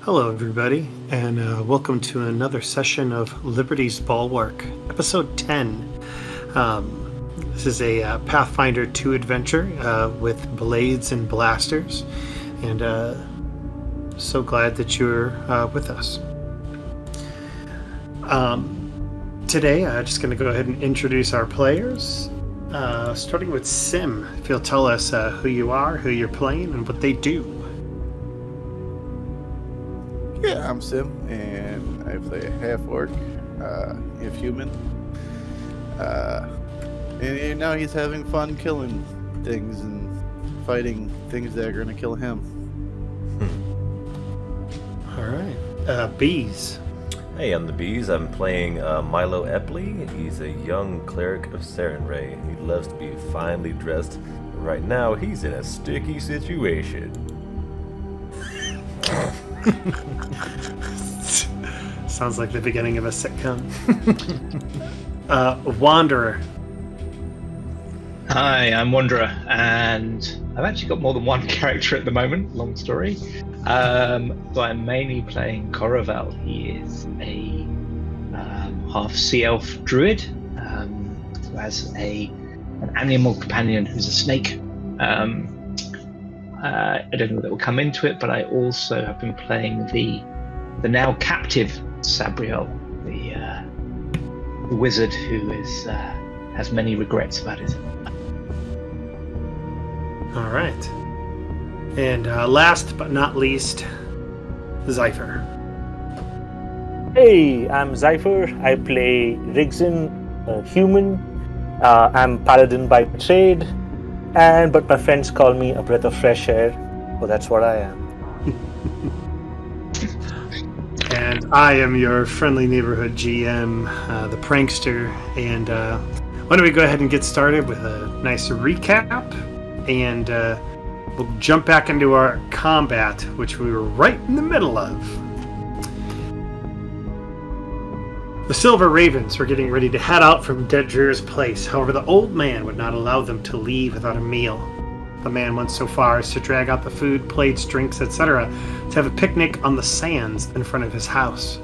Hello, everybody, and welcome to another session of Liberty's Bulwark, episode 10. This is a Pathfinder 2 adventure with blades and blasters, and so glad that you're with us. Today, I'm just going to go ahead and introduce our players, starting with Sim. If you'll tell us who you are, who you're playing, and what they do. Yeah, I'm Sim, and I play a half-orc, half-human. And now he's having fun killing things and fighting things that are going to kill him. All right. Bees. Hey, I'm the Bees. I'm playing Milo Epley. He's a young cleric of Sarenrae. He loves to be finely dressed. Right now, he's in a sticky situation. Sounds like the beginning of a sitcom. Wanderer. Hi, I'm Wanderer, and I've actually got more than one character at the moment, long story. But I'm mainly playing Coravel. He is a half sea elf druid who has an animal companion who's a snake. I don't know that will come into it, but I also have been playing the now captive Sabriel, the wizard who has many regrets about it. All right. And last but not least, Zypher. Hey, I'm Zypher. I play Rigzin, a human. I'm paladin by trade, but my friends call me a breath of fresh air, so that's what I am. And I am your friendly neighborhood GM, the prankster. And why don't we go ahead and get started with a nice recap, and we'll jump back into our combat, which we were right in the middle of. The Silver Ravens were getting ready to head out from Dedrir's place. However, the old man would not allow them to leave without a meal. The man went so far as to drag out the food, plates, drinks, etc., to have a picnic on the sands in front of his house.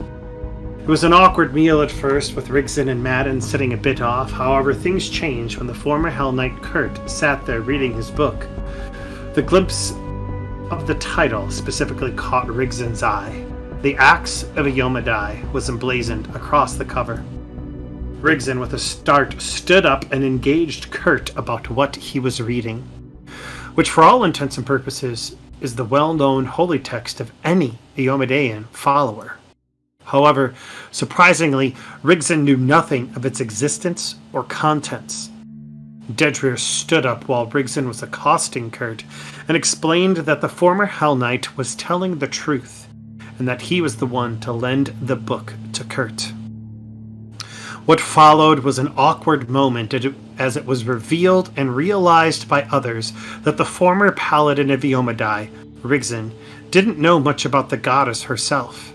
It was an awkward meal at first, with Rigzin and Madden sitting a bit off. However, things changed when the former Hell Knight Kurt sat there reading his book. The glimpse of the title specifically caught Rigzin's eye. The Axe of a Yomadai was emblazoned across the cover. Rigzin, with a start, stood up and engaged Kurt about what he was reading, which for all intents and purposes is the well-known holy text of any Yomadaian follower. However, surprisingly, Rigzin knew nothing of its existence or contents. Dedrir stood up while Rigzin was accosting Kurt and explained that the former Hell Knight was telling the truth, and that he was the one to lend the book to Kurt. What followed was an awkward moment as it was revealed and realized by others that the former paladin of Yomadai, Rigzin, didn't know much about the goddess herself.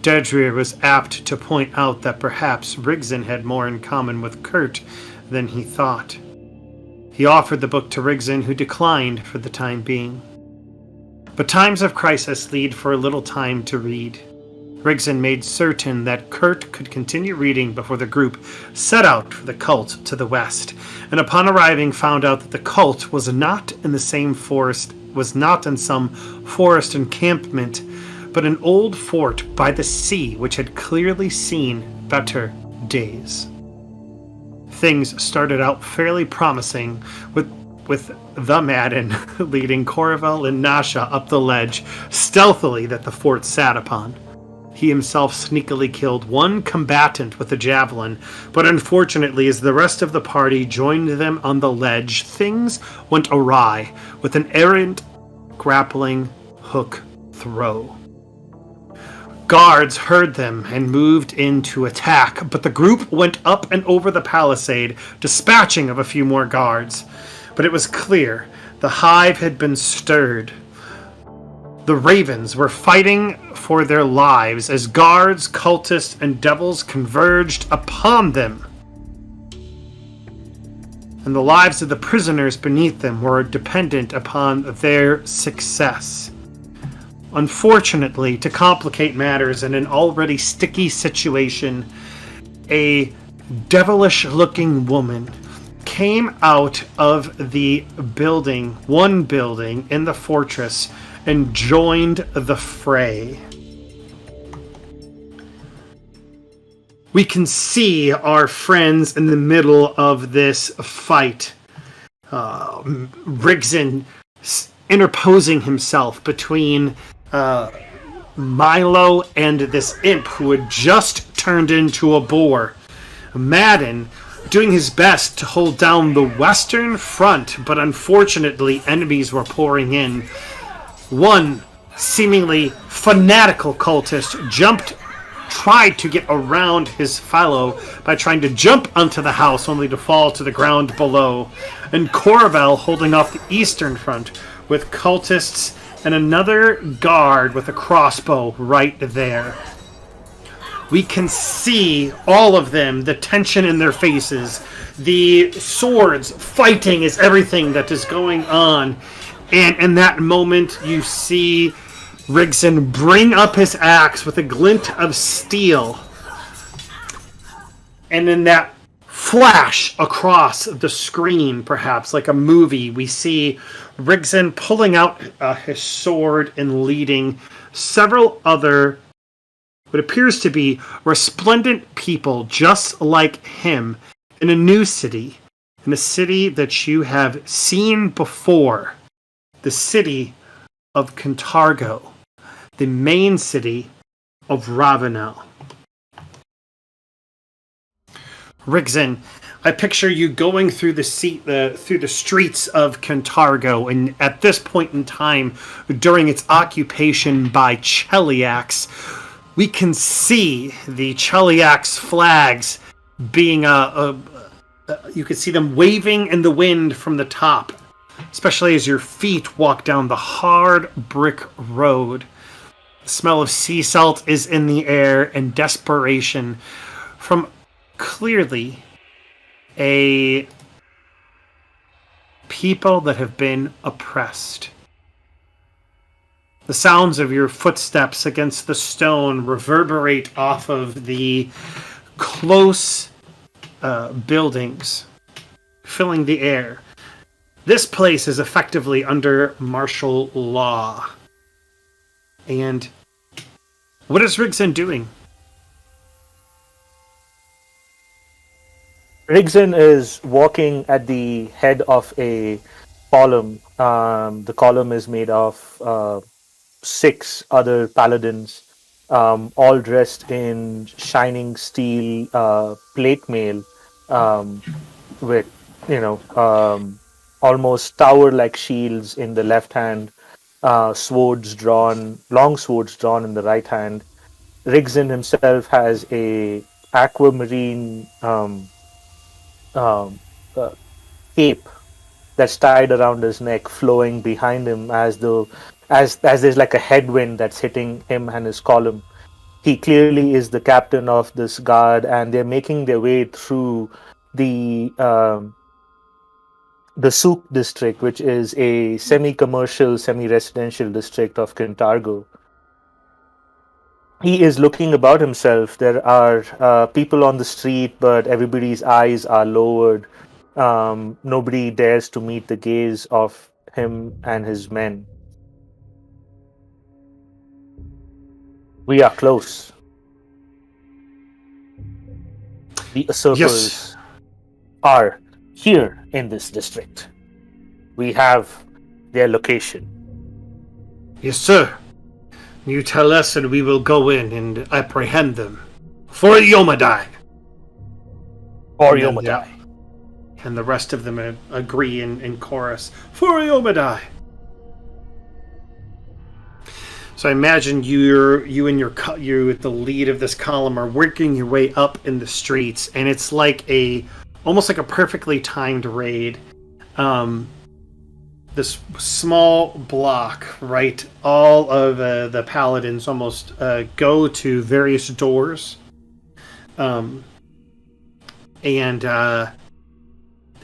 Dedrir was apt to point out that perhaps Rigzin had more in common with Kurt than he thought. He offered the book to Rigzin, who declined for the time being. But times of crisis lead for a little time to read. Rigzin made certain that Kurt could continue reading before the group set out for the cult to the west, and upon arriving found out that the cult was not in some forest encampment, but an old fort by the sea which had clearly seen better days. Things started out fairly promising, with the Madden leading Coravel and Nasha up the ledge stealthily that the fort sat upon. He himself sneakily killed one combatant with a javelin, but unfortunately, as the rest of the party joined them on the ledge, things went awry with an errant grappling hook throw. Guards heard them and moved in to attack, but the group went up and over the palisade, dispatching of a few more guards. But it was clear the hive had been stirred. The Ravens were fighting for their lives as guards, cultists, and devils converged upon them. And the lives of the prisoners beneath them were dependent upon their success. Unfortunately, to complicate matters in an already sticky situation, a devilish-looking woman came out of the building, one building in the fortress, and joined the fray. We can see our friends in the middle of this fight. Rigzin interposing himself between Milo and this imp who had just turned into a boar. Madden doing his best to hold down the western front, but unfortunately enemies were pouring in. One seemingly fanatical cultist tried to get around his fellow by trying to jump onto the house only to fall to the ground below. And Corval holding off the eastern front with cultists and another guard with a crossbow right there. We can see all of them, the tension in their faces, the swords fighting is everything that is going on. And in that moment, you see Rigzin bring up his axe with a glint of steel. And in that flash across the screen, perhaps like a movie, we see Rigzin pulling out his sword and leading several other what appears to be resplendent people just like him in a new city, in a city that you have seen before, the city of Cantargo, the main city of Ravenel. Rigzin, I picture you going through the streets of Cantargo, and at this point in time, during its occupation by Cheliax, we can see the Cheliax flags being you can see them waving in the wind from the top, especially as your feet walk down the hard brick road. The smell of sea salt is in the air, and desperation from clearly a people that have been oppressed. The sounds of your footsteps against the stone reverberate off of the close buildings, filling the air. This place is effectively under martial law. And what is Rigzin doing? Rigzin is walking at the head of a column. The column is made of 6 other paladins, all dressed in shining steel plate mail, with almost tower-like shields in the left hand, long swords drawn in the right hand. Rigzin himself has a aquamarine cape that's tied around his neck, flowing behind him as there's like a headwind that's hitting him and his column. He clearly is the captain of this guard, and they're making their way through the Souk district, which is a semi-commercial, semi-residential district of Cantargo. He is looking about himself. There are people on the street, but everybody's eyes are lowered. Nobody dares to meet the gaze of him and his men. We are close. The usurpers are here in this district. We have their location. Yes, sir. You tell us and we will go in and apprehend them. For Yomadai. For Yomadai. And the rest of them agree in chorus. For Yomadai. So I imagine you're at the lead of this column are working your way up in the streets, and it's like almost like a perfectly timed raid. This small block, right? All of the paladins almost go to various doors, and they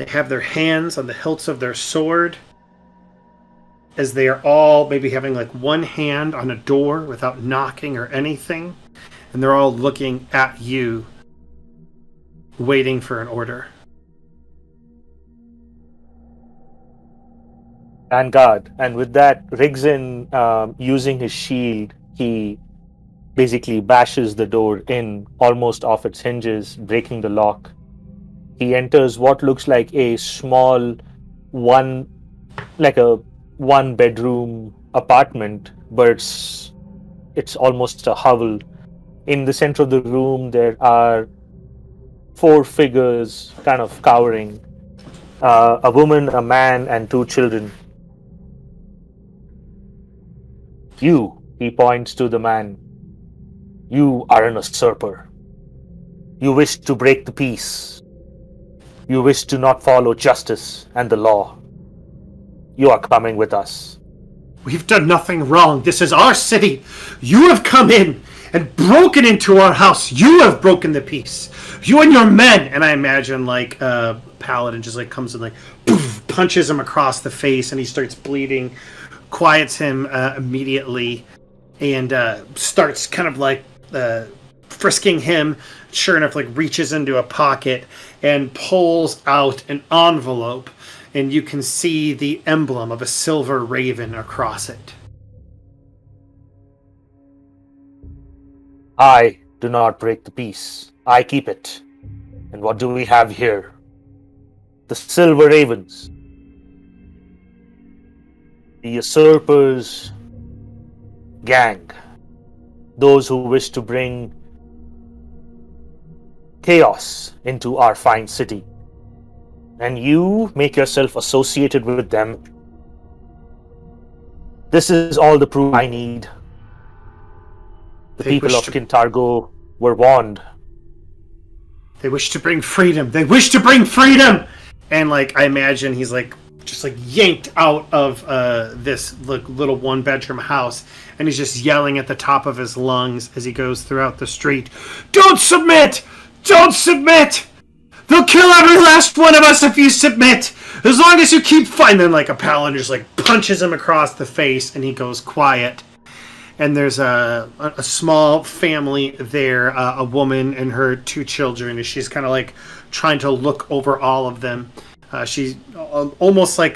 have their hands on the hilts of their sword, as they are all maybe having like one hand on a door without knocking or anything, and they're all looking at you, waiting for an order. Vanguard. And with that, Rigzin, using his shield, he basically bashes the door in almost off its hinges, breaking the lock. He enters what looks like a small one bedroom apartment, but it's almost a hovel. In the center of the room, there are 4 figures kind of cowering. A woman, a man, and 2 children. You, he points to the man. You are an usurper. You wish to break the peace. You wish to not follow justice and the law. You are coming with us. We've done nothing wrong. This is our city. You have come in and broken into our house. You have broken the peace. You and your men. And I imagine like Paladin just like comes and like poof, punches him across the face, and he starts bleeding, quiets him immediately, and starts kind of like frisking him. Sure enough, like reaches into a pocket and pulls out an envelope, and you can see the emblem of a silver raven across it. I do not break the peace. I keep it. And what do we have here? The Silver Ravens. The usurpers' gang. Those who wish to bring chaos into our fine city. And you make yourself associated with them. This is all the proof I need. The people of Kintargo were warned. They wish to bring freedom. They wish to bring freedom! And like, I imagine he's like, just like yanked out of this like, little 1-bedroom house, and he's just yelling at the top of his lungs as he goes throughout the street. Don't submit! Don't submit! They'll kill every last one of us if you submit! As long as you keep fighting! Then like a paladin just like punches him across the face, and he goes quiet. And there's a small family there, a woman and her 2 children, and she's kind of like trying to look over all of them. She's almost like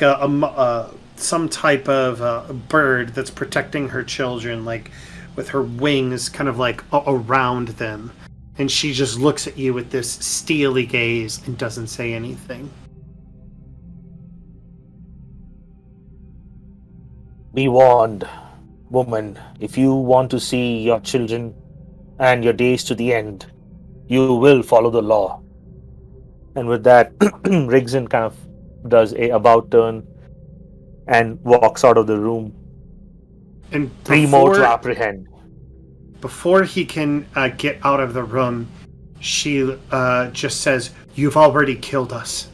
some type of bird that's protecting her children, like with her wings kind of like around them. And she just looks at you with this steely gaze and doesn't say anything. Be warned, woman. If you want to see your children and your days to the end, you will follow the law. And with that, Rigzin kind of does a about turn and walks out of the room. And 3 more to apprehend. Before he can get out of the room, she just says, "You've already killed us."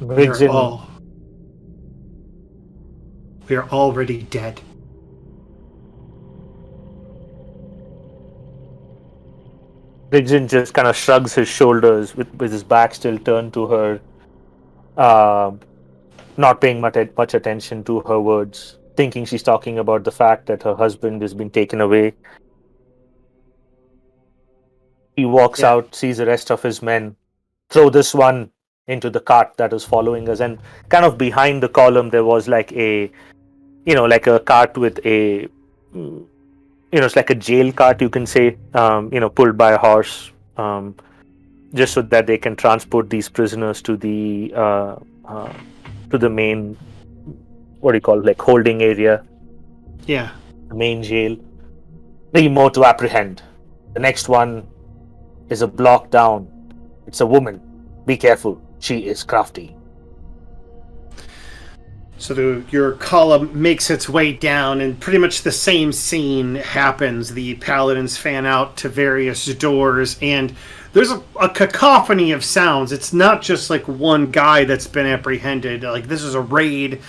Rigzin, we are already dead. Rigzin just kind of shrugs his shoulders with his back still turned to her, not paying much attention to her words, thinking she's talking about the fact that her husband has been taken away. He walks out, sees the rest of his men, throw this one into the cart that was following us, and kind of behind the column there was like a cart with a, it's like a jail cart, you can say, pulled by a horse, just so that they can transport these prisoners to the main, holding area. Yeah. The main jail. 3 more to apprehend. The next one is a block down. It's a woman. Be careful. She is crafty. So your column makes its way down, and pretty much the same scene happens. The paladins fan out to various doors, and there's a cacophony of sounds. It's not just like one guy that's been apprehended. Like, this is a raid.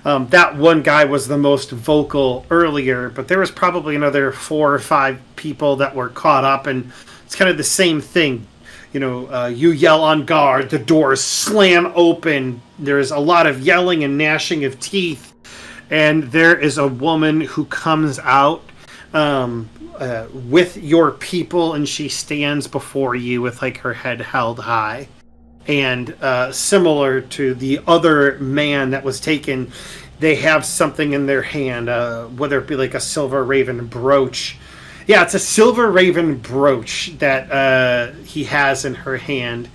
That one guy was the most vocal earlier, but there was probably another 4 or 5 people that were caught up, and it's kind of the same thing. You yell on guard. The doors slam open. There's a lot of yelling and gnashing of teeth, and there is a woman who comes out with your people, and she stands before you with like her head held high. And similar to the other man that was taken, they have something in their hand, whether it be like a silver raven brooch. Yeah, it's a silver raven brooch that he has in her hand,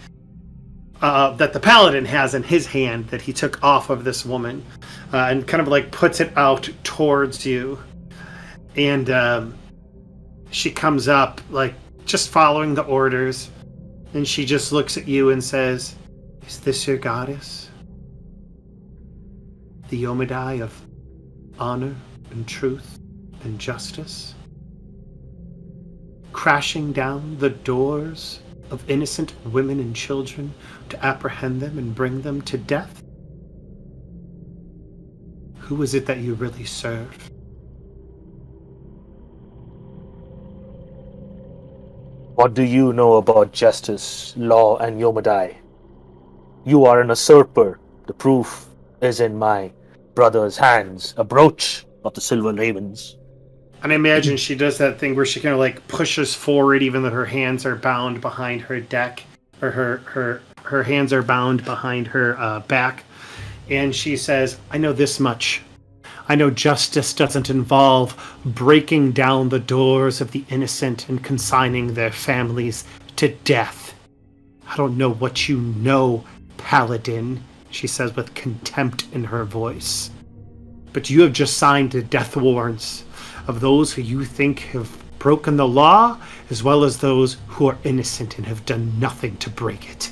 that the paladin has in his hand, that he took off of this woman, and kind of like puts it out towards you. And she comes up, like just following the orders, and she just looks at you and says, "Is this your goddess? The Yomidai of honor and truth and justice? Crashing down the doors of innocent women and children to apprehend them and bring them to death? Who is it that you really serve?" What do you know about justice, law, and Yomadai? You are an usurper. The proof is in my brother's hands, a brooch of the silver ravens. And I imagine she does that thing where she kind of like pushes forward, even though her hands are bound behind her deck, or her hands are bound behind her back. And she says, "I know this much. I know justice doesn't involve breaking down the doors of the innocent and consigning their families to death. I don't know what you know, Paladin," she says with contempt in her voice. "But you have just signed the death warrants of those who you think have broken the law, as well as those who are innocent and have done nothing to break it."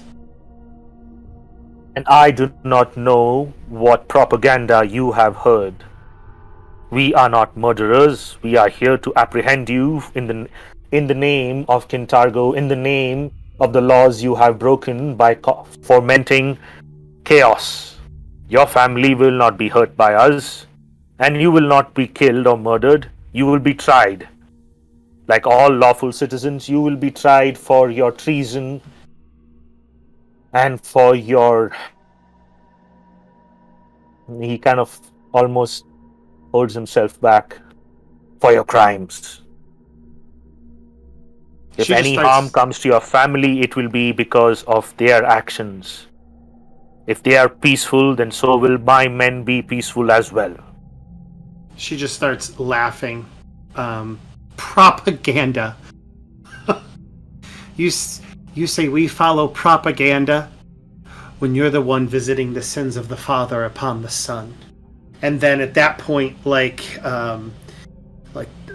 And I do not know what propaganda you have heard. We are not murderers. We are here to apprehend you in the name of Kintargo, in the name of the laws you have broken by fomenting chaos. Your family will not be hurt by us, and you will not be killed or murdered. You will be tried. Like all lawful citizens, you will be tried for your treason and for your... He kind of almost holds himself back. For your crimes. If any harm comes to your family, it will be because of their actions. If they are peaceful, then so will my men be peaceful as well. She just starts laughing. Propaganda. You say we follow propaganda when you're the one visiting the sins of the father upon the son. And then at that point,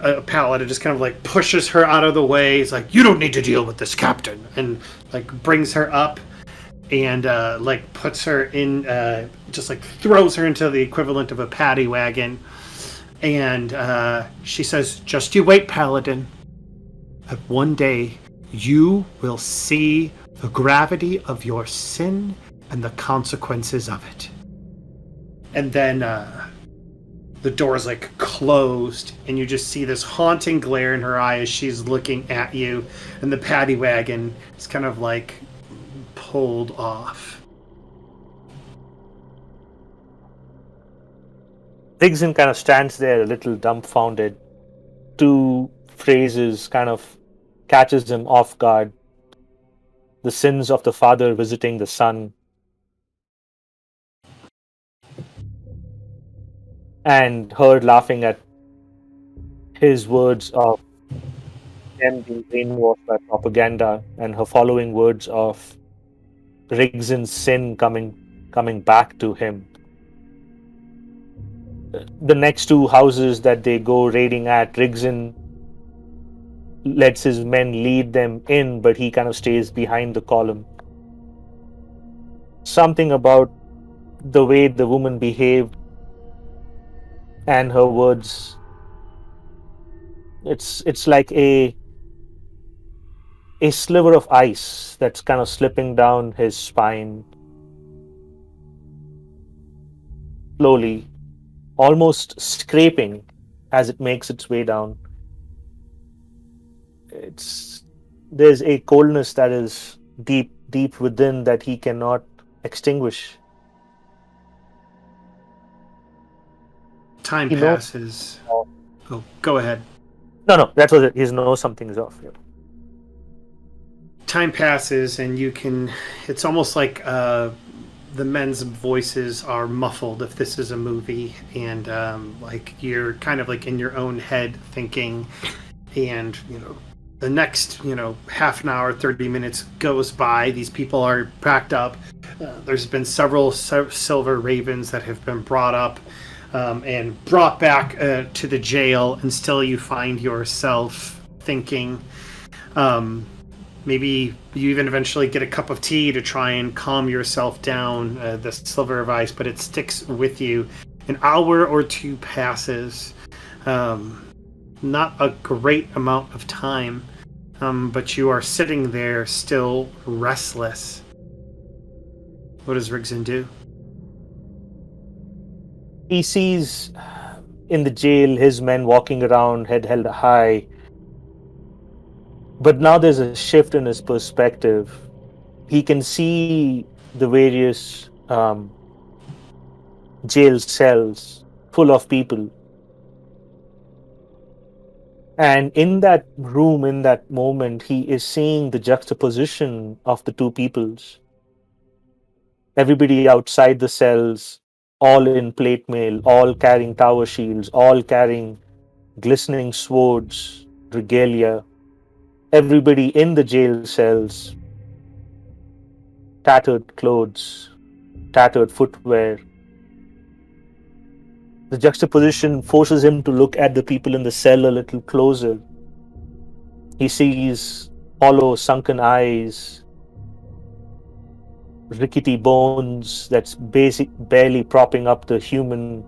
a paladin just kind of like pushes her out of the way. He's like, "You don't need to deal with this, captain," and like brings her up and like puts her in, just like throws her into the equivalent of a paddy wagon. And she says, "Just you wait, paladin. One day you will see the gravity of your sin and the consequences of it." And then the door's like closed, and you just see this haunting glare in her eye as she's looking at you, and the paddy wagon is kind of like pulled off. Rigzin kind of stands there a little dumbfounded. Two phrases kind of catches him off guard. The sins of the father visiting the son. And her laughing at his words of them being brainwashed by propaganda, and her following words of Rigzin's sin coming back to him. The next two houses that they go raiding at, Rigzin lets his men lead them in, but he kind of stays behind the column. Something about the way the woman behaved and her words, it's like a sliver of ice that's kind of slipping down his spine slowly, almost scraping as it makes its way down. There's a coldness that is deep within that he cannot extinguish. Time He knows. passes. Oh, go ahead. No, that was it. He knows something is off. Yeah. Time passes, and you can. It's almost like the men's voices are muffled if this is a movie, and like you're kind of like in your own head thinking, and the next half an hour, 30 minutes goes by. These people are packed up. There's been several silver ravens that have been brought up and brought back to the jail, and still you find yourself thinking. Maybe you even eventually get a cup of tea to try and calm yourself down, the sliver of ice, but it sticks with you. An hour or two passes. Not a great amount of time, but you are sitting there still restless. What does Rigzin do? He sees in the jail his men walking around, head held high. But now there's a shift in his perspective. He can see the various jail cells full of people. And in that room, in that moment, he is seeing the juxtaposition of the two peoples. Everybody outside the cells, all in plate mail, all carrying tower shields, all carrying glistening swords, regalia. Everybody in the jail cells, tattered clothes, tattered footwear. The juxtaposition forces him to look at the people in the cell a little closer. He sees hollow, sunken eyes, rickety bones that's barely propping up the human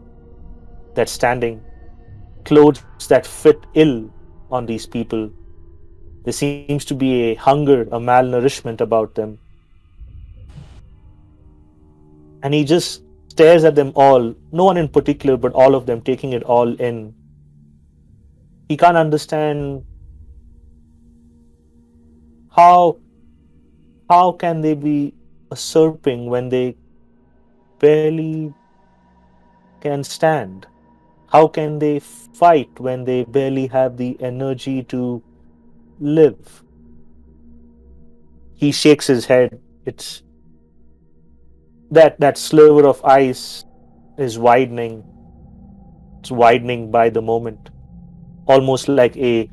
that's standing, clothes that fit ill on these people. There seems to be a hunger, a malnourishment about them. And he just stares at them all, no one in particular, but all of them, taking it all in. He can't understand how can they be usurping when they barely can stand? How can they fight when they barely have the energy to live? He shakes his head. It's that sliver of ice is widening. It's widening by the moment, almost like a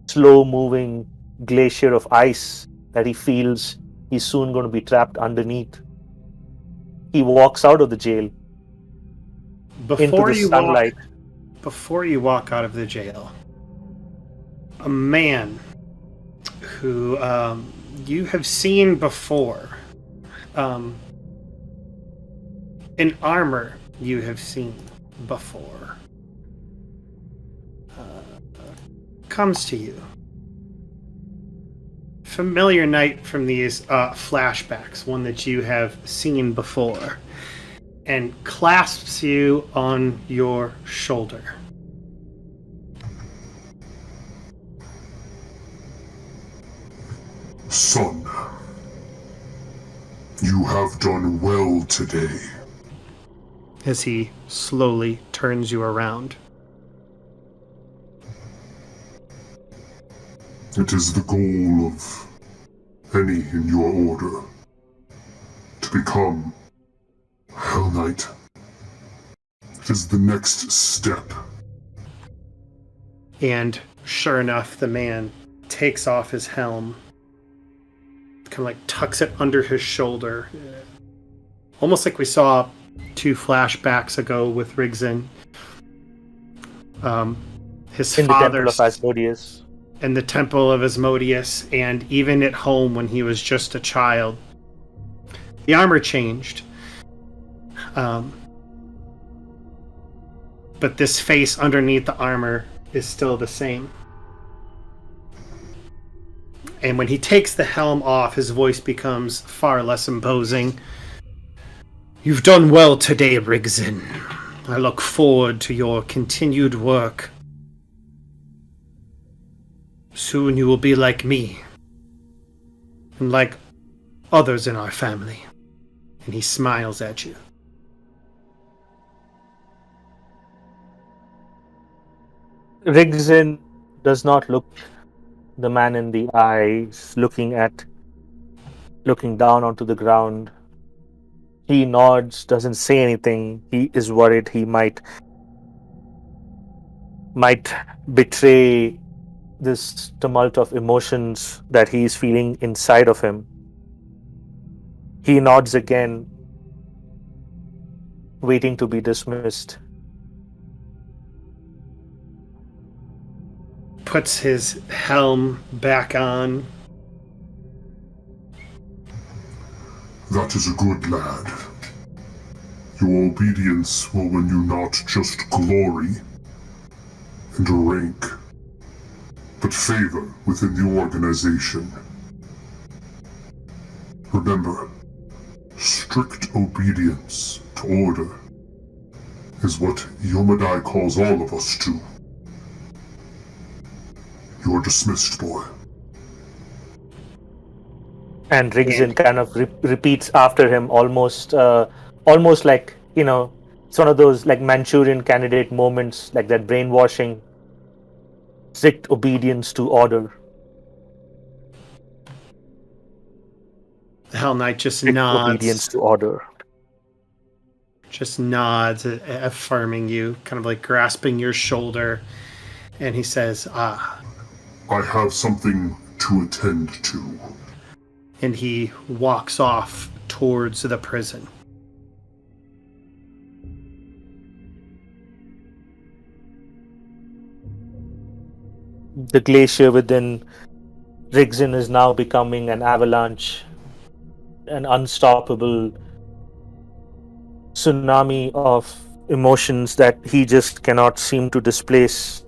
slow-moving glacier of ice that he feels he's soon going to be trapped underneath. He walks out of the jail into the sunlight. Before you walk out of the jail, a man who you have seen before, in armor you have seen before, comes to you. Familiar knight from these flashbacks, one that you have seen before, and clasps you on your shoulder. Son, you have done well today. As he slowly turns you around. It is the goal of any in your order to become a Hell Knight. It is the next step. And sure enough, the man takes off his helm, kind of like tucks it under his shoulder, almost like we saw 2 flashbacks ago with Rigzin. His in father, the temple of Asmodeus. In the temple of Asmodeus, and even at home when he was just a child. The armor changed. But this face underneath the armor is still the same. And when he takes the helm off, his voice becomes far less imposing. You've done well today, Rigzin. I look forward to your continued work. Soon you will be like me. And like others in our family. And he smiles at you. Rigzin does not look the man in the eyes, looking down onto the ground. He nods, doesn't say anything. He is worried he might betray this tumult of emotions that he is feeling inside of him. He nods again, waiting to be dismissed. Puts his helm back on. That is a good lad. Your obedience will win you not just glory and rank, but favor within the organization. Remember, strict obedience to order is what Yomadai calls all of us to. You are dismissed, boy. And Rigzin kind of repeats after him, almost like, it's one of those like Manchurian Candidate moments, like that brainwashing, strict obedience to order. The Hell Knight just Strict nods. Obedience to order. Just nods, affirming you, kind of like grasping your shoulder. And he says, "Ah." I have something to attend to. And he walks off towards the prison. The glacier within Rigzin is now becoming an avalanche, an unstoppable tsunami of emotions that he just cannot seem to displace.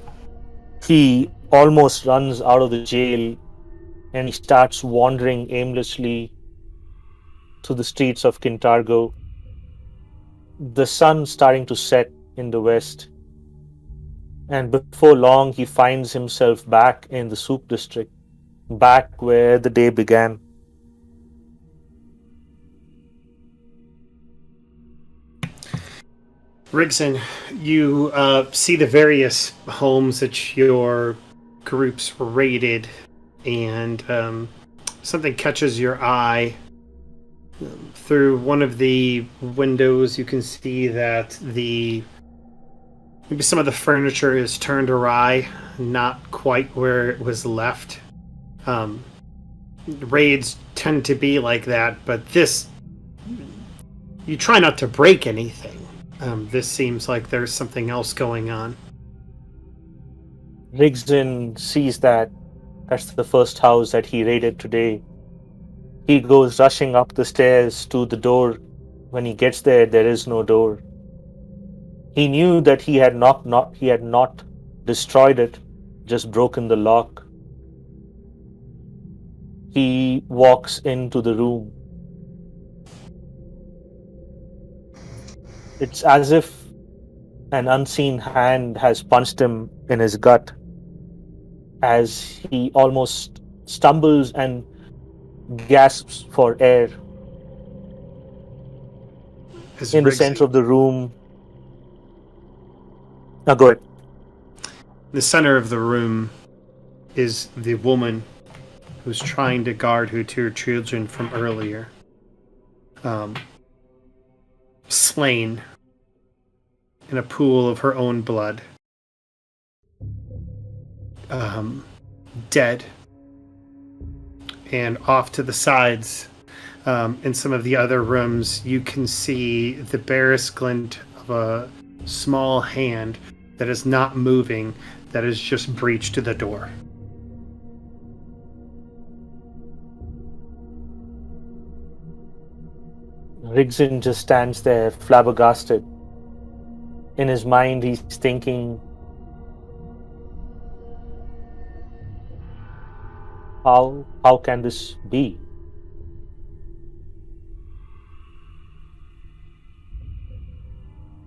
He almost runs out of the jail and he starts wandering aimlessly through the streets of Kintargo. The sun starting to set in the west, and before long he finds himself back in the Souk district, back where the day began. Rigzin, you see the various homes that your groups raided, and something catches your eye. Through one of the windows, you can see that maybe some of the furniture is turned awry, not quite where it was left. Raids tend to be like that, but this, you try not to break anything. This seems like there's something else going on. Rigzin sees that that's the first house that he raided today. He goes rushing up the stairs to the door. When he gets there, there is no door. He knew that he had not destroyed it, just broken the lock. He walks into the room. It's as if an unseen hand has punched him in his gut as he almost stumbles and gasps for air. In the center of the room. Now go ahead. The center of the room is the woman who's trying to guard her two children from earlier. Slain in a pool of her own blood. Dead. And off to the sides, in some of the other rooms, you can see the barest glint of a small hand that is not moving, that is just breached to the door. Rigzin just stands there, flabbergasted. In his mind, he's thinking, how can this be?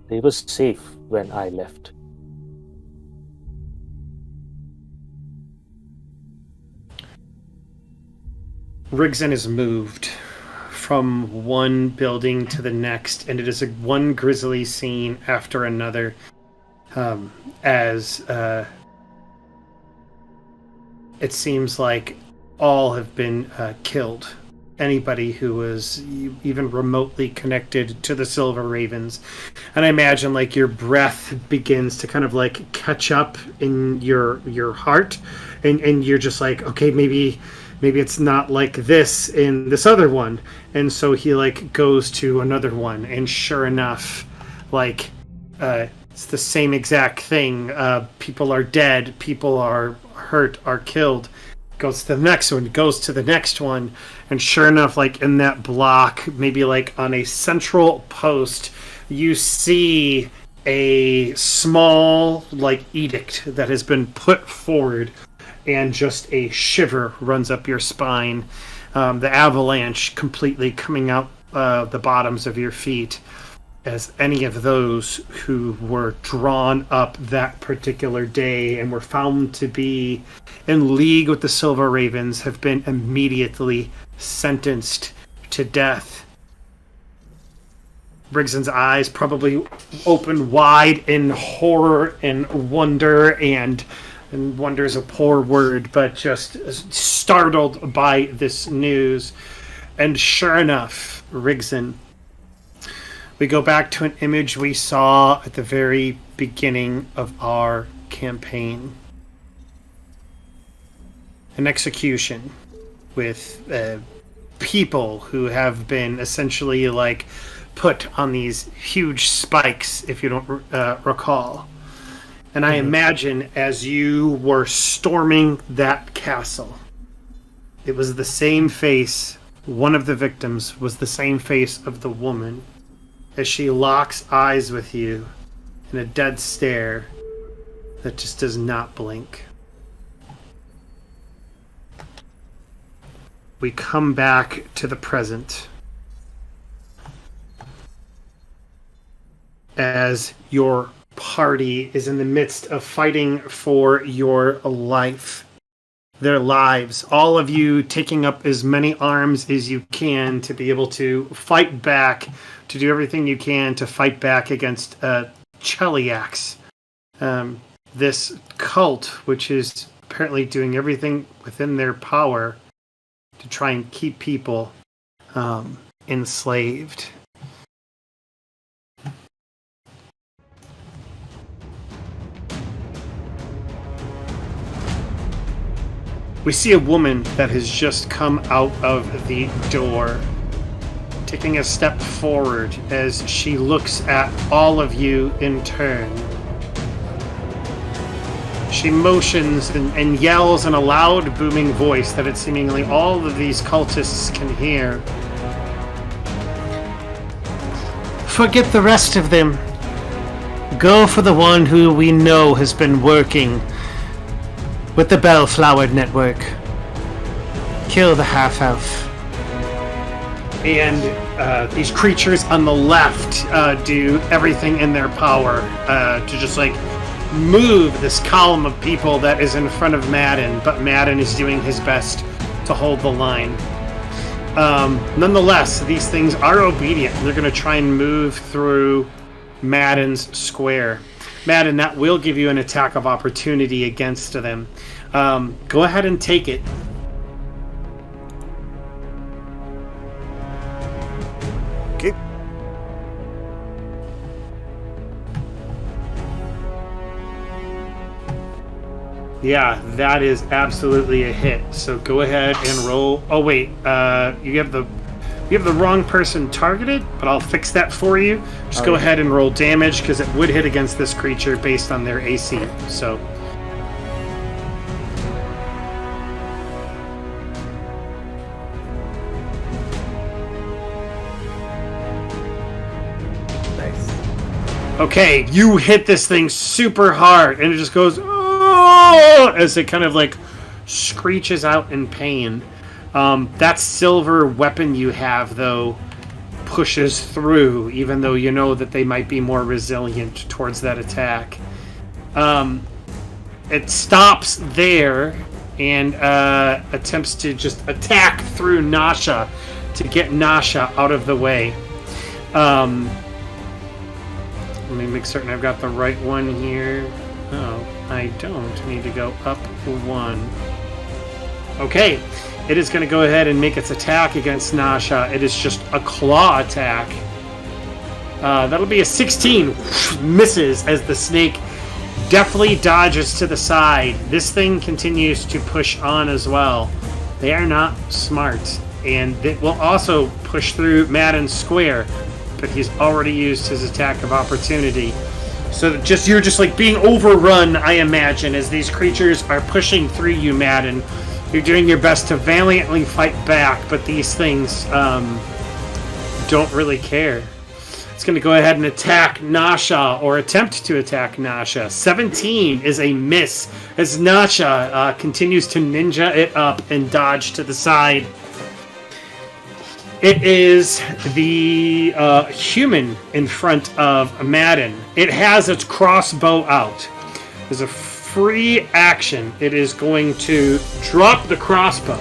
They were safe when I left. Rigzin is moved. from one building to the next, and it is one grisly scene after another, as it seems like all have been killed. Anybody who was even remotely connected to the Silver Ravens. And I imagine like your breath begins to kind of like catch up in your heart, and you're just like, okay, maybe it's not like this in this other one. And so he like goes to another one, and sure enough, like it's the same exact thing. People are dead, people are hurt, are killed. Goes to the next one, goes to the next one, and sure enough, like in that block, maybe like on a central post, you see a small like edict that has been put forward, and just a shiver runs up your spine. The avalanche completely coming out the bottoms of your feet, as any of those who were drawn up that particular day and were found to be in league with the Silver Ravens have been immediately sentenced to death. Rigzin's eyes probably open wide in horror and wonder, and wonder is a poor word, but just startled by this news. And sure enough, Rigzin, we go back to an image we saw at the very beginning of our campaign. An execution with people who have been essentially like put on these huge spikes, if you don't recall. And I imagine as you were storming that castle, it was the same face. One of the victims was the same face of the woman, as she locks eyes with you in a dead stare that just does not blink. We come back to the present as your party is in the midst of fighting for your life. Their lives. All of you taking up as many arms as you can to be able to fight back, to do everything you can to fight back against Cheliax. This cult, which is apparently doing everything within their power to try and keep people enslaved. We see a woman that has just come out of the door, taking a step forward as she looks at all of you in turn. She motions and yells in a loud, booming voice that it's seemingly all of these cultists can hear. Forget the rest of them. Go for the one who we know has been working with the Bellflower Network. Kill the half-elf. And these creatures on the left do everything in their power to just like move this column of people that is in front of Madden, but Madden is doing his best to hold the line. Nonetheless, these things are obedient. They're going to try and move through Madden's square. Madden, that will give you an attack of opportunity against them. Go ahead and take it. Okay. Yeah, that is absolutely a hit. So go ahead and roll. Oh wait, you have the wrong person targeted, but I'll fix that for you. Just go ahead and roll damage because it would hit against this creature based on their AC. So. Nice. Okay, you hit this thing super hard, and it just goes oh, as it kind of like screeches out in pain. That silver weapon you have, though, pushes through, even though you know that they might be more resilient towards that attack. It stops there and attempts to just attack through Nasha, to get Nasha out of the way. Let me make certain I've got the right one here. Oh, I don't. I need to go up 1. Okay, it is going to go ahead and make its attack against Nasha. It is just a claw attack. That'll be a 16. Misses as the snake deftly dodges to the side. This thing continues to push on as well. They are not smart. And it will also push through Madden's square. But he's already used his attack of opportunity. So you're just like being overrun, I imagine, as these creatures are pushing through you, Madden. You're doing your best to valiantly fight back, but these things don't really care. It's going to go ahead and attack Nasha, or attempt to attack Nasha. 17 is a miss, as Nasha continues to ninja it up and dodge to the side. It is the human in front of Madden. It has its crossbow out. As a free action, it is going to drop the crossbow.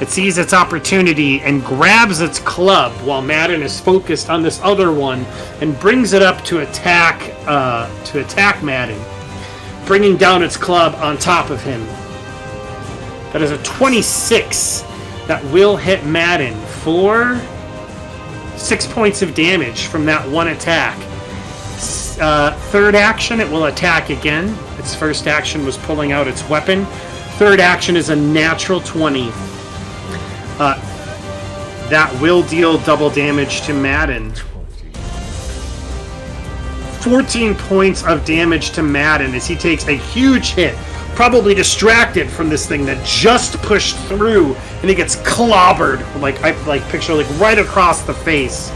It sees its opportunity and grabs its club while Madden is focused on this other one and brings it up to attack Madden, bringing down its club on top of him. That is a 26 that will hit Madden for 6 points of damage from that one attack. Third action, it will attack again. Its first action was pulling out its weapon. Third action is a natural 20. That will deal double damage to Madden. 14 points of damage to Madden as he takes a huge hit, probably distracted from this thing that just pushed through, and he gets clobbered, like picture right across the face.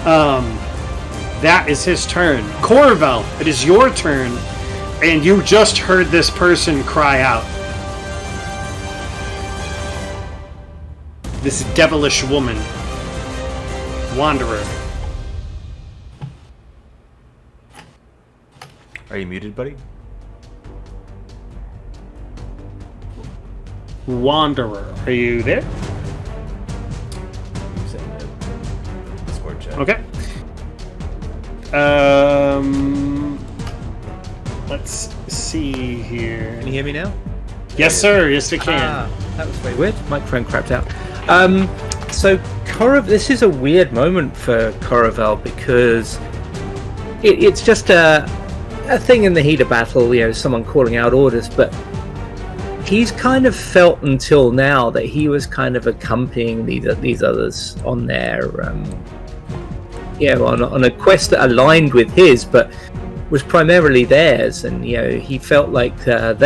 That is his turn. Corval, it is your turn, and you just heard this person cry out. This devilish woman. Wanderer. Are you muted, buddy? Wanderer, are you there? Discord chat. Okay. Let's see here. Can you hear me now? Yes, sir. Yes, we can. That was very weird. Microphone crapped out. So this is a weird moment for Corval because it's just a thing in the heat of battle. You know, someone calling out orders, but he's kind of felt until now that he was kind of accompanying these others on their on a quest that aligned with his, but was primarily theirs. And he felt like that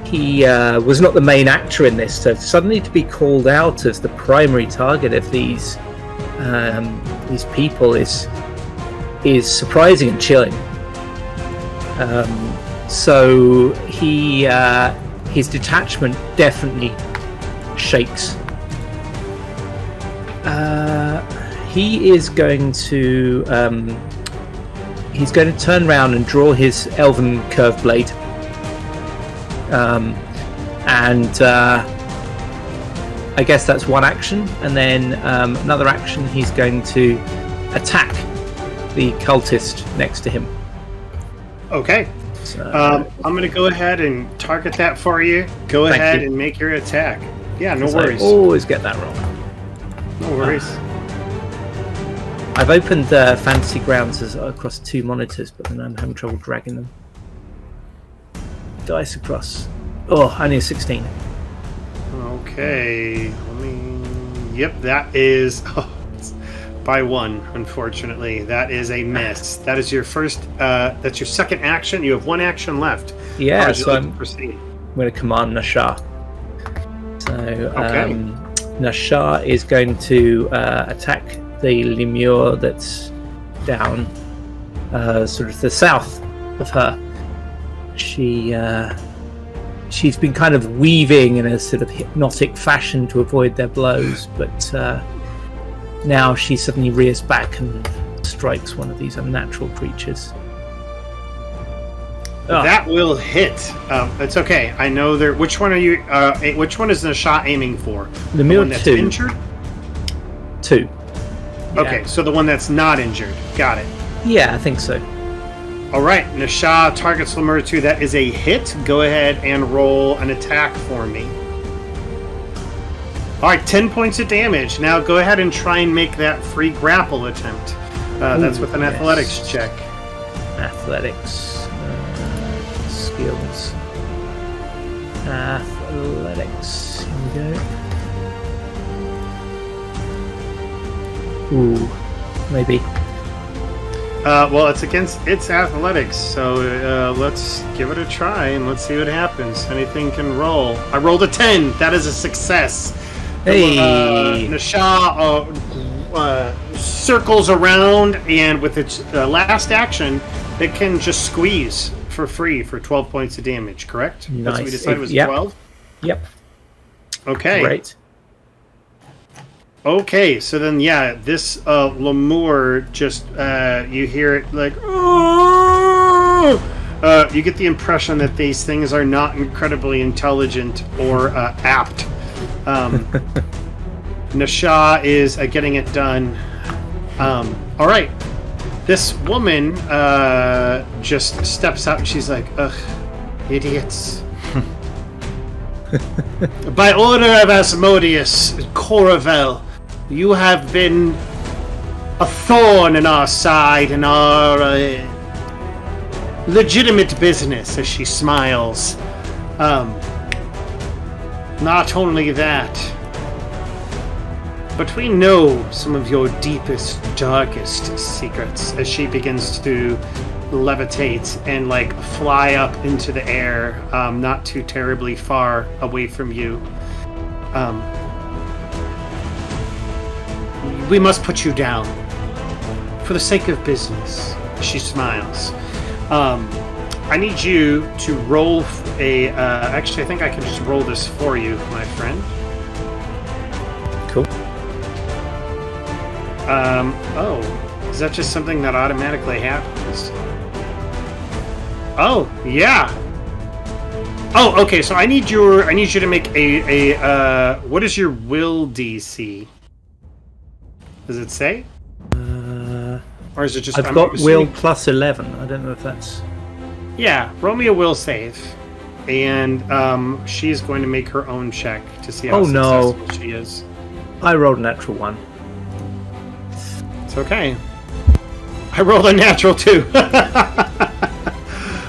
he was not the main actor in this. So suddenly to be called out as the primary target of these people is surprising and chilling. So his detachment definitely shakes. He is going to turn around and draw his elven curved blade, and I guess that's one action. And then another action, he's going to attack the cultist next to him. Okay. So, I'm going to go ahead and target that for you. Go ahead and make your attack. Yeah, no worries. I always get that wrong. No worries. I've opened Fantasy Grounds across 2 monitors, but then I'm having trouble dragging them. Dice across. Oh, only a 16. Okay. Yep, that is... by 1, unfortunately. That is a miss. That is your first... that's your second action. You have 1 action left. Yeah, so I'm going to command Nashar. So, Nashar is going to attack the lemure that's down, sort of the south of her. She's been kind of weaving in a sort of hypnotic fashion to avoid their blows, but now she suddenly rears back and strikes one of these unnatural creatures. That will hit. It's okay. I know there. Which one are you? Which one is the shot aiming for? The one that's 2. injured. 2. Okay, so the one that's not injured. Got it. Yeah, I think so. All right, Nasha targets Lemur 2. That is a hit. Go ahead and roll an attack for me. All right, 10 points of damage. Now go ahead and try and make that free grapple attempt. That's with an athletics check. Athletics. Skills. Athletics. Here we go. Ooh, maybe. Well, it's against its athletics, so let's give it a try and let's see what happens. Anything can roll. I rolled a 10. That is a success. Hey! Nasha circles around, and with its last action, it can just squeeze for free for 12 points of damage, correct? Nice. That's what we decided was Yep. 12? Yep. Okay. Great. Okay, so then, yeah, this Lemur just, you hear it like, you get the impression that these things are not incredibly intelligent or apt. Nasha is getting it done. All right. This woman just steps out and she's like, ugh, idiots. By order of Asmodeus, Coravel, you have been a thorn in our side and our legitimate business, as she smiles. Not only that, but we know some of your deepest, darkest secrets, as she begins to levitate and like fly up into the air, not too terribly far away from you. We must put you down for the sake of business. She smiles. I need you to roll a. Actually, I think I can just roll this for you, my friend. Cool. Oh, is that just something that automatically happens? Oh, yeah. Oh, okay. So I need you to make a what is your will DC? Does it say? Or is it just? I've I'm got assuming- will plus 11. I don't know if that's. Yeah, roll me a will save, and she's going to make her own check to see how successful she is. I rolled a natural 1. It's okay. I rolled a natural 2. But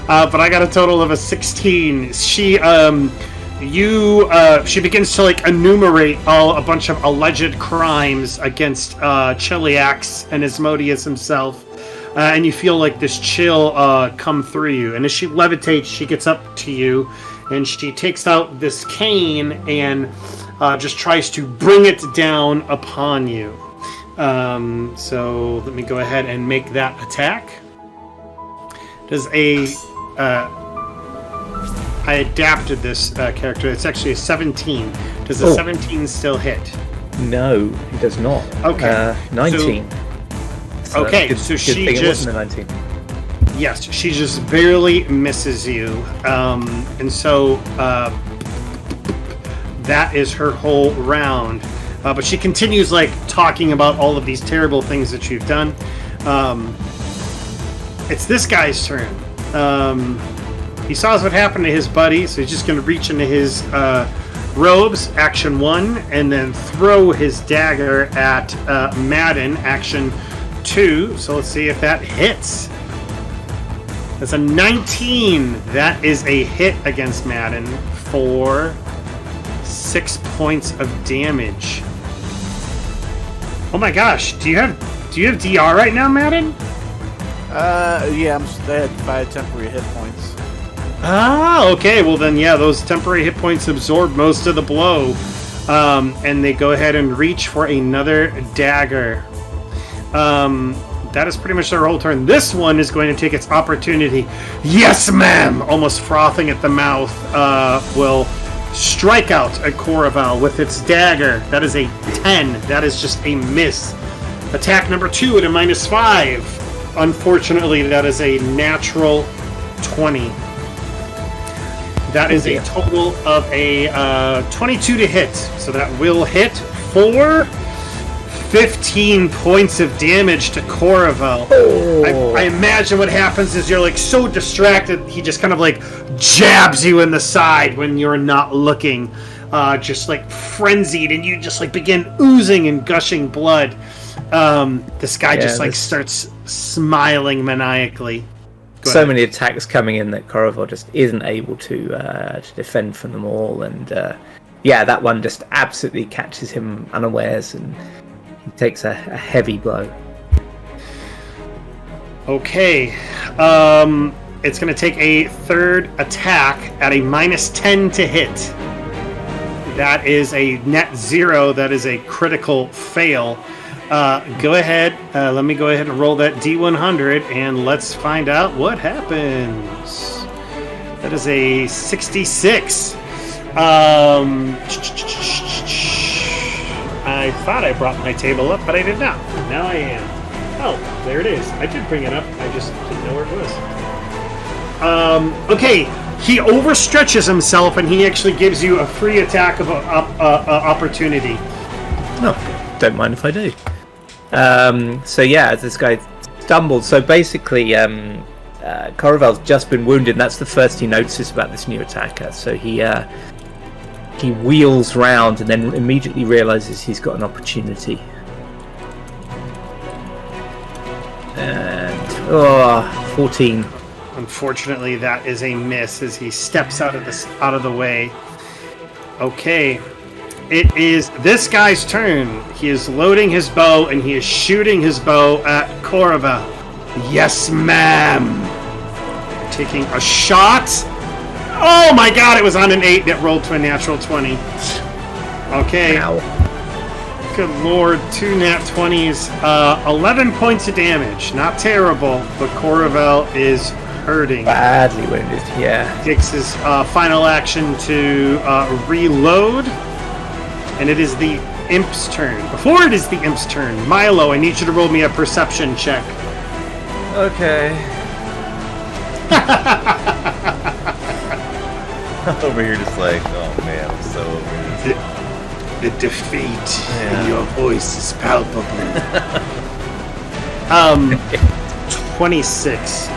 I got a total of a 16. She begins to like enumerate a bunch of alleged crimes against Chiliax and Asmodeus himself, and you feel like this chill come through you. And as she levitates, she gets up to you, and she takes out this cane and just tries to bring it down upon you. So let me go ahead and make that attack. Does a I adapted this character. It's actually a 17. Does a 17 still hit? No, it does not. Okay. 19. Okay, good, so good she thing it just... wasn't a 19. Yes, she just barely misses you. And so that is her whole round. But she continues like talking about all of these terrible things that you've done. It's this guy's turn. He saw what happened to his buddy, so he's just going to reach into his robes, action 1, and then throw his dagger at Madden, action 2. So let's see if that hits. That's a 19. That is a hit against Madden for 6 points of damage. Oh my gosh, do you have DR right now, Madden? Yeah, I had 5 temporary hit points. Ah, okay. Well then, yeah, those temporary hit points absorb most of the blow. And they go ahead and reach for another dagger. That is pretty much their whole turn. This one is going to take its opportunity. Yes, ma'am! Almost frothing at the mouth, will strike out at Coraval with its dagger. That is a 10. That is just a miss. Attack number 2 at a -5. Unfortunately, that is a natural 20. That is a total of a 22 to hit. So that will hit for 15 points of damage to Coravel. I imagine what happens is you're like so distracted, he just kind of like jabs you in the side when you're not looking, just like frenzied, and you just like begin oozing and gushing blood. This guy starts smiling maniacally. So many attacks coming in that Coravel just isn't able to defend from them all, and that one just absolutely catches him unawares, and he takes a heavy blow. Okay, it's going to take a third attack at a -10 to hit. That is a net 0. That is a critical fail. Go ahead. Let me go ahead and roll that D100, and let's find out what happens. That is a 66. I thought I brought my table up, but I did not. Now I am. Oh, there it is. I did bring it up. I just didn't know where it was. Okay. He overstretches himself, and he actually gives you a free attack of opportunity. No, don't mind if I do. As this guy stumbled, so basically, Coravel's just been wounded, and that's the first he notices about this new attacker. So he wheels round and then immediately realizes he's got an opportunity. And 14. Unfortunately, that is a miss as he steps out of the way. Okay. It is this guy's turn. He is loading his bow, and he is shooting his bow at Coravel. Yes, ma'am. Taking a shot. Oh my god, it was on an 8 that rolled to a natural 20. Okay. Ow. Good lord, 2 nat 20s. 11 points of damage. Not terrible, but Coravel is hurting. Badly wounded, yeah. Takes his final action to reload. And it is the imp's turn. Before it is the imp's turn, Milo, I need you to roll me a perception check. Okay. Over here just like, oh man, I'm so over this. The defeat in your voice is palpable. 26.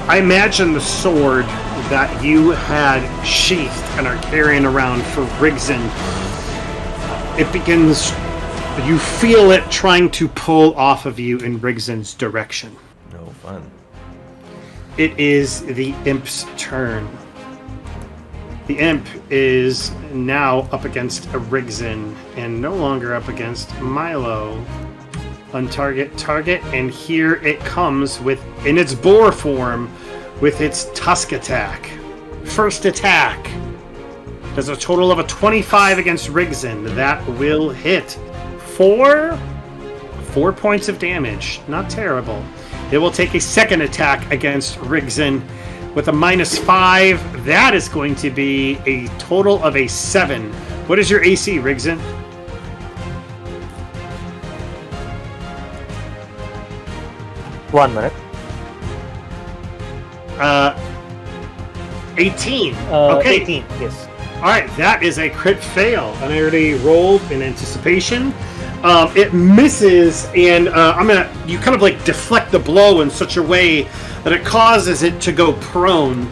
I imagine the sword that you had sheathed and are carrying around for Rigzin, it begins, you feel it trying to pull off of you in Rigzin's direction. No fun. It is the imp's turn. The imp is now up against a Rigzin and no longer up against Milo. Target, and here it comes in its boar form with its tusk attack. First attack. Does a total of a 25 against Rigzin. That will hit for 4 points of damage. Not terrible. It will take a second attack against Rigzin with a -5. That is going to be a total of a 7. What is your AC, Rigzin? One minute. 18. Okay. 18, yes. Alright, that is a crit fail. And I already rolled in anticipation. It misses, and you kind of like deflect the blow in such a way that it causes it to go prone.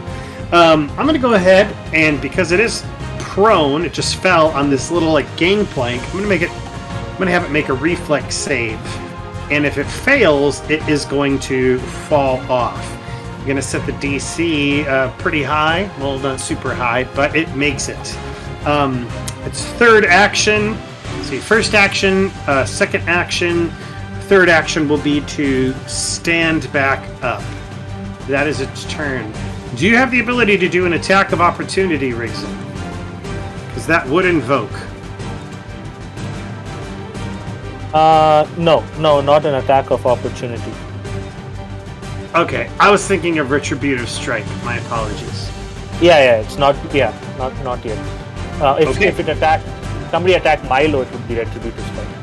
I'm gonna go ahead, and because it is prone, it just fell on this little like gangplank. I'm gonna have it make a reflex save. And if it fails, it is going to fall off. I'm going to set the DC pretty high. Well, not super high, but it makes it. Its third action. See, first action, second action, third action will be to stand back up. That is its turn. Do you have the ability to do an attack of opportunity, Rigzin? Because that would invoke. No, not an attack of opportunity. Okay, I was thinking of Retributive Strike. My apologies. Yeah, it's not. Yeah, not yet. If somebody attacked Milo, it would be Retributive Strike.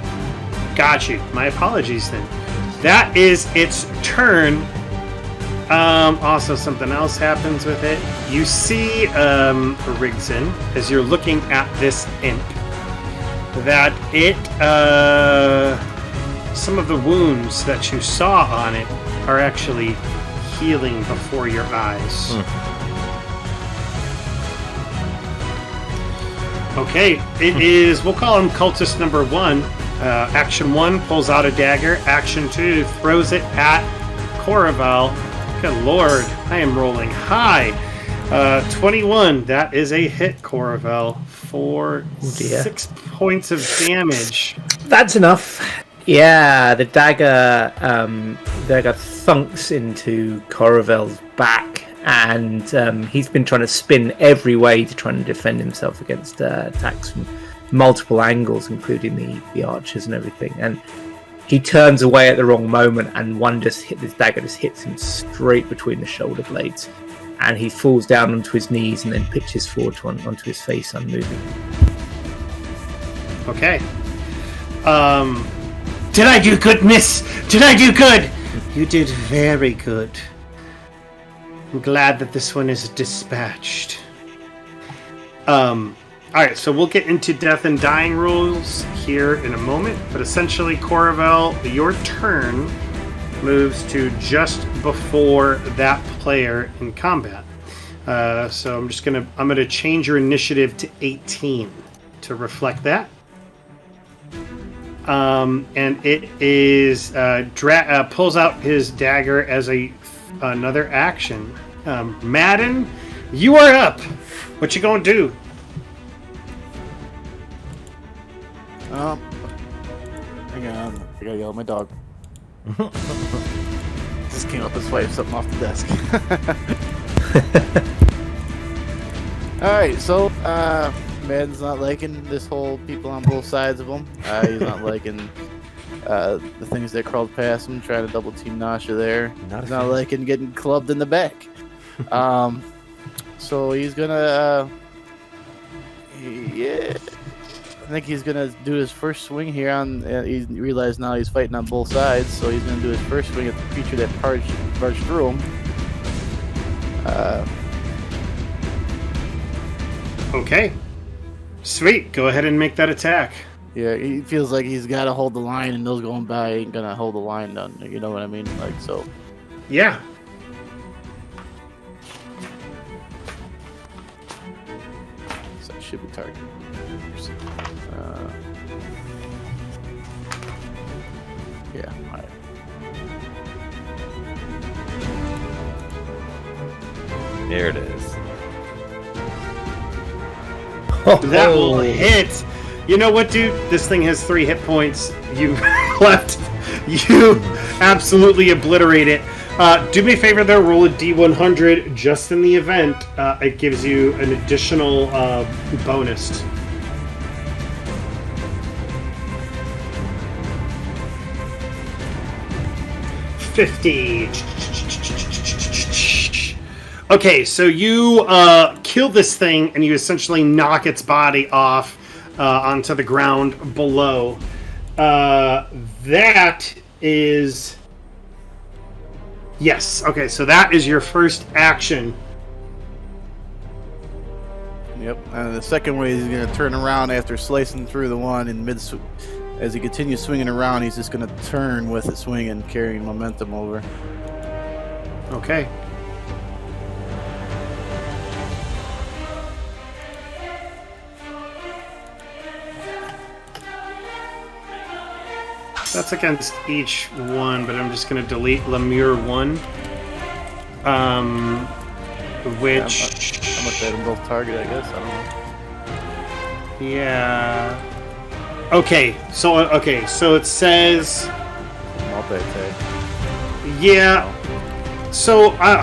Got you. My apologies then. That is its turn. Also, something else happens with it. You see, Rigzin, as you're looking at this imp, that it, some of the wounds that you saw on it are actually healing before your eyes. Okay, it is, we'll call him cultist number 1. Action 1, pulls out a dagger. Action 2, throws it at Coraval. Good lord, I am rolling high. 21, that is a hit, Coraval, for 6 points of damage. That's enough. Yeah, the dagger thunks into Coravel's back, and he's been trying to spin every way to try and defend himself against attacks from multiple angles, including the archers and everything. And he turns away at the wrong moment, and this dagger just hits him straight between the shoulder blades, and he falls down onto his knees and then pitches forward onto his face, unmoving. Okay. Did I do good, miss? Did I do good? You did very good. I'm glad that this one is dispatched. Alright, so we'll get into death and dying rules here in a moment, but essentially, Coravel, your turn moves to just before that player in combat. So I'm gonna change your initiative to 18 to reflect that. And it is pulls out his dagger as another action. Madden, you are up. What you gonna do? Hang on, I gotta yell at my dog. Just came up and swiped something off the desk. Alright, so Madden's not liking this whole people on both sides of him. He's not liking the things that crawled past him, trying to double team Nasha there. He's not liking getting clubbed in the back. So he's gonna I think he's gonna do his first swing here on. He realized now he's fighting on both sides, so he's gonna do his first swing at the creature that barged through him. Okay. Sweet. Go ahead and make that attack. Yeah, he feels like he's got to hold the line, and those going by ain't gonna hold the line down. You know what I mean? Like so. Yeah. So it should be target. Yeah. All right. There it is. That will hit. You know what, dude? This thing has 3 hit points. You left. You absolutely obliterate it. Do me a favor, though. Roll a D100 just in the event. It gives you an additional bonus. Okay, so you kill this thing and you essentially knock its body off onto the ground below. That is... Yes, okay, so that is your first action. Yep, and the second way he's going to turn around after slicing through the one in mid. As he continues swinging around, he's just going to turn with it swinging, carrying momentum over. Okay. That's against each one, but I'm just going to delete Lemure 1. Which... I'm going to let them both target, I guess. I don't know. Yeah. Okay, so it says... Multi-attack. Yeah. So, I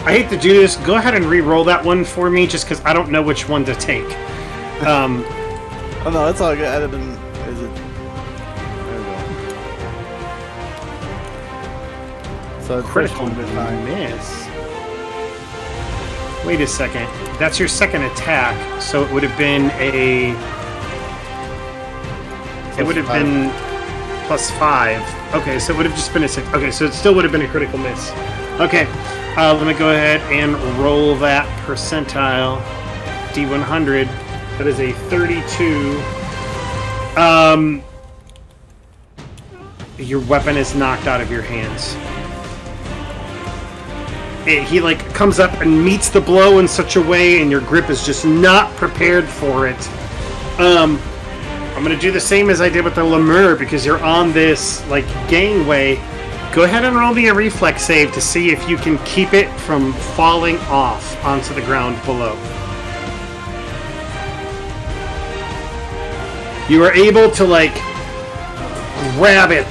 hate to do this. Go ahead and re-roll that one for me, just because I don't know which one to take. Oh no, that's all good. I didn't... Is it... There we go. So Critical miss. Wait a second. That's your second attack, so it would have been a... It would have been +5. Okay, so it would have just been a 6. Okay, so it still would have been a critical miss. Okay, let me go ahead and roll that percentile. D100. That is a 32. Your weapon is knocked out of your hands. He comes up and meets the blow in such a way, and your grip is just not prepared for it. I'm gonna do the same as I did with the lemur because you're on this gangway. Go ahead and roll me a reflex save to see if you can keep it from falling off onto the ground below. You are able to grab it,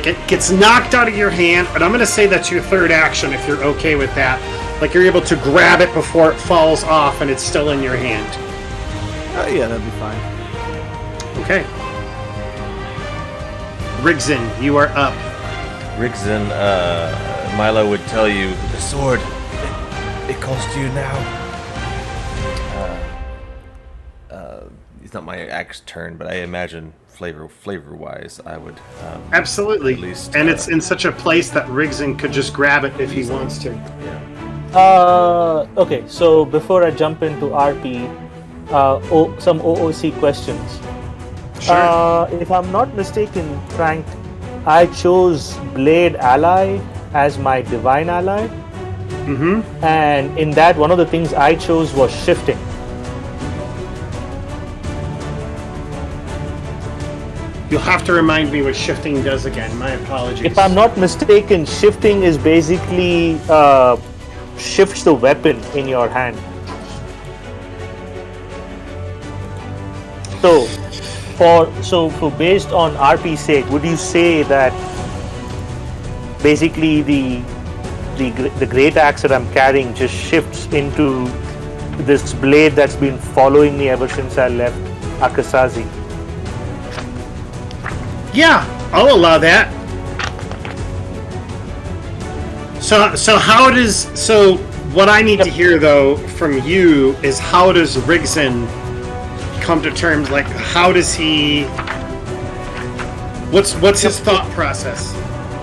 it gets knocked out of your hand, and I'm going to say that's your third action if you're okay with that. You're able to grab it before it falls off and it's still in your hand. Yeah, that'd be fine. Okay. Rigzin, you are up. Rigzin, Milo would tell you, the sword, it cost you now. It's not my axe turn, but I imagine flavor-wise, I would... Absolutely. At least, and it's in such a place that Rigzin could just grab it if he wants to. Yeah. Okay, so before I jump into RP, some OOC questions. Sure. If I'm not mistaken, Frank, I chose Blade Ally as my divine ally. Mm-hmm. And in that, one of the things I chose was shifting. You'll have to remind me what shifting does again. My apologies. If I'm not mistaken, shifting is basically shifts the weapon in your hand. So, for based on RP's sake, would you say that basically the great axe that I'm carrying just shifts into this blade that's been following me ever since I left Akasazi? Yeah, I'll allow that. So what I need to hear though from you is how does Rigzin come to terms? How does he? What's his thought process?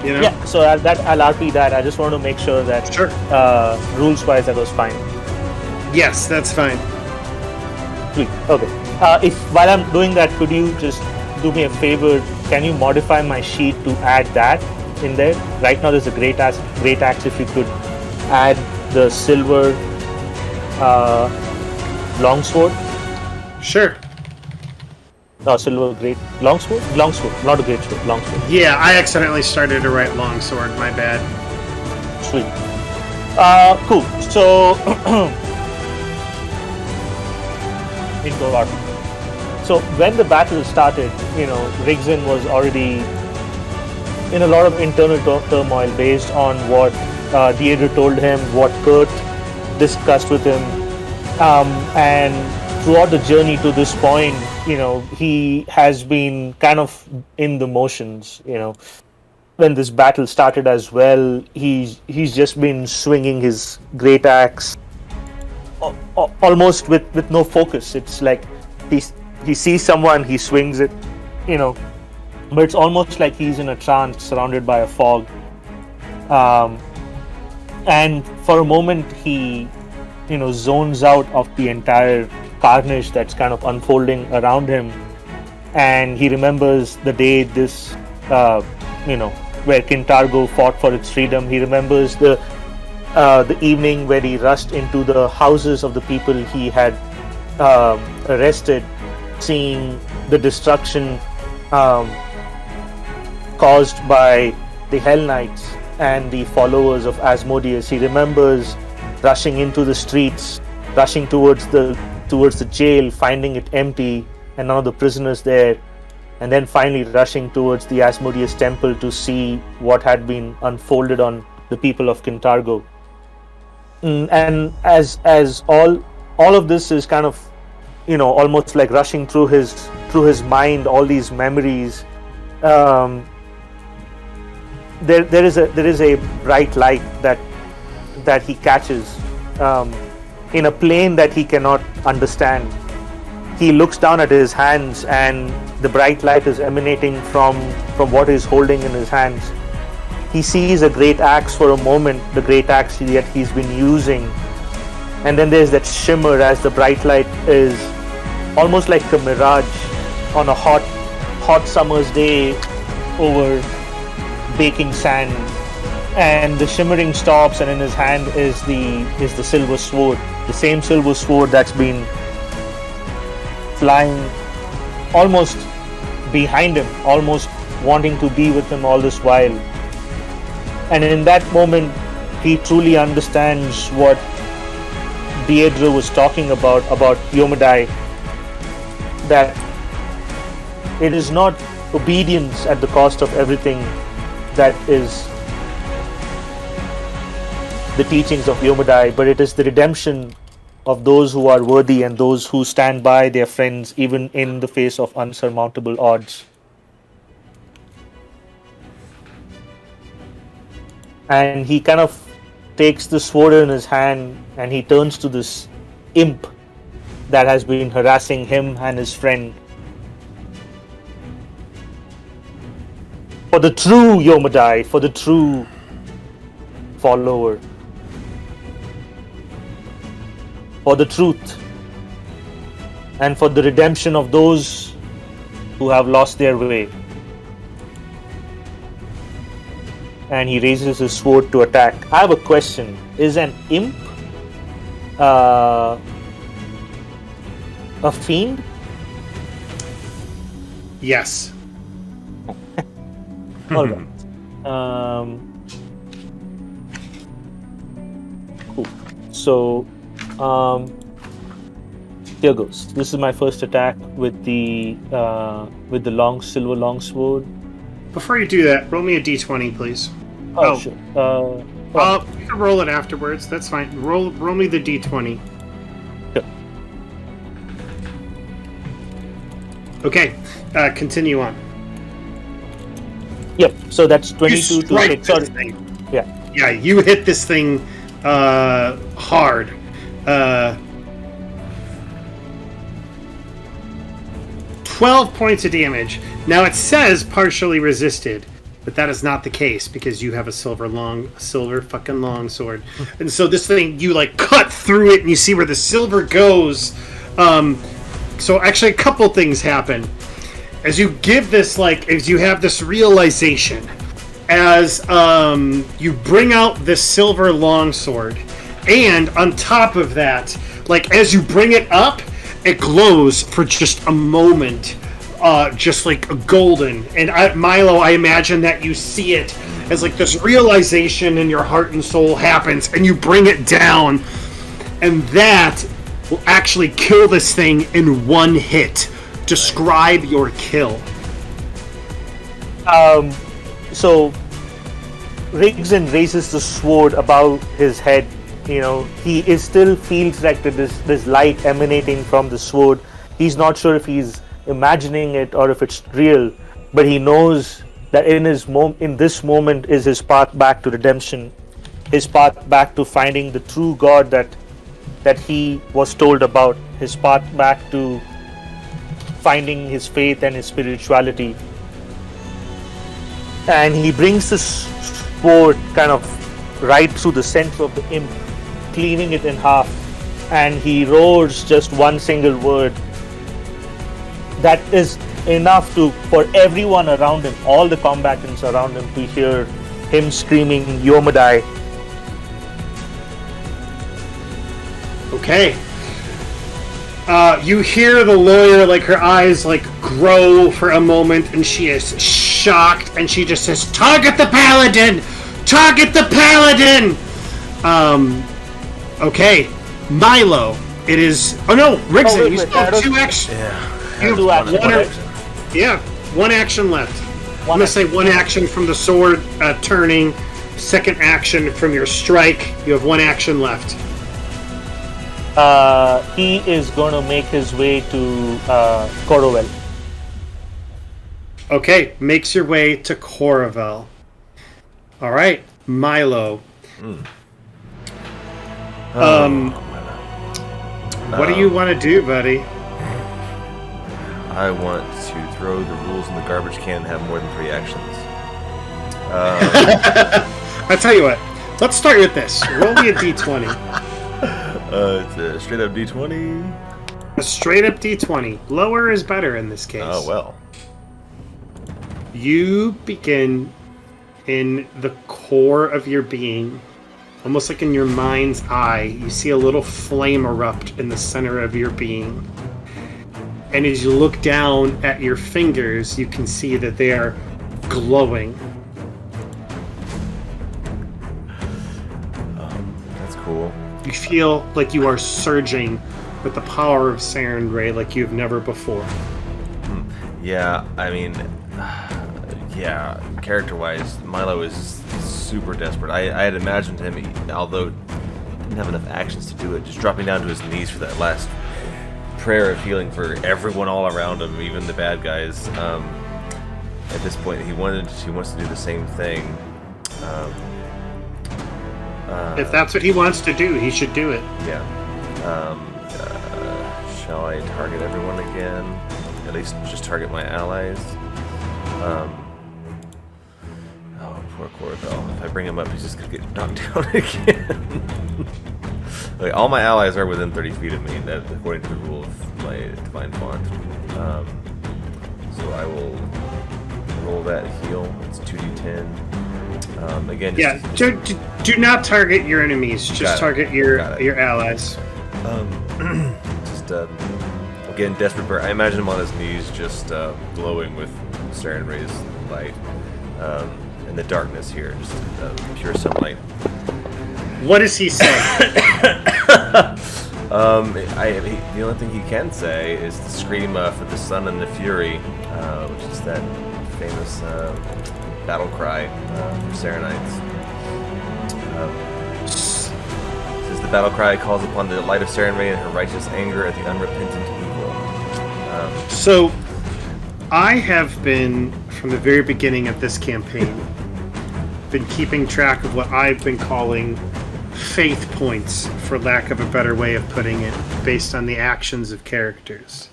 You know? Yeah. So I'll RP that. I just want to make sure that Sure. Rules wise that was fine. Yes, that's fine. Sweet. Okay. If while I'm doing that, could you just do me a favor? Can you modify my sheet to add that in there? Right now there's a great axe. If you could add the silver longsword. Sure. No, silver great longsword, not a great sword, longsword. Yeah, I accidentally started to write longsword. My bad. Sweet. Cool. So into our. So when the battle started, Rigzin was already in a lot of internal turmoil based on what Deirdre told him, what Kurt discussed with him, and throughout the journey to this point, he has been kind of in the motions. When this battle started as well, he's just been swinging his great axe almost with no focus. It's like he sees someone, he swings it, but it's almost like he's in a trance surrounded by a fog. And for a moment he, zones out of the entire carnage that's kind of unfolding around him. And he remembers the day this, where Kintargo fought for its freedom. He remembers the evening where he rushed into the houses of the people he had arrested, seeing the destruction caused by the Hell Knights and the followers of Asmodeus. He remembers rushing into the streets, rushing towards the jail, finding it empty and none of the prisoners there, and then finally rushing towards the Asmodeus temple to see what had been unfolded on the people of Kintargo. And as all of this is kind of, almost like rushing through his mind, all these memories, there is a bright light that he catches in a plane that he cannot understand. He looks down at his hands, and the bright light is emanating from what he's holding in his hands. he sees a great axe for a moment, the great axe that he's been using, and then there's that shimmer as the bright light is almost like a mirage on a hot summer's day over baking sand, and the shimmering stops, and in his hand is the silver sword, the same silver sword that's been flying almost behind him, almost wanting to be with him all this while. And in that moment, he truly understands what Deirdre was talking about Yomadai, that it is not obedience at the cost of everything that is the teachings of Yomadai, but it is the redemption of those who are worthy and those who stand by their friends even in the face of unsurmountable odds. And he kind of takes the sword in his hand and he turns to this imp that has been harassing him and his friend. For the true Yomadai, for the true follower, for the truth, and for the redemption of those who have lost their way. And he raises his sword to attack. I have a question. Is an imp a fiend? Yes. Alright. Cool. So, here goes. This is my first attack with the silver longsword. Before you do that, roll me a d20, please. Oh, sure. You can roll it afterwards. That's fine. Roll me the d20. Sure. Okay. Continue on. Yep. So that's 22 to strike hit. Sorry. this thing. Yeah. Yeah, you hit this thing hard. 12 points of damage. Now it says partially resisted, but that is not the case because you have a silver fucking long sword. And so this thing, you like cut through it and you see where the silver goes. So actually a couple things happen. As you give this, as you have this realization, as you bring out this silver longsword, and on top of that, as you bring it up, it glows for just a moment, just like a golden. And Milo, I imagine that you see it as this realization in your heart and soul happens, and you bring it down, and that will actually kill this thing in one hit. Describe your kill. So Rigzin raises the sword above his head. He still feels like this light emanating from the sword. He's not sure if he's imagining it or if it's real, but he knows that in this moment is his path back to redemption, his path back to finding the true God that he was told about, his path back to finding his faith and his spirituality. And he brings this sword kind of right through the center of the imp, cleaving it in half, and he roars just one single word that is enough for everyone around him, all the combatants around him, to hear him screaming Yomadai. Okay. You hear the lawyer, her eyes grow for a moment, and she is shocked, and she just says, "Target the paladin! Target the paladin!" Okay, Milo. It is. Oh no, Rigzin. You still have 2 actions. Yeah. You have one action. Yeah, 1 action left. I'm gonna say 1 action from the sword turning, 2nd action from your strike. You have 1 action left. He is going to make his way to Corovel. Okay, makes your way to Corovel. All right, Milo. What do you want to do, buddy? I want to throw the rules in the garbage can and have more than 3 actions. I'll tell you what. Let's start with this. Roll me a d20. It's a straight up d20. A straight up d20. Lower is better in this case. Oh, well. You begin in the core of your being, almost like in your mind's eye. You see a little flame erupt in the center of your being. And as you look down at your fingers, you can see that they are glowing. That's cool. You feel like you are surging with the power of Saren Ray like you've never before. Yeah, I mean, yeah, character-wise, Milo is super desperate. I had imagined him, although he didn't have enough actions to do it, just dropping down to his knees for that last prayer of healing for everyone all around him, even the bad guys. At this point, he wants to do the same thing. If that's what he wants to do, he should do it. Yeah. Shall I target everyone again? At least just target my allies. Oh, poor Corbell. If I bring him up, he's just gonna get knocked down again. Like, all my allies are within 30 feet of me, that according to the rule of my divine font. So I will roll that heal. It's 2d10. Again, do not target your enemies. Just target your allies. Again, desperate prayer. I imagine him on his knees, just glowing with Saren Ray's light, and the darkness here, just pure sunlight. What does he say? The only thing he can say is to scream for the sun and the fury, which is that famous battle cry for Sarenites. Says the battle cry calls upon the light of Saren Ray and her righteous anger at the unrepentant evil. So, I have been, from the very beginning of this campaign, been keeping track of what I've been calling faith points, for lack of a better way of putting it, based on the actions of characters.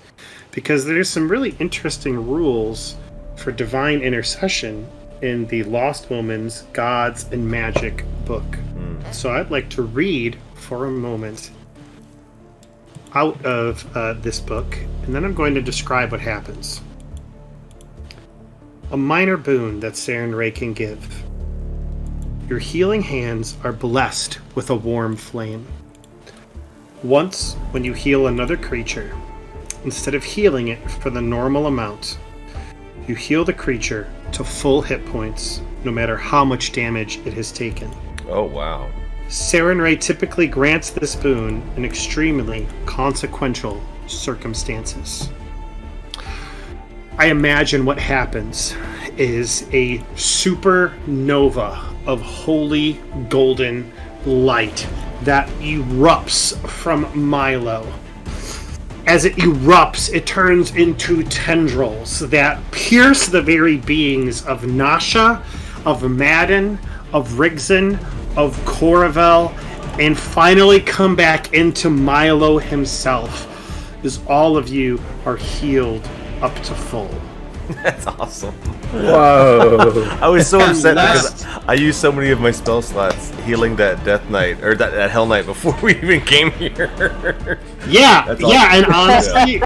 Because there's some really interesting rules for divine intercession in the Lost Woman's Gods and Magic book. So I'd like to read for a moment out of this book, and then I'm going to describe what happens. A minor boon that Saren Ray can give. Your healing hands are blessed with a warm flame. Once, when you heal another creature, instead of healing it for the normal amount, you heal the creature to full hit points, no matter how much damage it has taken. Oh, wow. Saren Ray typically grants this boon in extremely consequential circumstances. I imagine what happens is a supernova of holy golden light that erupts from Milo. As it erupts, it turns into tendrils that pierce the very beings of Nasha, of Madden, of Rigzin, of Coravel, and finally come back into Milo himself, as all of you are healed up to full. That's awesome. Whoa. I was so upset because I used so many of my spell slots healing that Death Knight, or that Hell Knight, before we even came here. Yeah, That's yeah, awesome. and honestly,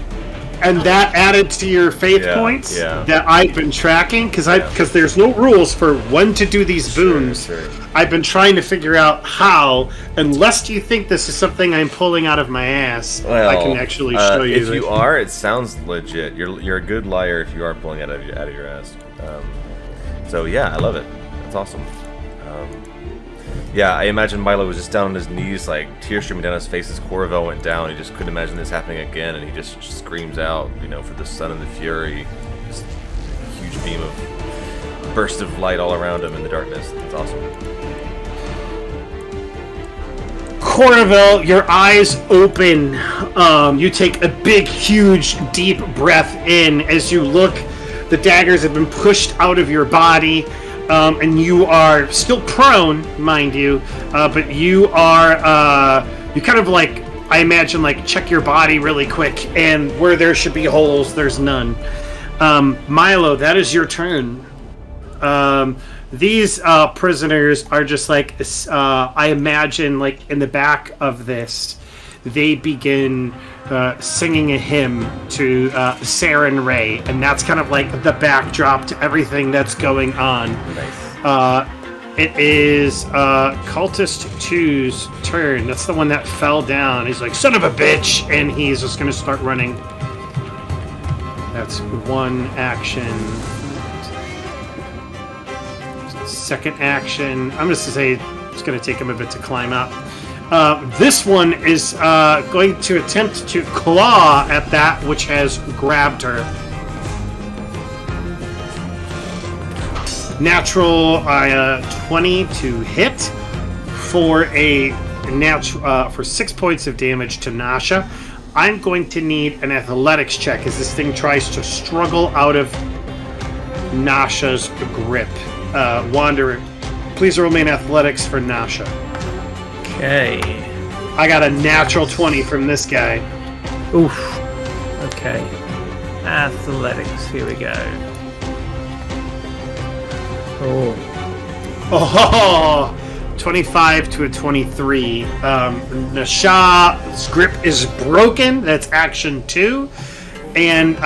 and that added to your faith points that I've been tracking, because there's no rules for when to do these boons. Sure. I've been trying to figure out how, unless you think this is something I'm pulling out of my ass, Well, I can actually show you. If you are, it sounds legit. You're a good liar if you are pulling it out of your ass. So yeah, I love it. That's awesome. Yeah, I imagine Milo was just down on his knees, like tears streaming down his face as Coravel went down. He just couldn't imagine this happening again, and he just screams out, for the sun and the fury. Just a huge beam of burst of light all around him in the darkness. It's awesome. Coravel, your eyes open. You take a big, huge, deep breath in as you look. The daggers have been pushed out of your body. And you are still prone, mind you, but you are, you kind of like, I imagine, like, check your body really quick, and where there should be holes, there's none. Milo, that is your turn. these prisoners are just like, I imagine, like in the back of this, they begin singing a hymn to Saren Ray, and that's kind of like the backdrop to everything that's going on. Nice. It is Cultist 2's turn. That's the one that fell down. He's like, son of a bitch! And he's just going to start running. That's one action. Second action. I'm just going to say it's going to take him a bit to climb up. This one is going to attempt to claw at that which has grabbed her. Natural 20 to hit for a for 6 points of damage to Nasha. I'm going to need an athletics check as this thing tries to struggle out of Nasha's grip. Wanderer, please roll me an athletics for Nasha. Okay. I got a natural 20 from this guy. Oof. Okay. Athletics. Here we go. Oh, 25 to a 23. Nasha's grip is broken. That's action 2. And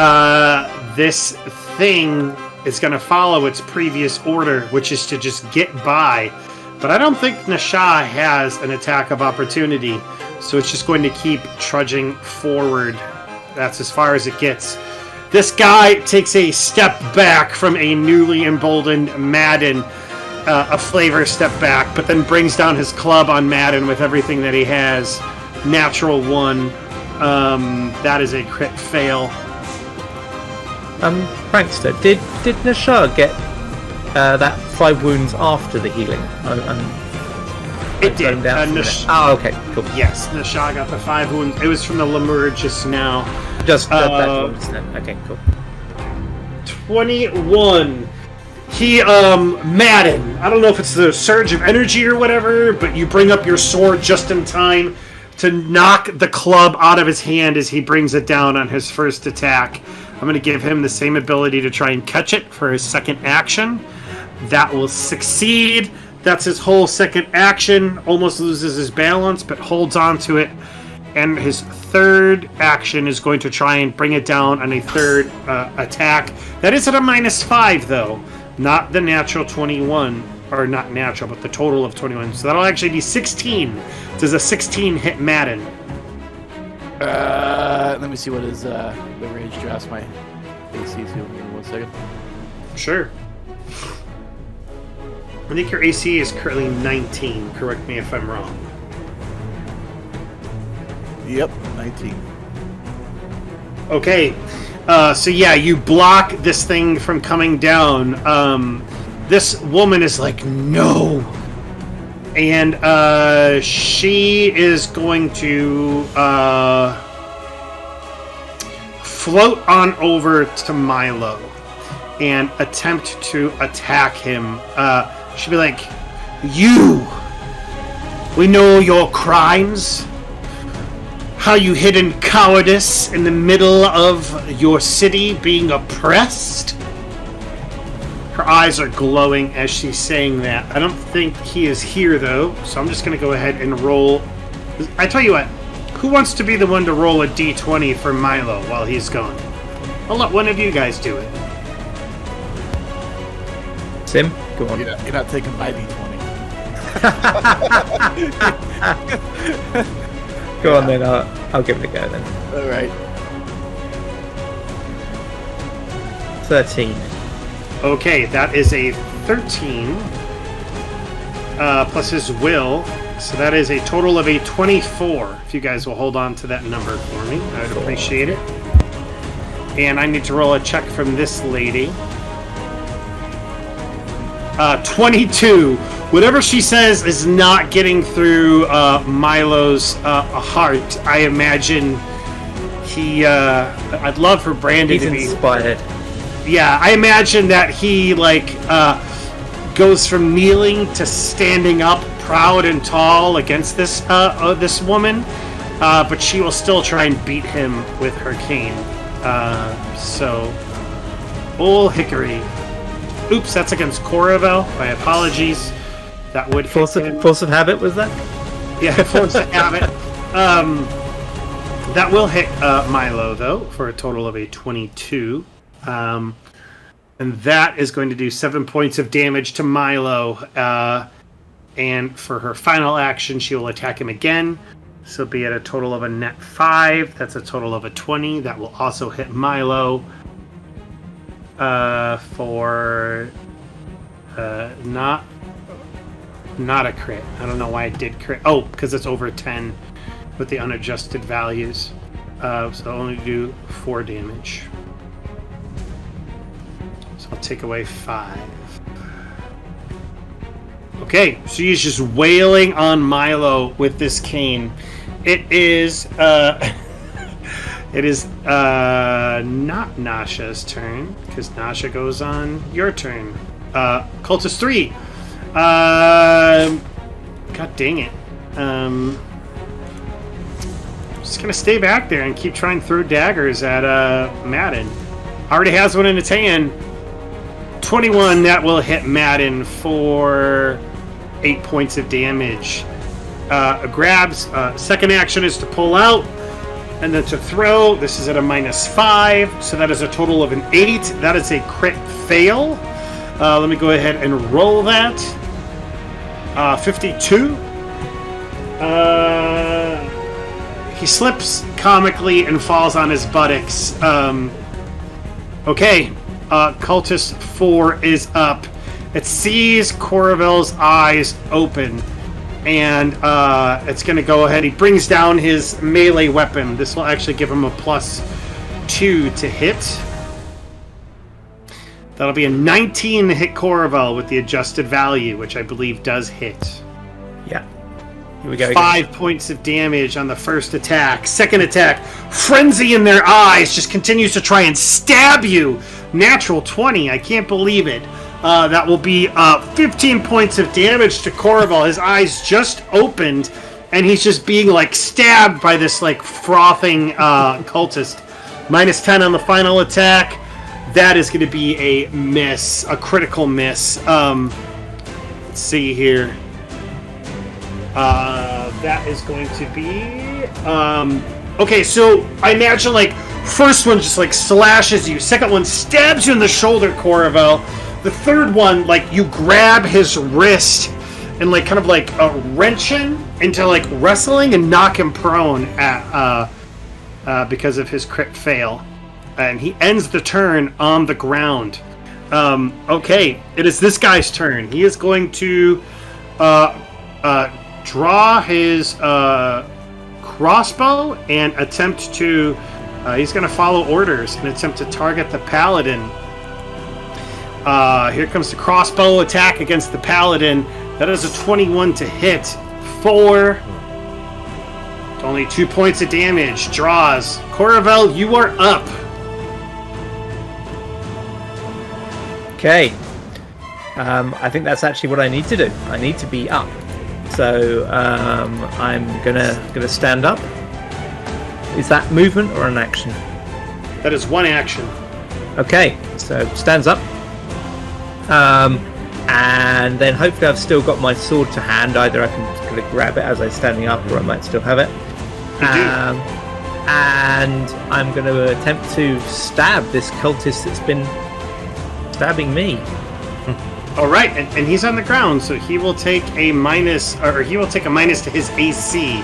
this thing is going to follow its previous order, which is to just get by. But I don't think Nasha has an attack of opportunity, so it's just going to keep trudging forward. That's as far as it gets. This guy takes a step back from a newly emboldened Madden, a flavor step back, but then brings down his club on Madden with everything that he has. Natural 1. That is a crit fail. Prankster, did Nasha get that 5 wounds after the healing? It did. Oh, okay, cool. Yes, Nasha got the 5 wounds. It was from the Lemur just now. Just that wounds then. Okay, cool. 21. He, Madden. I don't know if it's the surge of energy or whatever, but you bring up your sword just in time to knock the club out of his hand as he brings it down on his first attack. I'm going to give him the same ability to try and catch it for his second action. That will succeed. That's his whole second action. Almost loses his balance, but holds on to it. And his third action is going to try and bring it down on a third attack. That is at a -5, though. Not the natural 21. Or not natural, but the total of 21. So that'll actually be 16. Does a 16 hit Madden? Let me see what his the rage drops my AC to. Give me 1 second. Sure. I think your AC is currently 19. Correct me if I'm wrong. Yep, 19. Okay. So yeah, you block this thing from coming down. This woman is like, no. And she is going to float on over to Milo and attempt to attack him. She'll be like, we know your crimes. How you hid in cowardice in the middle of your city being oppressed. Her eyes are glowing as she's saying that. I don't think he is here, though, so I'm just going to go ahead and roll. I tell you what, who wants to be the one to roll a d20 for Milo while he's gone? I'll let one of you guys do it. Sim, go on. You're not taking my d20. Go on then, I'll give it a go then. Alright. 13. Okay, that is a 13 plus his will, so that is a total of a 24. If you guys will hold on to that number for me, I would appreciate it. And I need to roll a check from this lady. 22. Whatever she says is not getting through Milo's heart. I imagine he. I'd love for Brandon to be inspired. Yeah, I imagine that he goes from kneeling to standing up, proud and tall against this woman, but she will still try and beat him with her cane. So, Old Hickory. Oops, that's against Coravel. My apologies. That would Force of habit, was that? Yeah, force of habit. That will hit Milo, though, for a total of a 22. And that is going to do 7 points of damage to Milo. And for her final action, she will attack him again. So be at a total of a net 5. That's a total of a 20. That will also hit Milo for not a crit. I don't know why I did crit. Oh, because it's over 10 with the unadjusted values. So I'll only do 4 damage. So I'll take away 5. Okay, so she's just wailing on Milo with this cane. It is not Nasha's turn, because Nasha goes on your turn. Cultist 3. God dang it. Just gonna stay back there and keep trying to throw daggers at Madden. Already has one in its hand. 21, that will hit Madden for 8 points of damage. Grabs. Second action is to pull out, and then to throw. This is at a -5, so that is a total of an 8. That is a crit fail. Let me go ahead and roll that. 52. He slips comically and falls on his buttocks. Okay, Cultist 4 is up. It sees Coravel's eyes open, and it's going to go ahead. He brings down his melee weapon. This will actually give him a +2 to hit. That'll be a 19 to hit Coravel with the adjusted value, which I believe does hit. Yeah. Here we go. 5 points of damage on the first attack. Second attack, frenzy in their eyes, just continues to try and stab you. Natural 20, I can't believe it. That will be 15 points of damage to Coravel. His eyes just opened, and he's just being like stabbed by this like frothing cultist. -10 on the final attack. That is going to be a miss, a critical miss. Let's see here. That is going to be... okay, so I imagine, like, first one just, like, slashes you. Second one stabs you in the shoulder, Coravel. The third one, like, you grab his wrist and, like, kind of, like, wrench him into, like, wrestling and knock him prone at, because of his crit fail. And he ends the turn on the ground. Okay, it is this guy's turn. He is going to draw his crossbow and attempt to... he's going to follow orders and attempt to target the paladin. Here comes the crossbow attack against the paladin. That is a 21 to hit. 4. Only 2 points of damage. Draws. Coravel, you are up. Okay. I think that's actually what I need to do. I need to be up. So I'm gonna stand up. Is that movement or an action? That is one action. Okay, so stands up. And then hopefully I've still got my sword to hand. Either I can kind of grab it as I'm standing up, or I might still have it. And I'm going to attempt to stab this cultist that's been stabbing me. All right, and he's on the ground, so he will take a minus, or he will take a minus to his AC,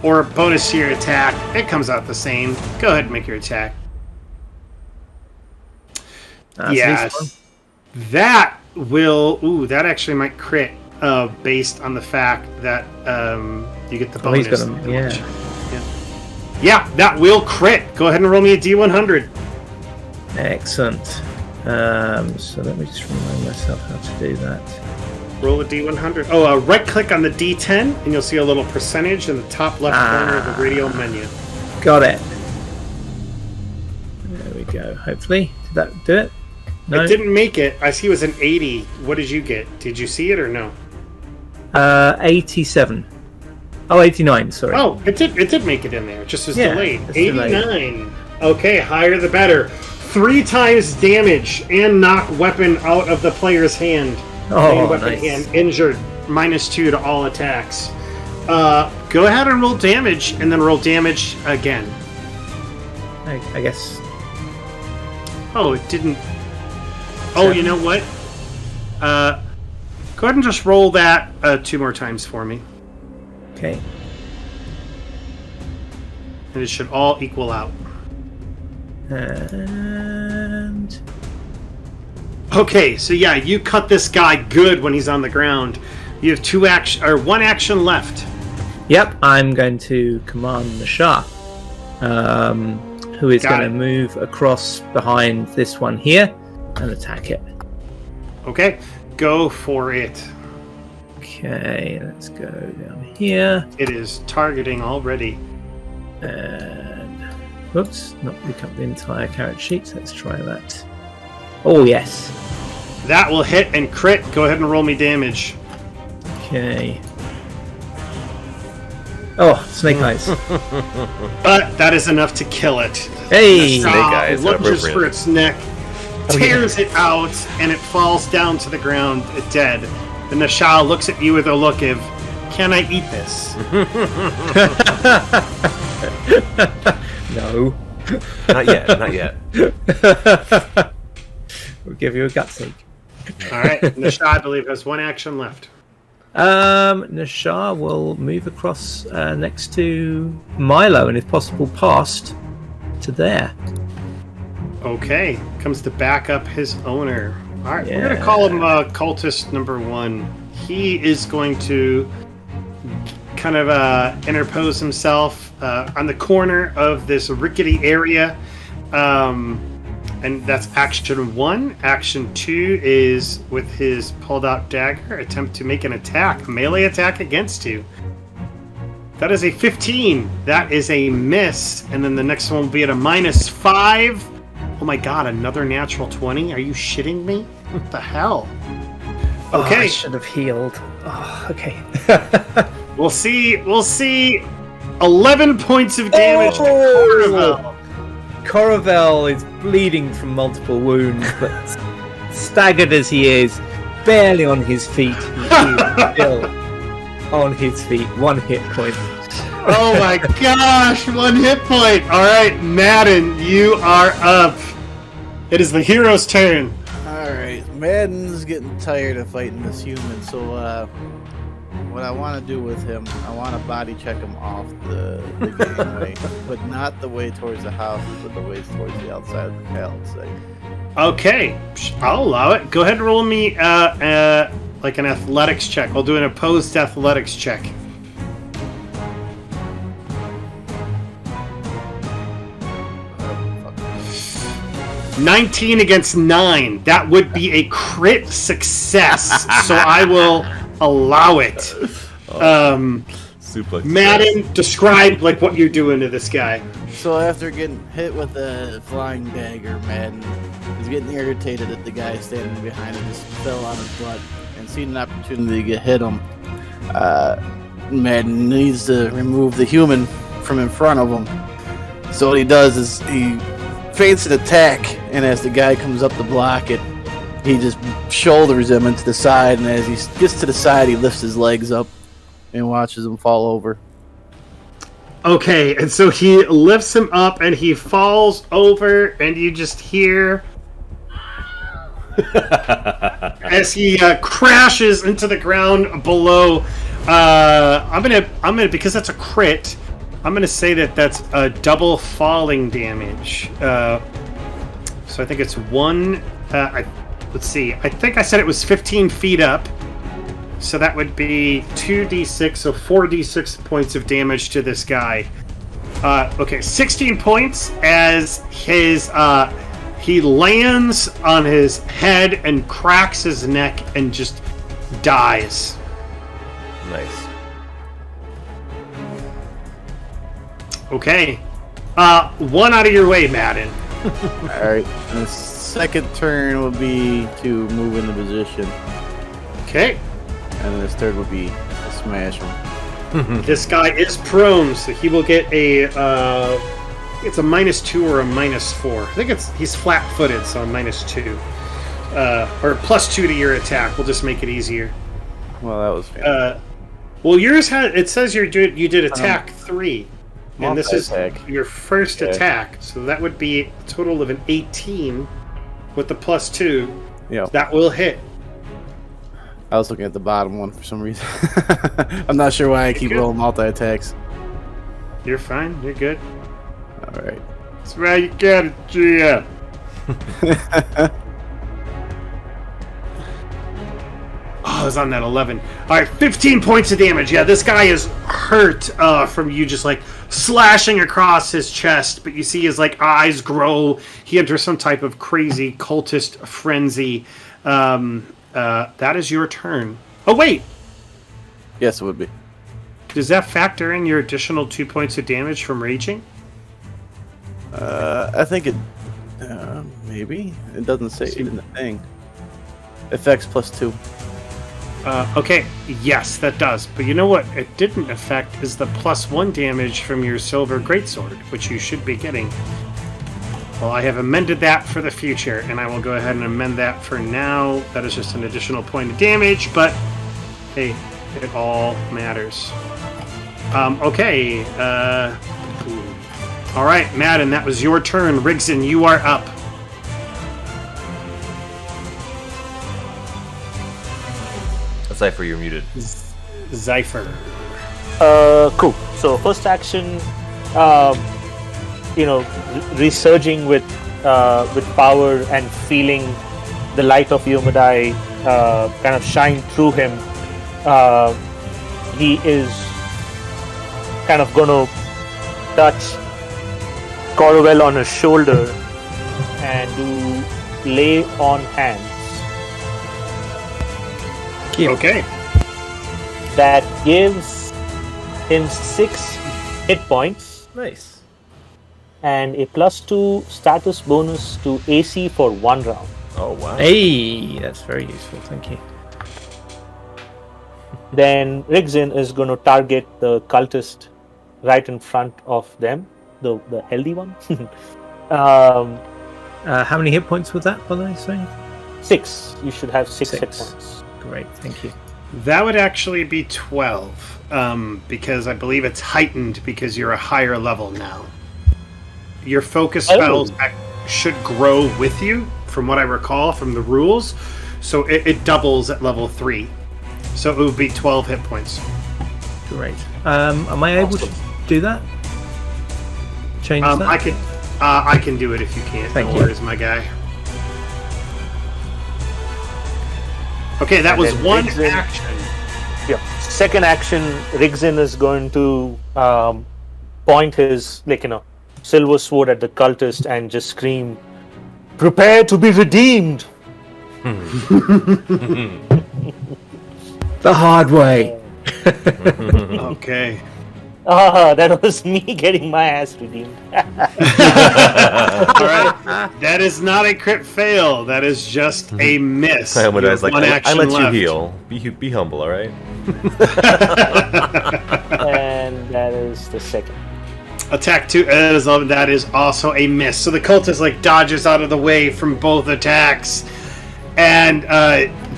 or a bonus to your attack. It comes out the same. Go ahead and make your attack. Yes, that will. Ooh, that actually might crit, based on the fact that you get the bonus. He's gonna, yeah, that will crit. Go ahead and roll me a D100. Excellent. So let me just remind myself how to do that. Roll a D100. Oh, right-click on the D10, and you'll see a little percentage in the top left corner of the radio menu. Got it. There we go. Hopefully. Did that do it? No? It didn't make it. I see it was an 80. What did you get? Did you see it or no? 87. Oh, 89, sorry. Oh, it did make it in there. It just was delayed. It's 89. delayed. Okay, higher the better. 3 times damage and knock weapon out of the player's hand. Oh, weapon nice. hand injured. -2 to all attacks. Go ahead and roll damage, and then roll damage again. I guess. Oh, it didn't. Oh, you know what? Go ahead and just roll that 2 more times for me. Okay. And it should all equal out. And Okay, so yeah, you cut this guy good when he's on the ground. You have 1 action left. yep, I'm going to command Nashar, who is Got going to it. move across behind this one here and attack it. Okay, go for it. Okay, let's go down here. It is targeting already. And whoops, not pick up the entire character sheet. Let's try that. Oh yes. That will hit and crit. Go ahead and roll me damage. Okay. Oh, snake eyes. But that is enough to kill it. Hey! Snake eyes, lunges appropriate. for its neck, tears it out, and it falls down to the ground dead. And the Shah looks at you with a look of, "Can I eat this?" No. Not yet. Not yet. We'll give you a gutsake. All right, Nasha, I believe, has 1 action left. Nashar will move across next to Milo, and if possible, past to there. Okay, comes to back up his owner. All right, we're Yeah. going to call him cultist number 1. He is going to kind of interpose himself on the corner of this rickety area. And that's action 1. Action 2 is with his pulled out dagger, attempt to make an attack, a melee attack against you. That is a 15. That is a miss. And then the next one will be at a -5. Oh my god, another natural 20? Are you shitting me? What the hell? Oh, I Okay, should have healed. Oh, okay. we'll see. 11 points of damage to Coravel. Coravel is bleeding from multiple wounds, but staggered as he is, barely on his feet. He is still on his feet. 1 hit point. Oh my gosh, 1 hit point. All right, Madden, you are up. It is the hero's turn. Alright, Madden's getting tired of fighting this human, so what I want to do with him, I want to body check him off the gangway, but not the way towards the houses, but the ways towards the outside of the palisade. Okay, I'll allow it. Go ahead and roll me like an athletics check. I'll do an opposed athletics check. Fuck. 19 against 9. That would be a crit success, so I will allow it. Suplex. Madden, describe like what you're doing to this guy. So after getting hit with the flying dagger, Madden is getting irritated at the guy standing behind him, just fell on his butt, and seeing an opportunity to hit him. Madden needs to remove the human from in front of him. So what he does is he feints an attack, and as the guy comes up to block it, he just shoulders him into the side, and as he gets to the side, he lifts his legs up and watches him fall over. Okay, and so he lifts him up and he falls over, and you just hear as he crashes into the ground below. I'm gonna because that's a crit. I'm gonna say that that's a double falling damage. So I think it's 1. Let's see. I think I said it was 15 feet up. So that would be 2d6, so 4d6 points of damage to this guy. Okay, 16 points as his he lands on his head and cracks his neck and just dies. Nice. Okay. 1 out of your way, Madden. Alright, and the second turn will be to move into position, Okay. and then his third will be to smash him. This guy is prone, so he will get a It's a -2 or a -4. I think he's flat-footed, so a -2. Or +2 to your attack. We'll just make it easier. Well, that was fair. Well, yours it says you did attack 3. And this is Multi-attack. your first attack, so that would be a total of an 18 with the +2. Yeah. That will hit. I was looking at the bottom one for some reason. I'm not sure why I keep good. rolling multi-attacks. You're fine. You're good. All right. That's right. You got it, GM. Oh, I was on that 11. All right, 15 points of damage. Yeah, this guy is hurt from you just like slashing across his chest, but you see his like eyes grow. He enters some type of crazy cultist frenzy. That is your turn. Oh, wait. Yes, it would be. Does that factor in your additional 2 points of damage from raging? I think it. Maybe it doesn't say it in the thing. Effects +2. Okay, yes, that does. But you know what it didn't affect is the +1 damage from your silver greatsword, which you should be getting. Well, I have amended that for the future, and I will go ahead and amend that for now. That is just an additional point of damage, but hey, it all matters. Okay. All right, Madden, that was your turn. Rigzin, you are up. Cypher, you're muted. Zypher. Cool. So first action, resurging with power and feeling the light of Yomadai kind of shine through him. He is kind of going to touch Corwell on his shoulder and do lay on hands. Okay. That gives him 6 hit points Nice. and a +2 status bonus to AC for 1 round. Oh, wow. Hey, that's very useful. Thank you. Then Rigzin is going to target the cultist right in front of them, the healthy one. How many hit points was that, by the way? Sorry? 6. You should have 6 hit Six. points. Great, thank you. That would actually be 12, because I believe it's heightened because you're a higher level now. Your focus spells should grow with you, from what I recall from the rules, so it doubles at level 3. So it would be 12 hit points. Great. Am I able to do that? Change that? I can do it if you can't. Thank no you. worries, my guy. Okay, that And was then one Rigzin- action. Yeah. Second action, Rigzin is going to point his silver sword at the cultist and just scream, "Prepare to be redeemed!" The hard way. Okay. That was me getting my ass redeemed. All right. That is not a crit fail. That is just a miss. I You have one I action let left. you heal. Be humble, all right? And that is the second. Attack 2. That is also a miss. So the cultist dodges out of the way from both attacks, and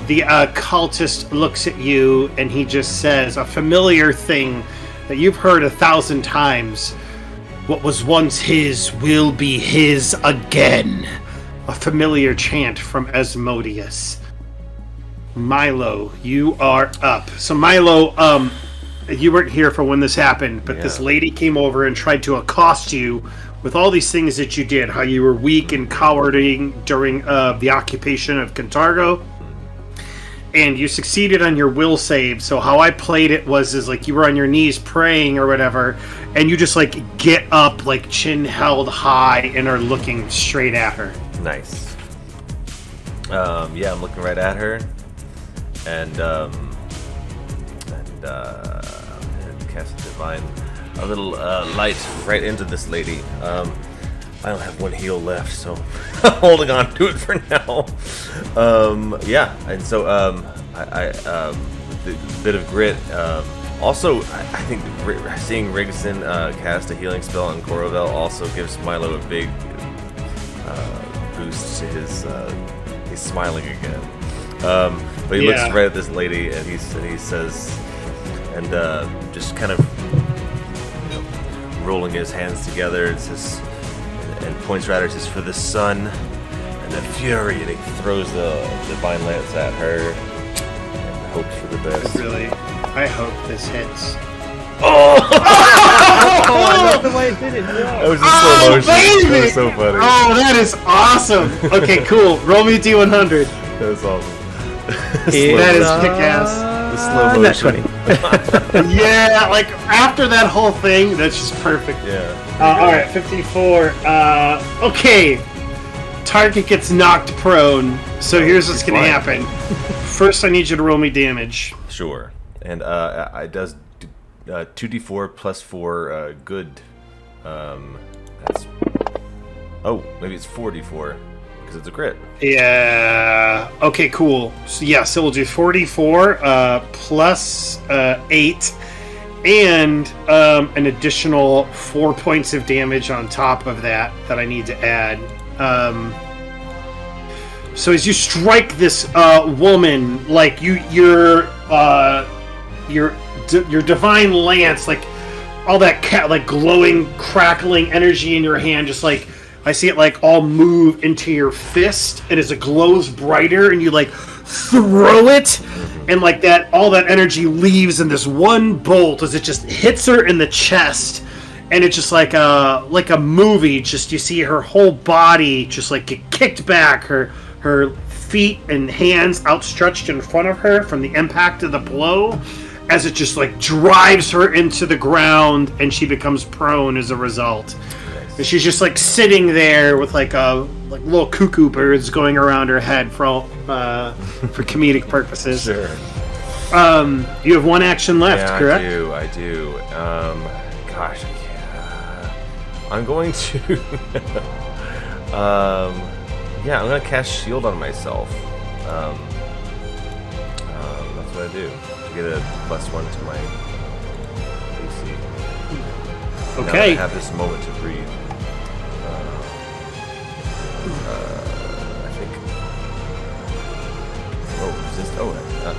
the cultist looks at you and he just says a familiar thing that you've heard 1,000 times. What was once his will be his again. A familiar chant from Asmodeus. Milo, you are up. So Milo, you weren't here for when this happened, but this lady came over and tried to accost you with all these things that you did. How you were weak and cowarding during the occupation of Cantargo. And you succeeded on your will save. So how I played it was you were on your knees praying or whatever, and you just get up chin held high and are looking straight at her. Nice. Yeah, I'm looking right at her, and cast a little light right into this lady. I don't have one heal left, so I'm holding on to it for now. Yeah, and so I the bit of grit Also, I think seeing Rigzin cast a healing spell on Corovel also gives Milo a big boost to his. He's smiling again, but he looks right at this lady and he says, and just kind of rolling his hands together, it says, and points right at her, says, "For the sun and the fury," and he throws the divine lance at her and hopes for the best. I hope this hits. Oh! I love the way it did it. Yeah. That was just slow motion. Baby! That was so funny. Oh, that is awesome. Okay, cool. Roll me D100. That was awesome. That is kick-ass. The slow motion. Yeah, like after that whole thing, that's just perfect. Yeah. Alright, 54. Okay. Target gets knocked prone. So here's what's going to happen. First, I need you to roll me damage. Sure. And it does 2d4 plus 4 good. That's. Oh, maybe it's 4d4 because it's a crit. Yeah. Okay, cool. So we'll do 44 plus 8 and an additional 4 points of damage on top of that I need to add. So as you strike this woman, like your divine lance, like all that like glowing, crackling energy in your hand, just like I see it like all move into your fist, and as it glows brighter, and you like throw it, and like that, all that energy leaves in this one bolt as it just hits her in the chest, and it's just like a movie. Just you see her whole body just like get kicked back, her feet and hands outstretched in front of her from the impact of the blow, as it just like drives her into the ground, and she becomes prone as a result. And she's just like sitting there with like little cuckoo birds going around her head for comedic purposes. Sure. You have one action left, correct? I do. Gosh, I'm going to. I'm gonna cast Shield on myself. That's what I do to get a +1 to my AC. Okay. Now that I have this moment to breathe. I think.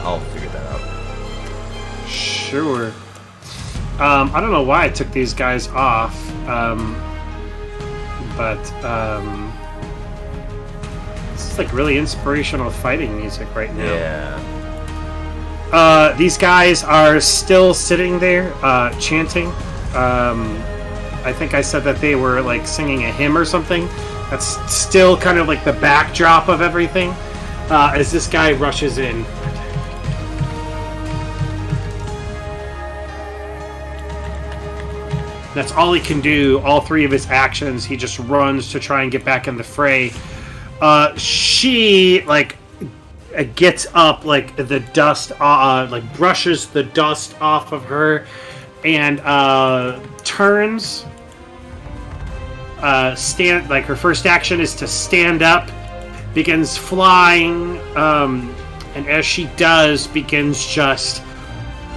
I'll figure that out. Sure. I don't know why I took these guys off, but this is like really inspirational fighting music right now. Yeah. These guys are still sitting there, chanting. I think I said that they were like singing a hymn or something. That's still kind of like the backdrop of everything. As this guy rushes in. That's all he can do. All three of his actions, he just runs to try and get back in the fray. She like gets up, like the dust, like brushes the dust off of her, and turns. Like her first action is to stand up, begins flying, and as she does, begins just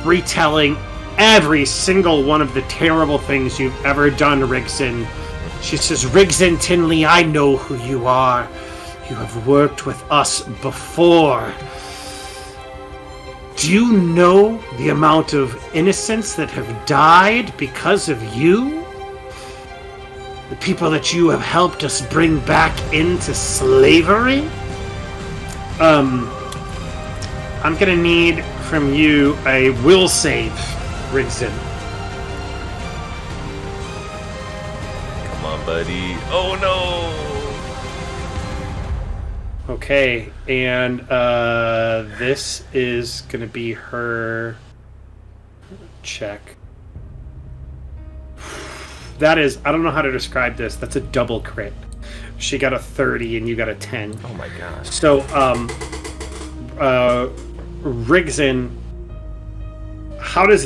retelling every single one of the terrible things you've ever done, Rigzin. She says, "Rigzin Tinley, I know who you are. You have worked with us before. Do you know the amount of innocents that have died because of you? The people that you have helped us bring back into slavery? I'm gonna need from you a will save, Rigzin." Come on, buddy. Oh no! Okay, and this is gonna be her check. That is, I don't know how to describe this. That's a double crit. She got a 30 and you got a 10. Oh my gosh. So, Rigzin, how does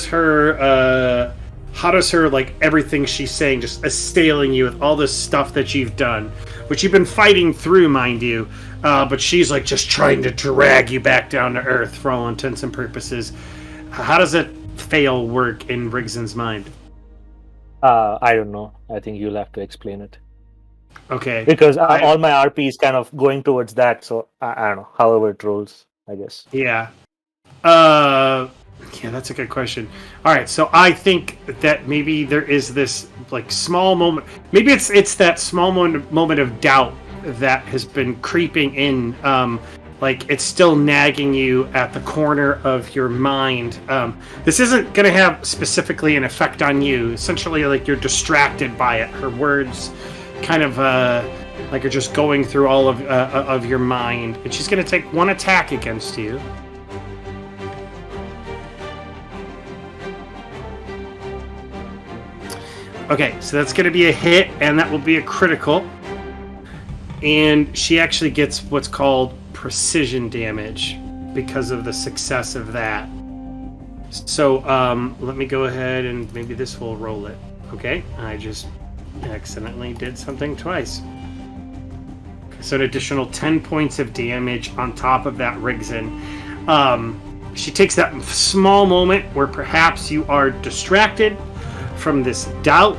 her, like, everything she's saying, just assailing you with all this stuff that you've done, which you've been fighting through, mind you, but she's, like, just trying to drag you back down to earth for all intents and purposes. How does a fail work in Rigzin's mind? I don't know. I think you'll have to explain it. Okay. Because all my RP is kind of going towards that, so I don't know. However it rolls, I guess. Yeah. Yeah, that's a good question. All right, so I think that maybe there is this like small moment. Maybe it's that small moment of doubt that has been creeping in. Like it's still nagging you at the corner of your mind. This isn't going to have specifically an effect on you. Essentially, like you're distracted by it. Her words, kind of like are just going through all of your mind, and she's going to take one attack against you. Okay, so that's going to be a hit, and that will be a critical. And she actually gets what's called precision damage because of the success of that. So let me go ahead and maybe this will roll it. Okay, I just accidentally did something twice. So an additional 10 points of damage on top of that Rigzin. She takes that small moment where perhaps you are distracted from this doubt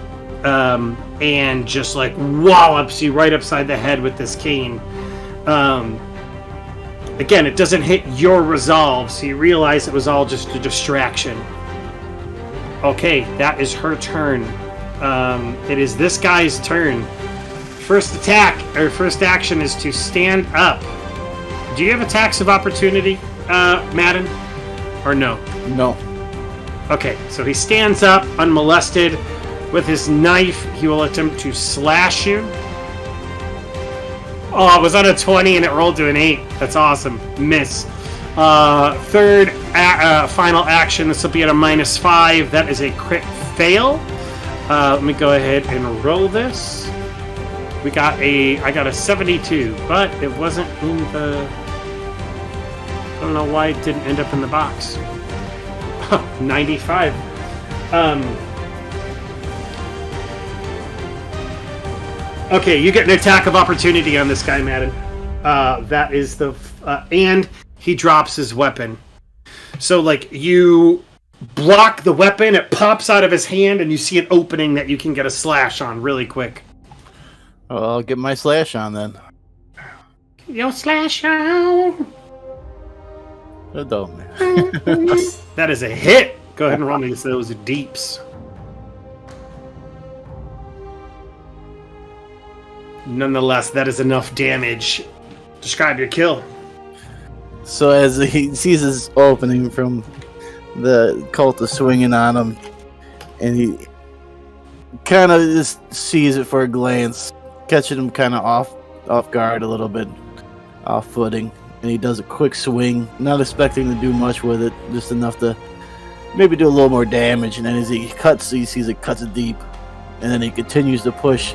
and just like wallops you right upside the head with this cane. Again, it doesn't hit your resolve, so you realize it was all just a distraction. Okay, that is her turn. It is this guy's turn. First action is to stand up. Do you have attacks of opportunity, Madden? Or no? No. Okay, so he stands up, unmolested. With his knife, he will attempt to slash you. Oh, it was on a 20 and it rolled to an 8. That's awesome. Miss. Third final action, this will be at a -5. That is a crit fail. Let me go ahead and roll this. I got a 72, but it wasn't in the... I don't know why it didn't end up in the box. 95. Okay, you get an attack of opportunity on this guy, Madden. That is the... and he drops his weapon. So, like, you block the weapon, it pops out of his hand, and you see an opening that you can get a slash on really quick. Well, I'll get my slash on then. Yo, slash on! Don't. That is a hit! Go ahead and roll me those deeps. Nonetheless, that is enough damage. Describe your kill. So as he sees his opening from the cultist swinging on him, and he kind of just sees it for a glance, catching him kind of off guard a little bit, off footing, and he does a quick swing, not expecting to do much with it, just enough to maybe do a little more damage. And then as he sees it cuts deep, and then he continues to push.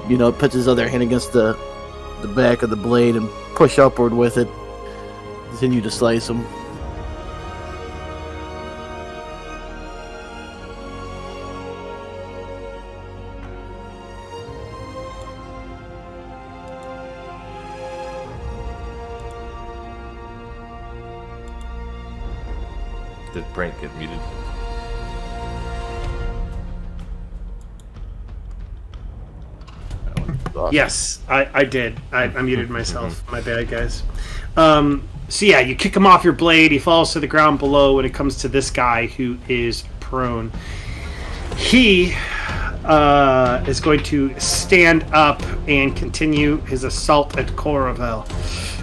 You know, puts his other hand against the back of the blade and push upward with it. Continue to slice him. Did Brent get muted? Yes, I did. I muted myself. My bad, guys. So yeah, you kick him off your blade. He falls to the ground below when it comes to this guy who is prone. He is going to stand up and continue his assault at Coravel.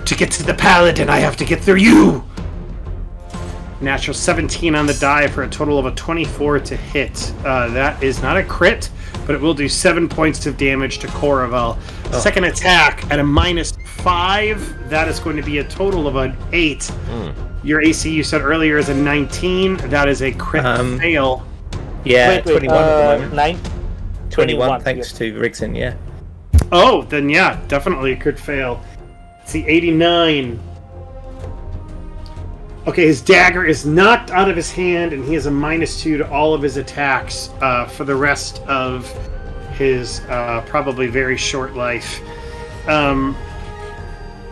To get to the paladin, I have to get through you! Natural 17 on the die for a total of a 24 to hit. That is not a crit, but it will do 7 points of damage to Coravel. Oh. Second attack at a -5. That is going to be a total of an 8. Your AC, you said earlier, is a 19. That is a crit fail. Yeah, Wait, 21 at the moment. 21 thanks to Rigzin, yeah. Oh, then yeah, definitely a crit fail. See, 89. Okay, his dagger is knocked out of his hand, and he has a -2 to all of his attacks for the rest of his probably very short life.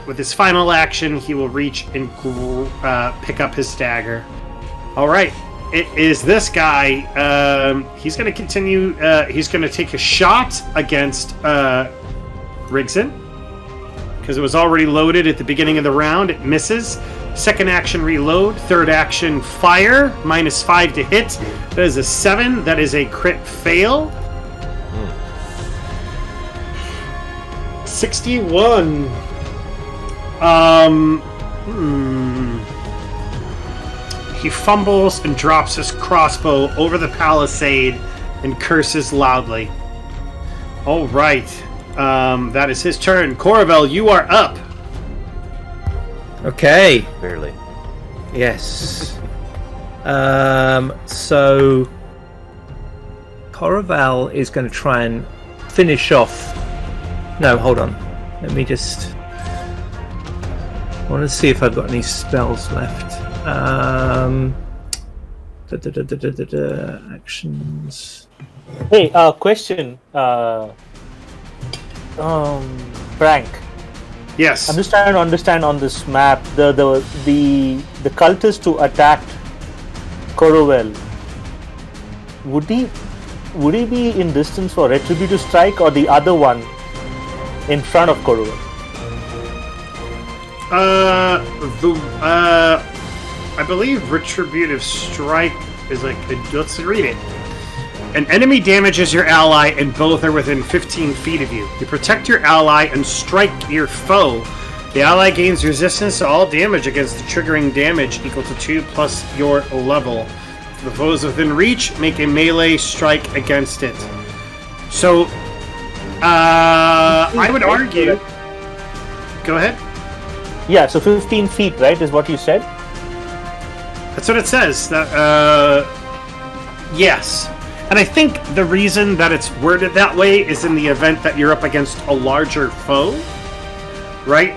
With his final action, he will reach and pick up his dagger. All right. It is this guy. He's going to continue. He's going to take a shot against Rigzin because it was already loaded at the beginning of the round. It misses. Second action, reload. Third action, fire. -5 to hit. That is a 7. That is a crit fail. 61. He fumbles and drops his crossbow over the palisade and curses loudly. All right. That is his turn. Coravel, you are up. Okay. Barely. Yes. So Coraval is going to try and finish off. No, hold on. Let me just. I want to see if I've got any spells left. Actions. Hey, question. Frank. Yes. I'm just trying to understand on this map the cultist who attacked Corowell. Would he be in distance for retributive strike or the other one in front of Corowell? I believe retributive strike is like. Let's read it. An enemy damages your ally and both are within 15 feet of you. You protect your ally and strike your foe. The ally gains resistance to all damage against the triggering damage equal to 2 plus your level. If the foe is within reach, make a melee strike against it. So, I would argue... Go ahead. Yeah, so 15 feet, right, is what you said? That's what it says. That, yes. And I think the reason that it's worded that way is in the event that you're up against a larger foe, right?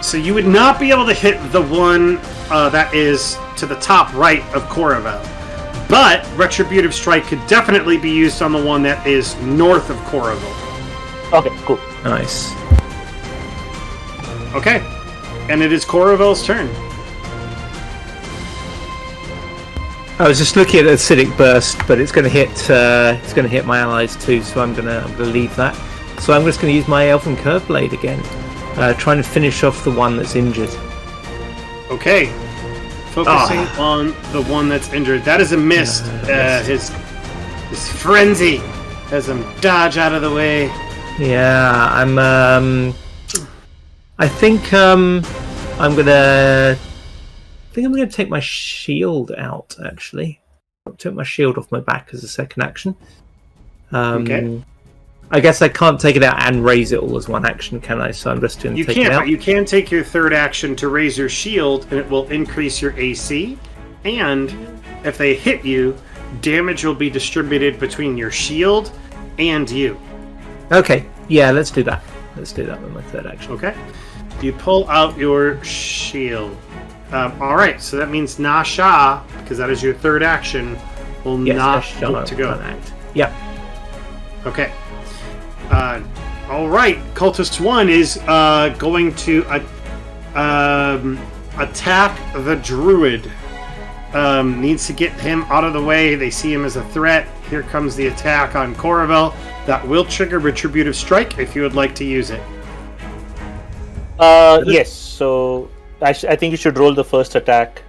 So you would not be able to hit the one that is to the top right of Coravel. But Retributive Strike could definitely be used on the one that is north of Coravel. Okay, cool. Nice. Okay. And it is Coravel's turn. I was just looking at the acidic burst, but it's going to hit. It's going to hit my allies too, so I'm going to leave that. So I'm just going to use my Elven Curve Blade again, trying to finish off the one that's injured. Okay, focusing on the one that's injured. That is a miss. His frenzy has him dodge out of the way. Yeah, I think I'm gonna take my shield out, actually. I'll take my shield off my back as a second action. Okay. I guess I can't take it out and raise it all as one action, can I? So I'm just going to take it out. But you can take your third action to raise your shield, and it will increase your AC. And if they hit you, damage will be distributed between your shield and you. Okay, yeah, let's do that. Let's do that with my third action. Okay. You pull out your shield. Alright, so that means Nasha, because that is your third action, will not look to go. Yep. Okay. Alright, Cultist 1 is going to attack the Druid. Needs to get him out of the way. They see him as a threat. Here comes the attack on Coravel. That will trigger Retributive Strike if you would like to use it. Yes, so I think you should roll the first attack,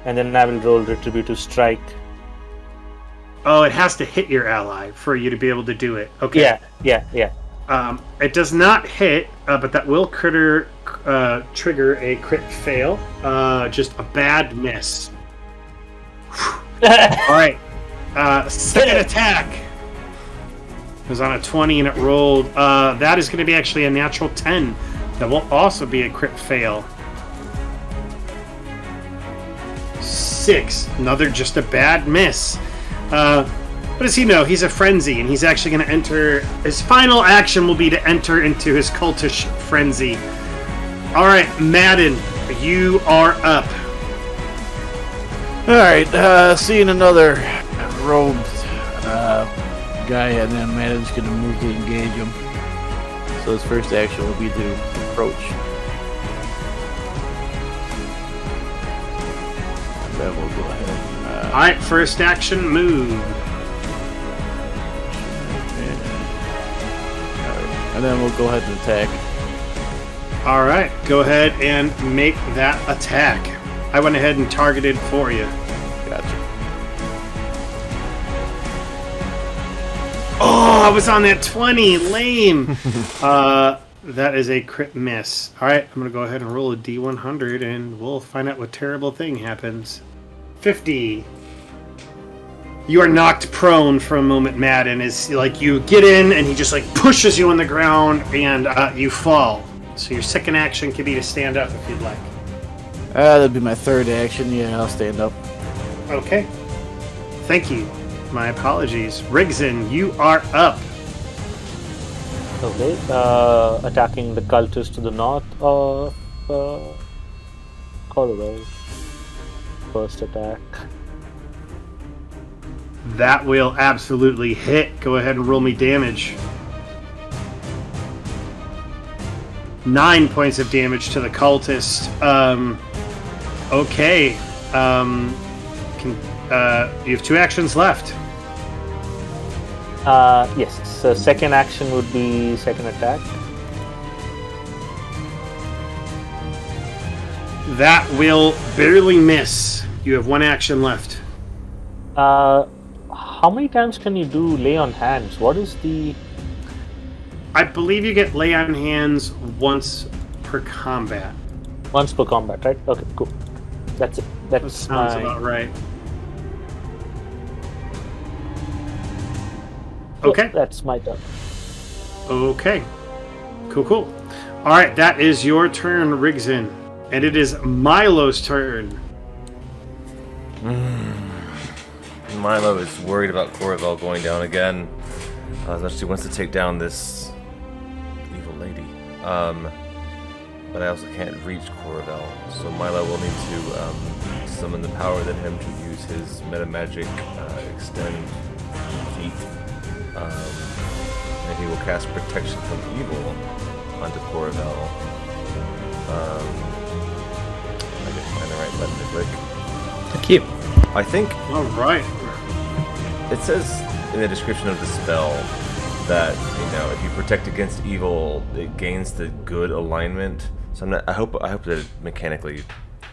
and then I will roll Retributive Strike. Oh, it has to hit your ally for you to be able to do it. Okay. Yeah. It does not hit, but that will trigger a crit fail. Just a bad miss. Alright. Second attack. It was on a 20 and it rolled. That is going to be actually a natural 10. That will also be a crit fail. 6. Another just a bad miss. What does he know? He's a frenzy, and he's actually going to enter... His final action will be to enter into his cultish frenzy. Alright, Madden, you are up. Alright, seeing another robed guy, and then Madden's going to move to engage him. So his first action will be to approach. Then we'll go ahead. All right, first action move. And then we'll go ahead and attack. All right, go ahead and make that attack. I went ahead and targeted for you. Gotcha. Oh, I was on that 20. Lame. That is a crit miss. All right, I'm going to go ahead and roll a D100, and we'll find out what terrible thing happens. 50. You are knocked prone for a moment, Madden. Is like you get in, and he just like pushes you on the ground, and you fall. So your second action can be to stand up if you'd like. That'd be my third action. Yeah, I'll stand up. Okay. Thank you. My apologies. Rigzin, you are up. Okay. Attacking the cultists to the north of Corridor. First attack. That will absolutely hit. Go ahead and roll me damage. 9 points of damage to the cultist. Okay. You have 2 actions left. Yes. So second action would be second attack. That will barely miss. You have 1 action left. How many times can you do lay on hands? What is the... I believe you get lay on hands once per combat. Once per combat, right? Okay, cool. That's it. That That's sounds my... about right. Cool, Okay. that's my turn. Okay. Cool. All right, that is your turn, Rigzin. And it is Milo's turn. Milo is worried about Corivel going down again. As much as he wants to take down this evil lady. But I also can't reach Corivel. So Milo will need to summon the power within him to use his meta magic extend feat. And he will cast protection from evil onto Corivel. I can find the right button to click. Thank you. I think All right. it says in the description of the spell that, you know, if you protect against evil, it gains the good alignment. So I'm not. I hope that mechanically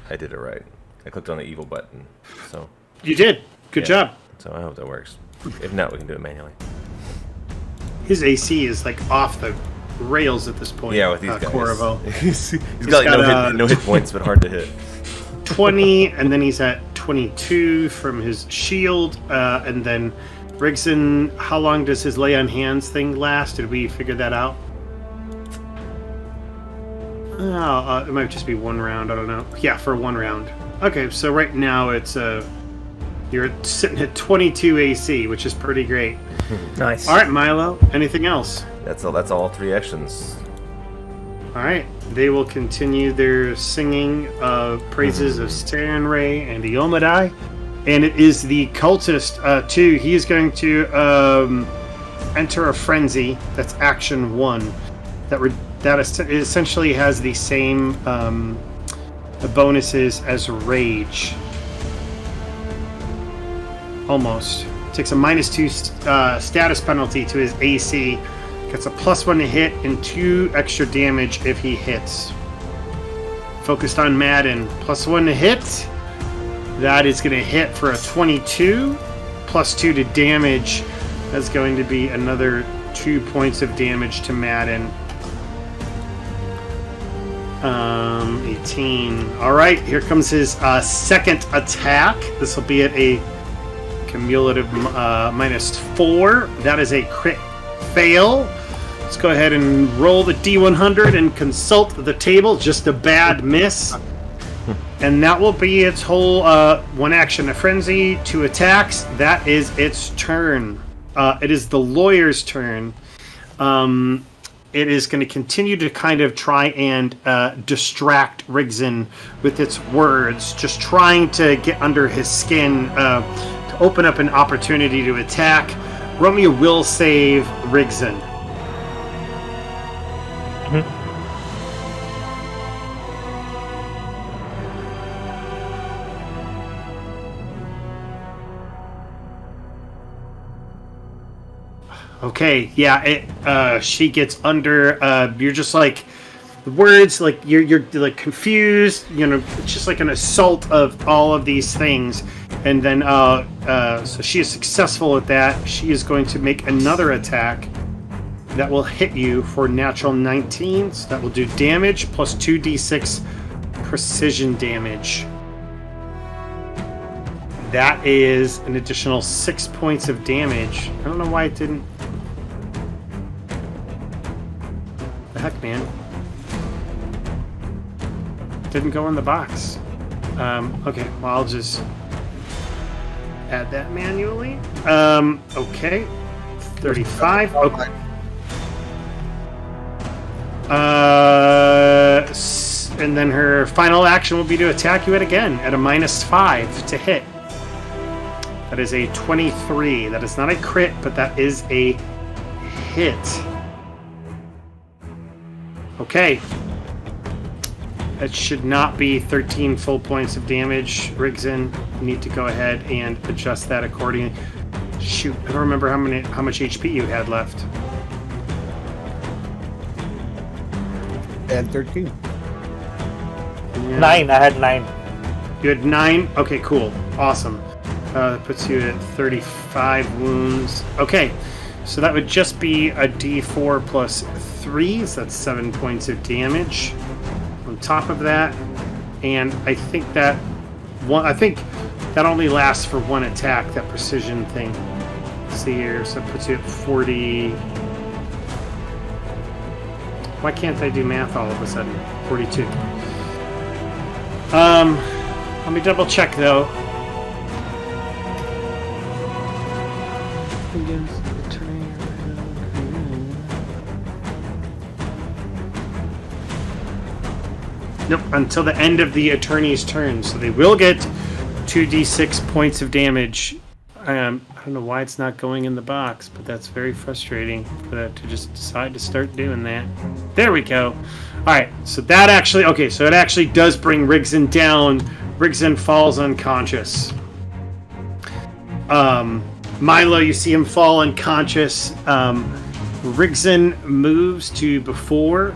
I did it right. I clicked on the evil button. So You did. Good job. So I hope that works. If not, we can do it manually. His AC is like off the rails at this point. Yeah, with these guys. Corivel. he's got like no hit points, but hard to hit. 20, and then he's at 22 from his shield. And then Rigzin, how long does his lay on hands thing last? Did we figure that out? Oh, it might just be 1 round. I don't know. Yeah, for 1 round. Okay, so right now it's you're sitting at 22 AC, which is pretty great. Nice. All right, Milo. Anything else? That's all 3 actions. All right. They will continue their singing of praises of Starenray and Iomadai. And it is the cultist, too. He is going to enter a frenzy. That's action 1. That essentially has the same bonuses as rage. Almost. Takes a -2 status penalty to his AC. Gets a +1 to hit and 2 extra damage if he hits. Focused on Madden. +1 to hit. That is going to hit for a 22. +2 to damage. That's going to be another 2 points of damage to Madden. 18. Alright, here comes his second attack. This will be at a cumulative -4. That is a crit fail. Let's go ahead and roll the D100 and consult the table. Just a bad miss. And that will be its whole 1 action, a frenzy, 2 attacks. That is its turn. It is the lawyer's turn. It is going to continue to kind of try and distract Rigzin with its words, just trying to get under his skin to open up an opportunity to attack. Romeo will save Rigzin. Okay, yeah. She gets under. You're just like the words, like you're like confused. It's just like an assault of all of these things, and then so she is successful at that. She is going to make another attack that will hit you for natural 19. So that will do damage plus 2d6 precision damage. That is an additional 6 points of damage. I don't know why it didn't. The heck, man. Didn't go in the box. Okay, well, I'll just add that manually. Okay. 35. Okay. And then her final action will be to attack you again at a -5 to hit. That is a 23. That is not a crit, but that is a hit. Okay. That should not be 13 full points of damage. Rigzin, you need to go ahead and adjust that accordingly. Shoot, I don't remember how much HP you had left. And 13. Yeah. 9. I had 9. You had 9? Okay, cool. Awesome. That puts you at 35 wounds. Okay, so that would just be a d4 plus 3, so that's 7 points of damage on top of that. And I think that only lasts for one attack, that precision thing. Let's see here, so it puts you at 40. Why can't I do math all of a sudden? 42. Let me double check though. Nope, until the end of the attorney's turn. So they will get 2d6 points of damage. I don't know why it's not going in the box, but that's very frustrating for that to just decide to start doing that. There we go. Alright, so that actually... Okay, so it actually does bring Rigzin down. Rigzin falls unconscious. Milo, you see him fall unconscious. Rigzin moves to before...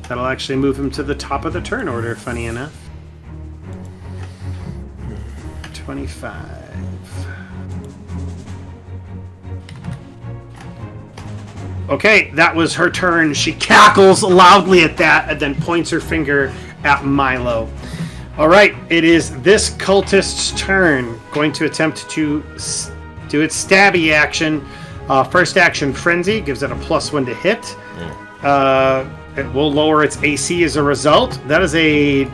That'll actually move him to the top of the turn order, funny enough. 25. Okay, that was her turn. She cackles loudly at that and then points her finger at Milo. Alright, it is this cultist's turn. Going to attempt to do its stabby action. First action, Frenzy, gives it a +1 to hit. It will lower its AC as a result. That is a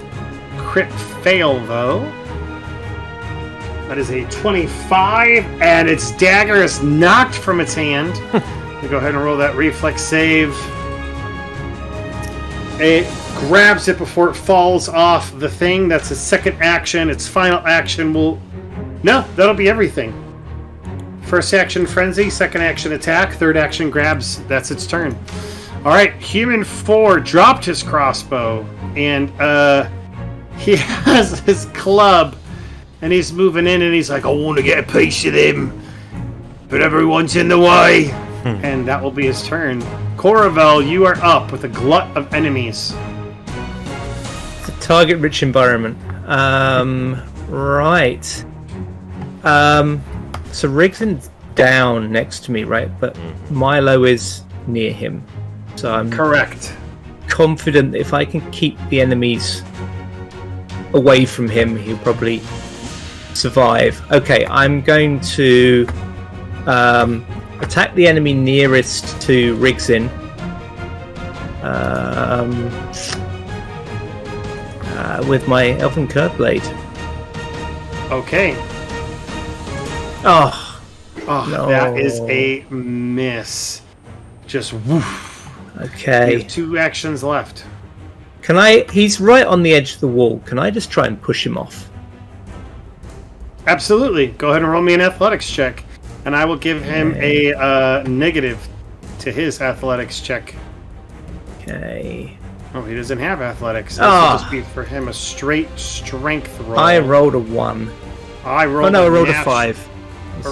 crit fail, though. That is a 25, and its dagger is knocked from its hand. We go ahead and roll that reflex save. It grabs it before it falls off the thing. That's its second action. Its final action will... No, that'll be everything. First action, Frenzy. Second action, Attack. Third action, Grabs. That's its turn. Alright, Human 4 dropped his crossbow, and he has his club, and he's moving in, and he's like, I want to get a piece of them, but everyone's in the way. And that will be his turn. Coravel, you are up with a glut of enemies. It's a target-rich environment. Right. So Rigzin's down next to me, right? But Milo is near him. So I'm correct. Confident that if I can keep the enemies away from him, he'll probably survive. Okay, I'm going to attack the enemy nearest to Rigzin. With my Elven Curve Blade. Okay. Oh, no. That is a miss. Just woof. Okay. You have 2 actions left. Can I... He's right on the edge of the wall. Can I just try and push him off? Absolutely. Go ahead and roll me an athletics check. And I will give him a negative to his athletics check. Okay. Oh, he doesn't have athletics. This will just be for him a straight strength roll. I rolled a 1. I rolled I rolled a 5.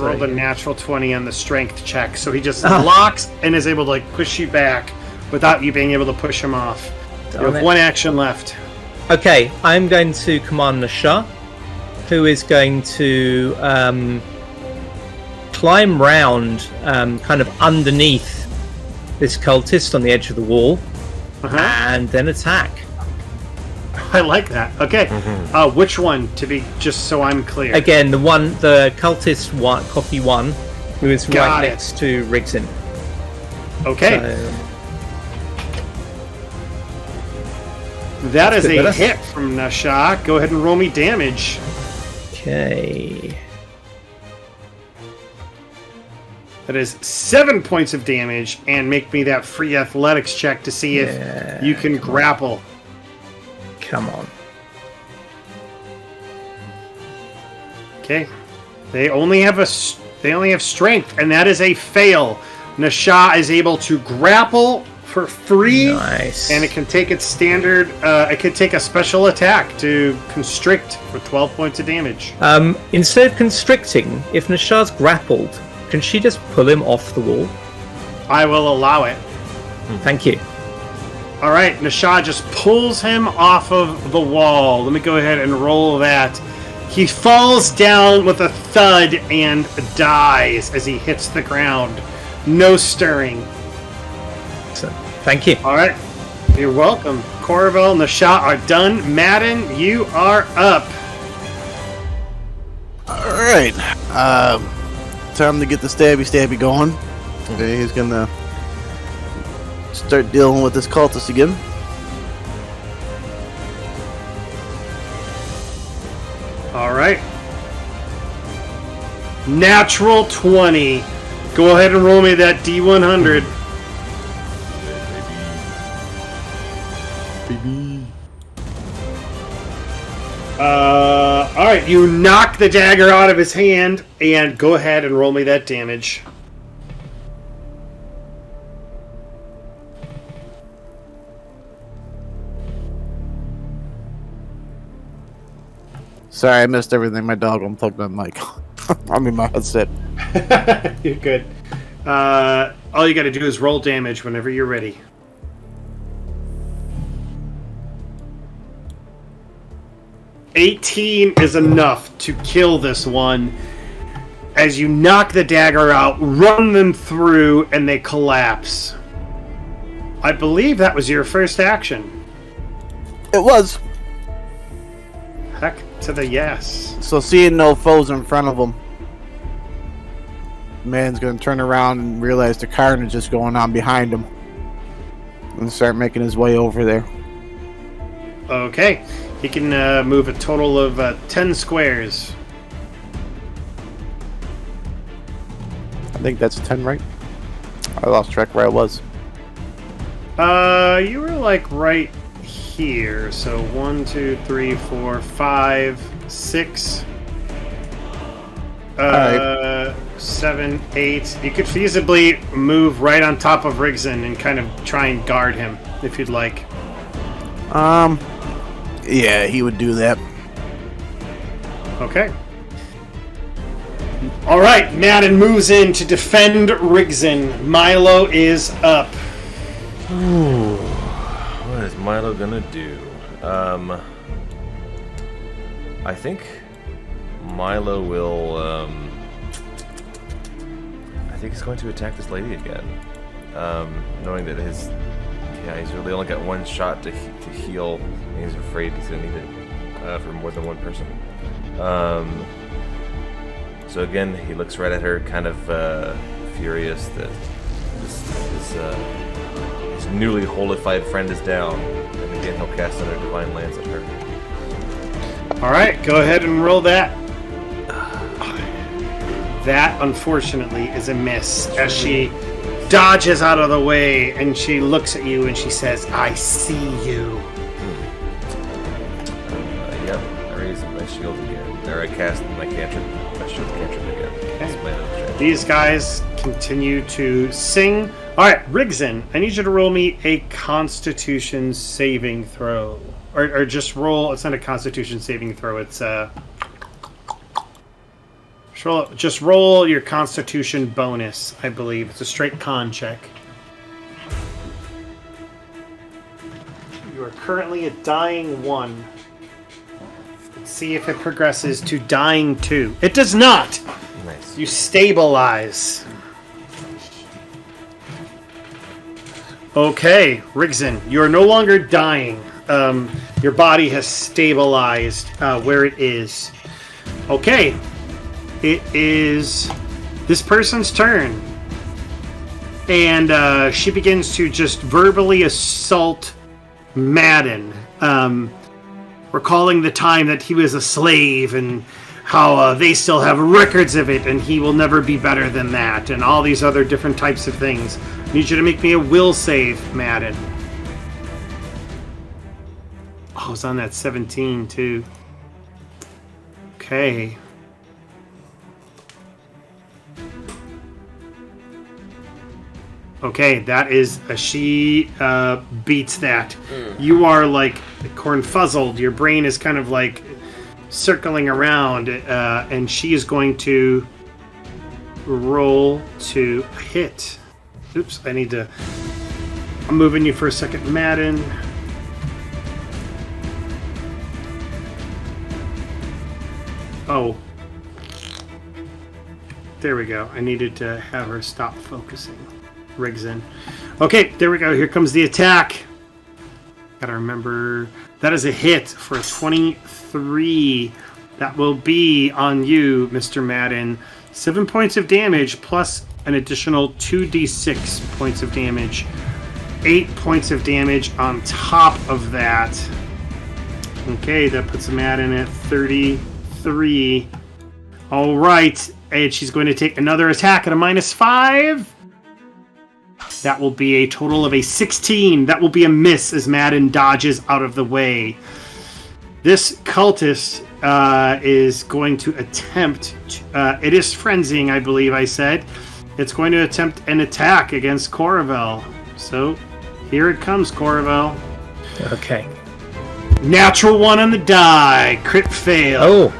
rolled a natural 20 on the strength check, so he just locks and is able to like push you back without you being able to push him off. You have one action left. Okay, I'm going to command Nasha, who is going to climb round kind of underneath this cultist on the edge of the wall, and then attack. I like that. Okay, which one, to be just so I'm clear? Again, the cultist one, copy one, who is right next to Rigzin. Okay. That is a hit from Nasha. Go ahead and roll me damage. Okay. That is 7 points of damage, and make me that free athletics check to see if you can grapple. Come on. Okay. They only have strength, and that is a fail. Nasha is able to grapple for free, nice. And it can take its standard. It can take a special attack to constrict for 12 points of damage. Instead of constricting, if Nasha's grappled, can she just pull him off the wall? I will allow it. Thank you. All right, Nasha just pulls him off of the wall. Let me go ahead and roll that. He falls down with a thud and dies as he hits the ground. No stirring. So, thank you. All right, you're welcome. Corovel and Nasha are done. Madden, you are up. All right. Time to get the stabby going. Okay, he's gonna start dealing with this cultist again. All right. Natural 20. Go ahead and roll me that D100. All right, you knock the dagger out of his hand, and go ahead and roll me that damage. Sorry, I missed everything. My dog unplugged my mic. I mean, my headset. You're good. All you got to do is roll damage whenever you're ready. $18 is enough to kill this one. As you knock the dagger out, run them through, and they collapse. I believe that was your first action. It was. Heck to the yes. So seeing no foes in front of him, man's gonna turn around and realize the carnage is going on behind him, and start making his way over there. Okay. He can move a total of 10 squares. I think that's 10, right? I lost track where I was. You were like right here. So 1, 2, 3, 4, 5, 6, right. 7, 8. You could feasibly move right on top of Rigzin and kind of try and guard him if you'd like. Yeah, he would do that. Okay. All right, Madden moves in to defend Rigzin. Milo is up. Ooh, what is Milo gonna do? I think Milo will. I think he's going to attack this lady again, knowing that he's really only got one shot to heal, and he's afraid he's gonna need it for more than one person. So again, he looks right at her, kind of furious that his newly holified friend is down, and again he'll cast another Divine Lance at her. All right, go ahead and roll that. That, unfortunately, is a miss as she dodges out of the way and she looks at you and she says, "I see you." Yep, I raise my shield again. There, I cast my cantrip, my shield cantrip again. That's my other strength. These guys continue to sing. All right, Rigzin, I need you to roll me a Constitution saving throw. Or just roll, it's not a Constitution saving throw, it's Just roll your Constitution bonus, I believe. It's a straight con check. You are currently at dying 1. Let's see if it progresses to dying 2. It does not! Nice. You stabilize. Okay, Rigzin, you are no longer dying. Your body has stabilized where it is. Okay. It is this person's turn. And she begins to just verbally assault Madden, recalling the time that he was a slave and how they still have records of it and he will never be better than that, and all these other different types of things. I need you to make me a will save, Madden. Oh, it's on that 17 too. Okay. Okay, that is she beats that. You are like cornfuzzled. Your brain is kind of like circling around, and she is going to roll to hit. Oops, I'm moving you for a second, Madden. Oh. There we go. I needed to have her stop focusing. Rigzin. Okay, there we go. Here comes the attack. Gotta remember, that is a hit for a 23. That will be on you, Mr. Madden. 7 points of damage plus an additional 2d6 points of damage. 8 points of damage on top of that. Okay, that puts Madden at 33. All right, and she's going to take another attack at a -5. That will be a total of a 16. That will be a miss as Madden dodges out of the way. This cultist is going to attempt... it is frenzying, I believe I said. It's going to attempt an attack against Coravel. So, here it comes, Coravel. Okay. Natural 1 on the die. Crit fail. Oh!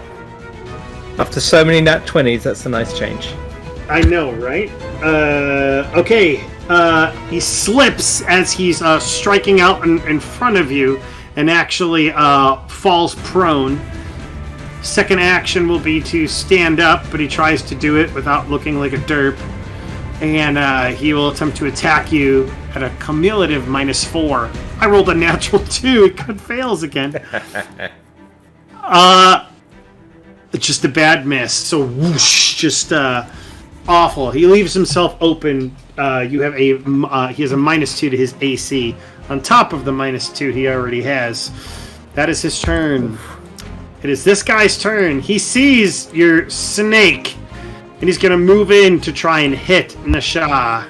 After so many nat 20s, that's a nice change. I know, right? Okay. He slips as he's striking out in front of you and actually falls prone. Second action will be to stand up, but he tries to do it without looking like a derp. And he will attempt to attack you at a cumulative -4. I rolled a natural 2. It could fails again. It's just a bad miss. So whoosh, just awful. He leaves himself open. You have he has a -2 to his AC on top of the -2 he already has. That is his turn. It is this guy's turn. He sees your snake, and he's gonna move in to try and hit Nasha.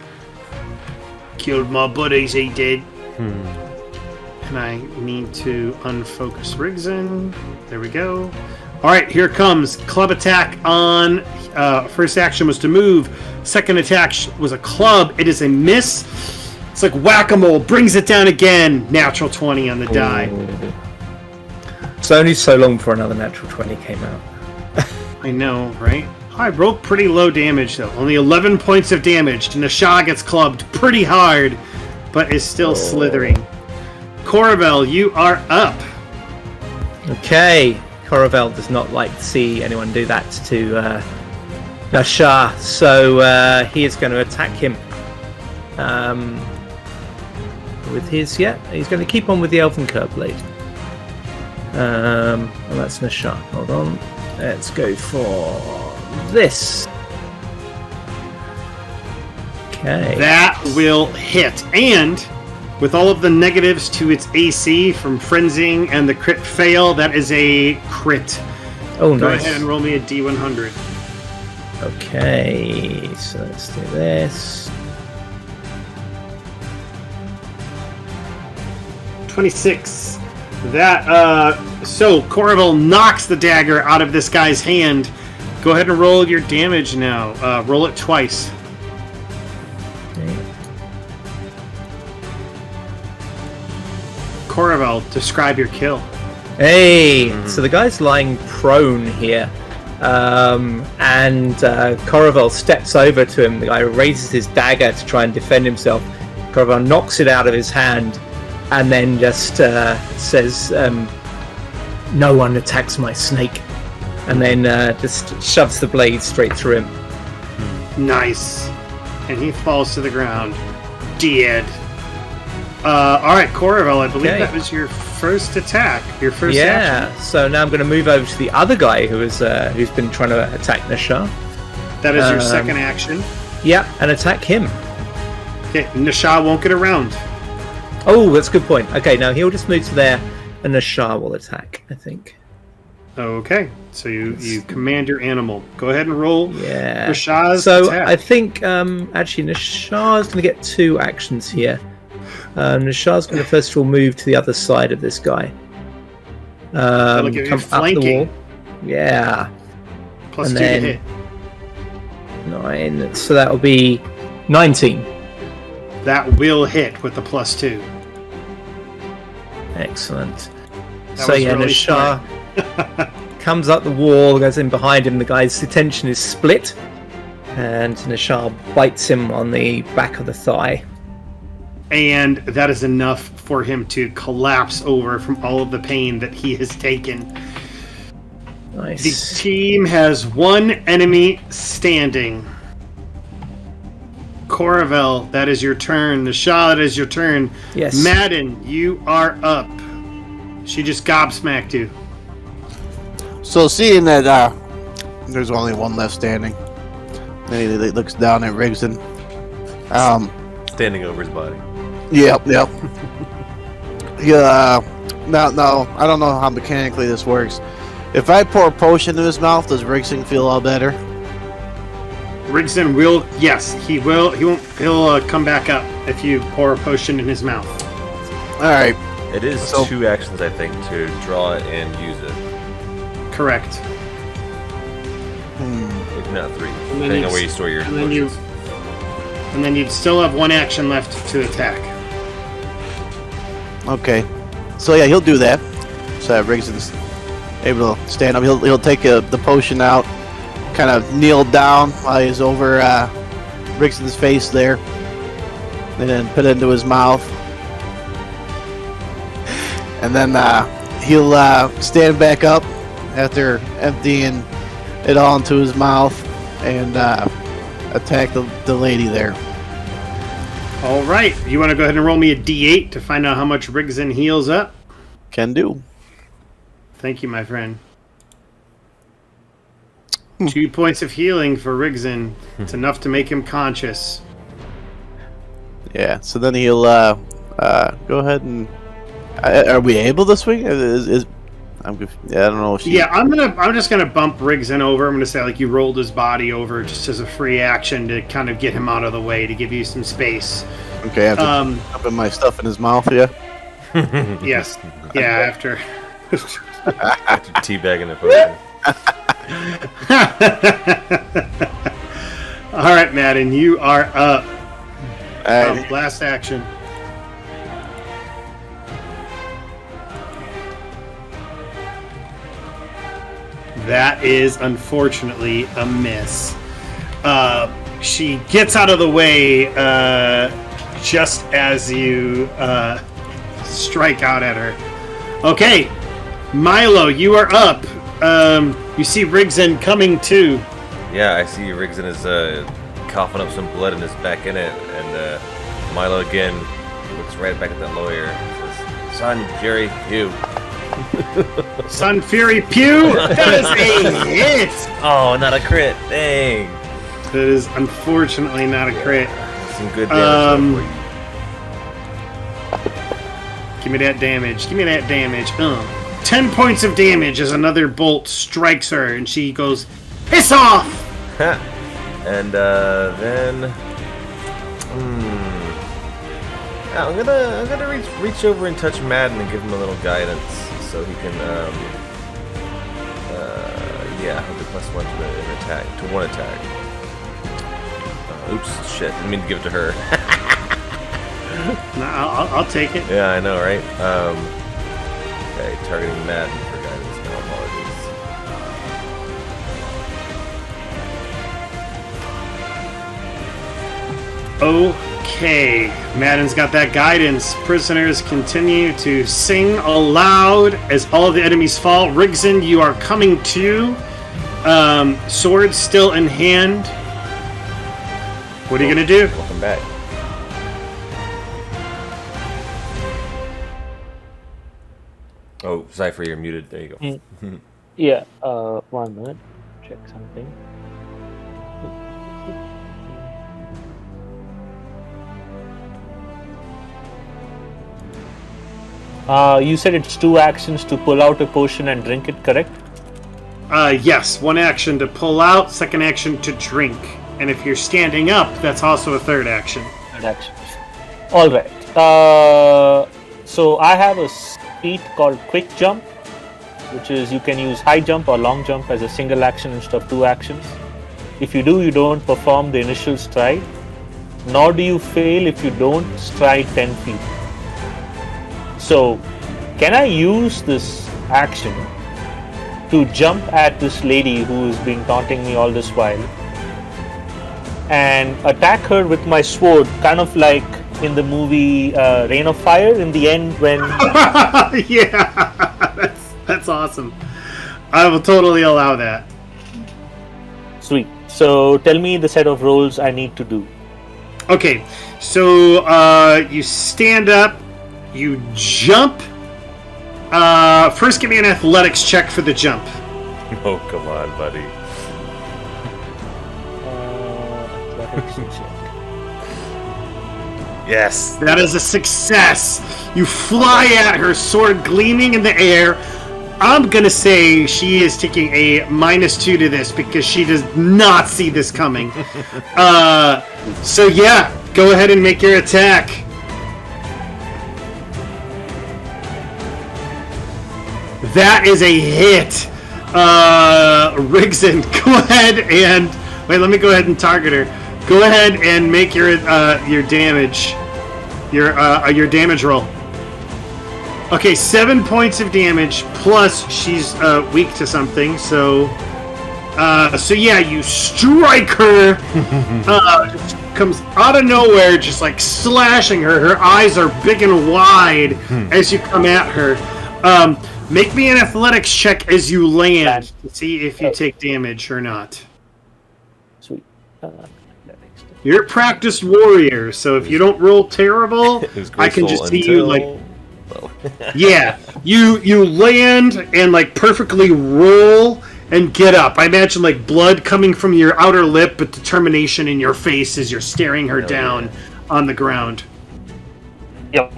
Killed my buddies, he did. And I need to unfocus Rigzin. There we go. All right, here comes club attack on. First action was to move. Second attack was a club. It is a miss. It's like whack-a-mole. Brings it down again. Natural 20 on the die. It's only so long before another natural 20 came out. I know, right? I rolled pretty low damage, though. Only 11 points of damage. Nasha gets clubbed pretty hard, but is still slithering. Coravel, you are up. Okay. Coravel does not like to see anyone do that to Nasha, so he is going to attack him with his... Yeah, he's going to keep on with the Elven Curb Blade. Well, that's Nasha. Hold on. Let's go for this. Okay. That will hit. And with all of the negatives to its AC from frenzying and the crit fail, that is a crit. Oh, nice. Go ahead and roll me a D100. Okay, so let's do this. 26. That, so Coravel knocks the dagger out of this guy's hand. Go ahead and roll your damage now. Roll it twice. Okay. Coravel, describe your kill. Hey, so the guy's lying prone here. and Corovel steps over to him. The guy raises his dagger to try and defend himself. Corovel knocks it out of his hand and then just says, "No one attacks my snake," and then just shoves the blade straight through him. Nice. And he falls to the ground. Dead. Alright, Corovel, I believe that was your first attack. Your first action. So now I'm going to move over to the other guy who's been trying to attack Nashar. That is your second action. Yeah, and attack him. Okay, Nashar won't get around. Oh, that's a good point. Okay, now he'll just move to there, and Nashar will attack, I think. Okay, so you command your animal. Go ahead and roll. Yeah. Nashar's attack. I think actually Nashar's going to get 2 actions here. Nashar's going to first of all move to the other side of this guy. Look at Come up the wall. Yeah. Plus and 2 then to hit. 9. So that will be 19. That will hit with the plus 2. Excellent. That So was yeah, really Nashar comes up the wall, goes in behind him. The guy's attention is split, and Nashar bites him on the back of the thigh. And that is enough for him to collapse over from all of the pain that he has taken. Nice. The team has 1 enemy standing. Corovel, that is your turn. Nashar, that is your turn. Yes. Madden, you are up. She just gobsmacked you. So seeing that there's only one left standing, then he looks down at Rigzin. Standing over his body. Yep. Yeah, no, I don't know how mechanically this works. If I pour a potion in his mouth, does Rigzin feel all better? Rigzin will, yes, he will. He'll come back up if you pour a potion in his mouth. All right. It is 2 actions, I think, to draw it and use it. Correct. If not 3, depending on where you store your potions. And then you'd still have 1 action left to attack. Okay. So yeah, he'll do that. So that Rigzin's able to stand up. He'll take the potion out, kind of kneel down while he's over Rigzin's face there, and then put it into his mouth. And then he'll stand back up after emptying it all into his mouth and attack the lady there. All right. You want to go ahead and roll me a d8 to find out how much Rigzin heals up? Can do. Thank you, my friend. 2 points of healing for Rigzin. It's enough to make him conscious. Yeah. So then he'll go ahead and. Are we able to swing? I don't know if she... Yeah, I'm just gonna bump Rigzin over. I'm gonna say like you rolled his body over just as a free action to kind of get him out of the way to give you some space. Okay, I have to put my stuff in his mouth. Yeah. Yes. Yeah. After. Teabagging the potion. All right, Madden, you are up. Alright. Last action. That is unfortunately a miss. She gets out of the way just as you strike out at her. Okay, Milo, you are up. You see Rigzin coming too. Yeah, I see Rigzin is coughing up some blood and is back in it. And Milo again looks right back at that lawyer and says, "Son, Jerry, you." Sun Fury Pew! That is a hit! Oh, not a crit. Dang. That is unfortunately not a crit. Some good damage for you. Give me that damage. Give me that damage. 10 points of damage as another bolt strikes her and she goes, "Piss off!" And then... I'm gonna reach over and touch Madden and give him a little guidance so he can he'll do +1 to an attack, to 1 attack. Oops, shit, didn't mean to give it to her. No, I'll take it. Yeah, I know, right? Okay, targeting Madden for guidance. No apologies. Okay, Madden's got that guidance. Prisoners continue to sing aloud as all of the enemies fall. Rigzin, you are coming to. Sword still in hand. What are you going to do? Welcome back. Oh, Cypher, you're muted. There you go. Yeah, 1 minute. Check something. You said it's 2 actions to pull out a potion and drink it, correct? Yes, 1 action to pull out, 2nd action to drink. And if you're standing up, that's also a 3rd action. 3rd action. Alright. So I have a feat called Quick Jump, which is you can use high jump or long jump as a single action instead of 2 actions. If you do, you don't perform the initial stride, nor do you fail if you don't stride 10 feet. So, can I use this action to jump at this lady who has been taunting me all this while and attack her with my sword, kind of like in the movie Rain of Fire in the end when... Yeah, that's awesome. I will totally allow that. Sweet. So, tell me the set of rolls I need to do. Okay, so you stand up, you jump. First, give me an athletics check for the jump. Oh, come on, buddy. Athletics check. Yes. That is a success. You fly at her, sword gleaming in the air. I'm gonna say she is taking a -2 to this because she does not see this coming. So yeah, go ahead and make your attack. That is a hit. Rigzin, go ahead and wait. Let me go ahead and target her. Go ahead and make your damage, your damage roll. Okay, 7 points of damage plus she's weak to something. So yeah, you strike her. Just comes out of nowhere, just like slashing her. Her eyes are big and wide as you come at her. Make me an athletics check as you land to see if you take damage or not. Sweet. You're a practiced warrior, so if you don't roll terrible, I can just see you like... Yeah, you land and like perfectly roll and get up. I imagine like blood coming from your outer lip, but determination in your face as you're staring her down on the ground. Yep.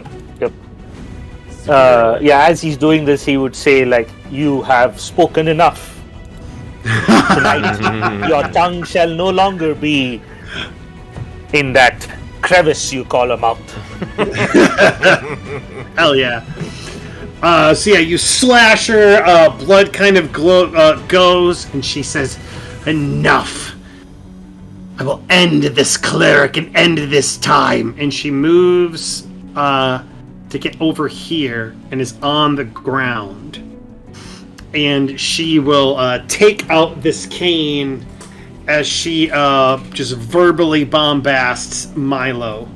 As he's doing this, he would say, like, you have spoken enough. Tonight, your tongue shall no longer be in that crevice you call a mouth. Hell yeah. So yeah, you slash her, blood kind of goes, and she says, enough. I will end this cleric and end this time. And she moves to get over here and is on the ground. And she will take out this cane as she just verbally bombasts Milo.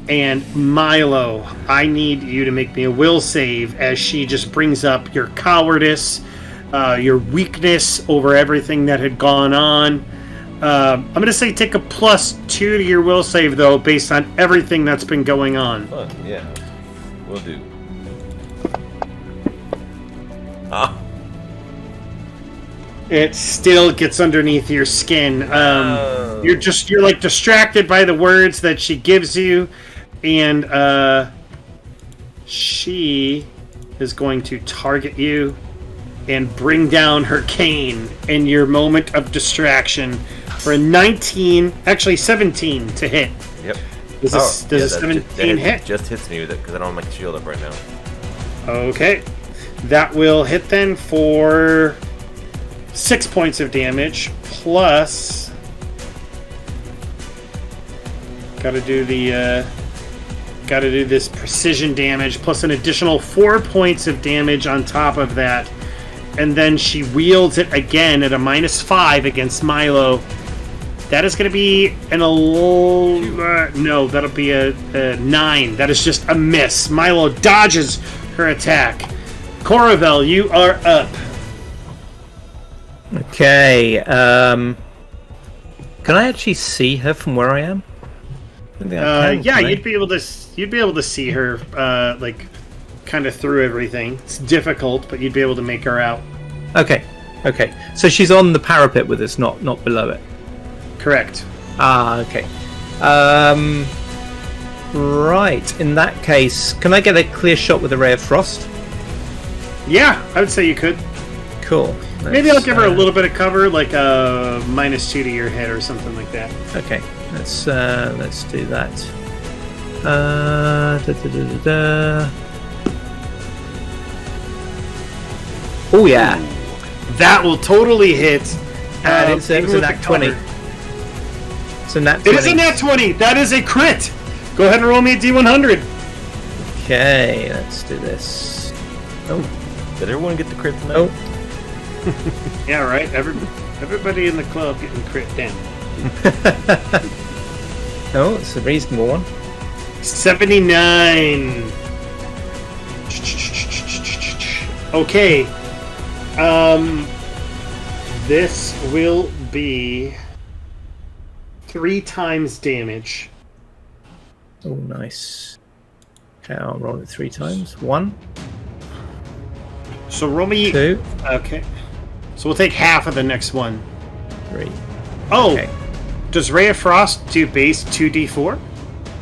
And Milo, I need you to make me a will save as she just brings up your cowardice, your weakness over everything that had gone on. I'm going to say take a +2 to your will save, though, based on everything that's been going on. Fun, yeah. Will do. Ah. It still gets underneath your skin. You're like distracted by the words that she gives you, and she is going to target you and bring down her cane in your moment of distraction for a 17 to hit. Yep. Does a 17 hit? Just hits me with it because I don't have my shield up right now. Okay. That will hit then for 6 points of damage, plus... Gotta do this precision damage, plus an additional 4 points of damage on top of that. And then she wields it again at a -5 against Milo. That is going to be no, that'll be a 9. That is just a miss. Milo dodges her attack. Coravel, you are up. Okay. Can I actually see her from where I am? I think I can, Yeah, can I? you'd be able to see her, like, kind of through everything. It's difficult, but you'd be able to make her out. Okay. So she's on the parapet with us, not below it. Correct. Okay. Right. In that case, can I get a clear shot with a ray of frost? Yeah, I would say you could. Cool. Maybe I'll give her a little bit of cover, like a -2 to your hit or something like that. Okay. Let's do that. Da. Oh yeah. That will totally hit. And it's a nat 20. It's a nat 20. It is a nat 20. That is a crit. Go ahead and roll me a D100. Okay, let's do this. Oh. Did everyone get the crit tonight? Oh. Yeah, right. Everybody in the club getting crit down. Oh, it's a reasonable one. 79. Okay. This will be 3 times damage. Oh, nice. Okay, I'll roll it 3 times. 1, So roll me. 2, Okay. So we'll take half of the next one. 3. Oh. Okay. Does Ray of Frost do base 2d4?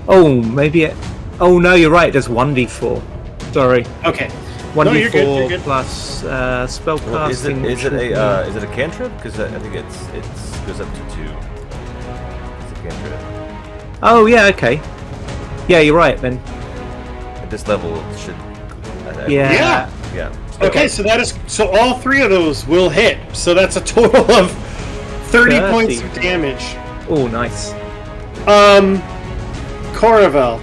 Oh, maybe it... Oh, no, you're right. It does 1d4. Sorry. Okay. 1d4 No, you're good. plus spellcasting. Well, is it a cantrip? Because I think it goes up to 2. It's a cantrip. Oh, yeah, okay. Yeah, you're right, then. At this level, it should. Yeah. Yeah. Okay, so all 3 of those will hit. So that's a total of 30 points of damage. Oh, nice. Coravel,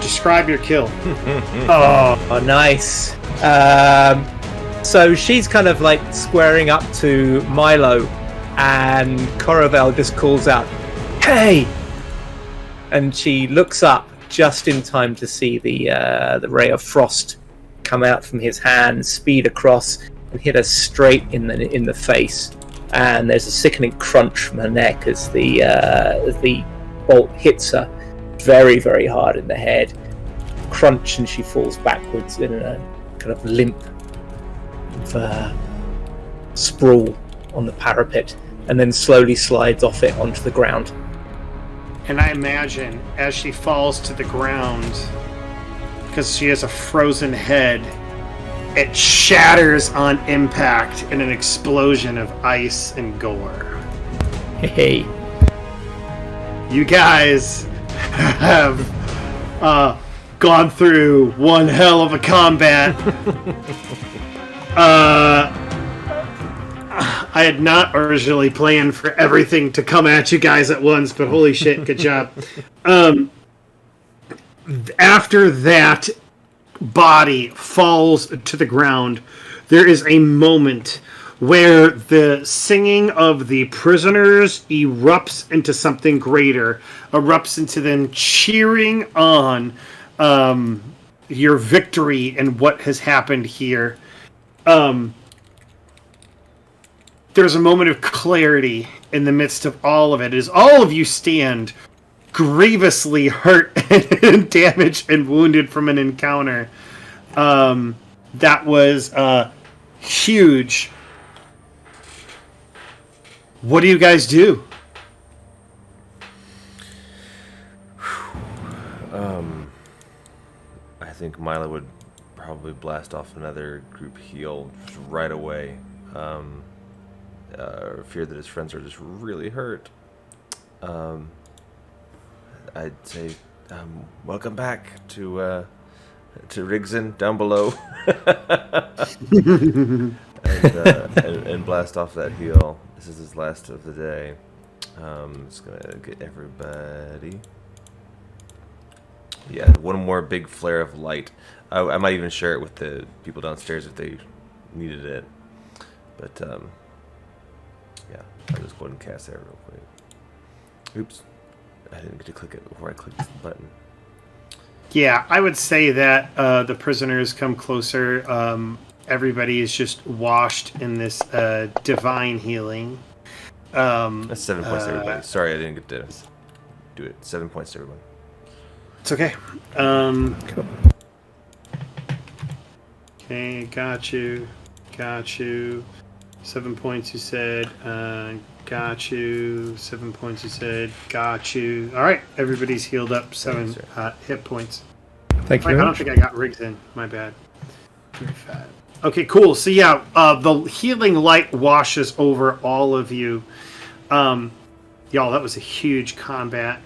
describe your kill. Oh, nice. So she's kind of like squaring up to Milo, and Coravel just calls out, "Hey!" And she looks up just in time to see the ray of frost come out from his hand, speed across, and hit her straight in the face. And there's a sickening crunch from her neck as the bolt hits her very, very hard in the head. Crunch, and she falls backwards in a kind of limp sprawl on the parapet, and then slowly slides off it onto the ground. And I imagine as she falls to the ground, because she has a frozen head, it shatters on impact in an explosion of ice and gore. Hey. You guys have gone through one hell of a combat. I had not originally planned for everything to come at you guys at once, but holy shit, good job. After that body falls to the ground, there is a moment where the singing of the prisoners erupts into something greater, erupts into them cheering on your victory and what has happened here. There's a moment of clarity in the midst of all of it, as all of you stand grievously hurt and damaged and wounded from an encounter that was huge. What do you guys do? I think Milo would probably blast off another group heal just right away. Fear that his friends are just really hurt. I'd say, welcome back to Rigzin down below, and blast off that heal. This is his last of the day. Just gonna get everybody. Yeah, one more big flare of light. I might even share it with the people downstairs if they needed it. But yeah. I'll just go ahead and cast that real quick. Oops. I didn't get to click it before I clicked the button. Yeah, I would say that the prisoners come closer. Everybody is just washed in this divine healing. That's 7 points to everybody. Sorry, I didn't get to do it. 7 points to everyone. It's okay. Cool. Okay, got you. 7 points, you said. Got you. 7 points, you said. Got you. All right, everybody's healed up 7 hit points. Thank you. I very don't much. think I got Rigzin. My bad. Okay, cool. So yeah, the healing light washes over all of you. Y'all, that was a huge combat.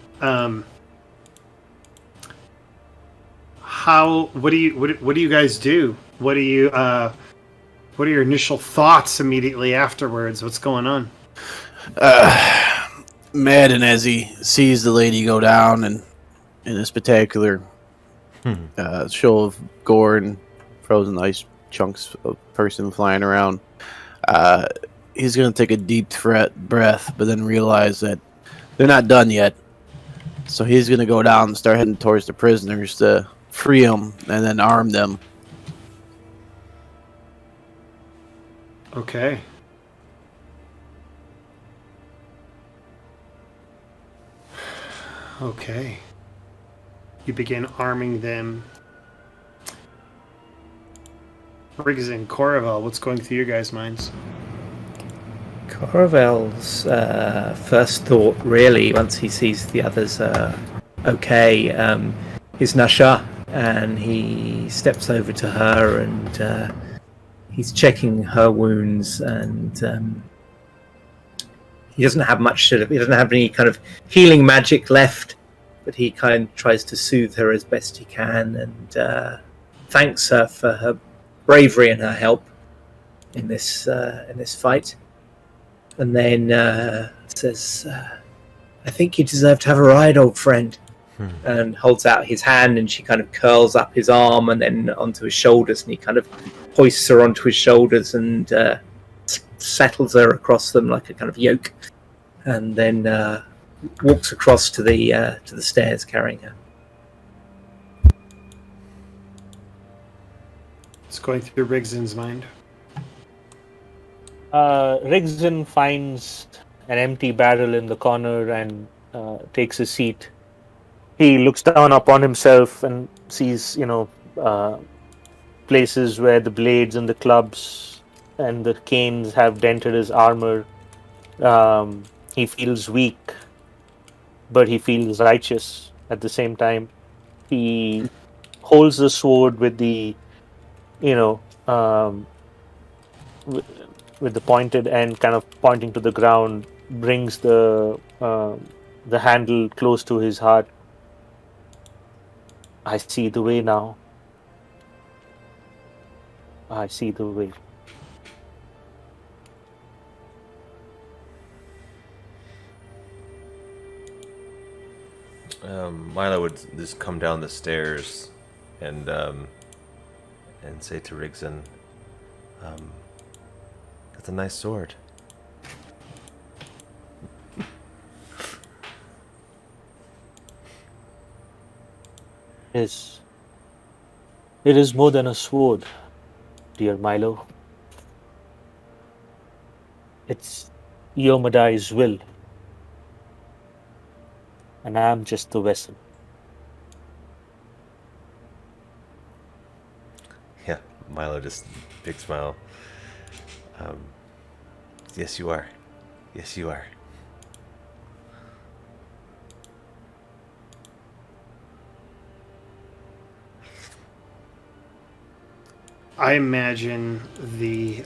What do you guys do? What are your initial thoughts immediately afterwards? What's going on? Madden as he sees the lady go down and in a spectacular show of gore and frozen ice chunks of person flying around. He's going to take a deep breath, but then realize that they're not done yet. So he's going to go down and start heading towards the prisoners to free them and then arm them. Okay. Okay. You begin arming them. Rigzin, Coravel, what's going through your guys' minds? Coravel's first thought, really, once he sees the others okay, is Nasha, and he steps over to her and he's checking her wounds, and he doesn't have much he doesn't have any kind of healing magic left, but he kind of tries to soothe her as best he can and thanks her for her bravery and her help in this fight. And then says, I think you deserve to have a ride, old friend. And holds out his hand, and she kind of curls up his arm and then onto his shoulders, and he kind of hoists her onto his shoulders and settles her across them like a kind of yoke, and then walks across to the stairs carrying her. It's going through Rigzin's mind. Rigzin finds an empty barrel in the corner and takes a seat. He looks down upon himself and sees, places where the blades and the clubs and the canes have dented his armor. He feels weak, but he feels righteous at the same time. He holds the sword with the, with the pointed end kind of pointing to the ground, brings the handle close to his heart. I see the way now. I see the way. Milo would just come down the stairs and say to Rigzin, "That's a nice sword." Yes. It is more than a sword, dear Milo. It's Yomadai's will. And I am just the vessel. Yeah, Milo just big smile. Yes, you are. Yes, you are. I imagine the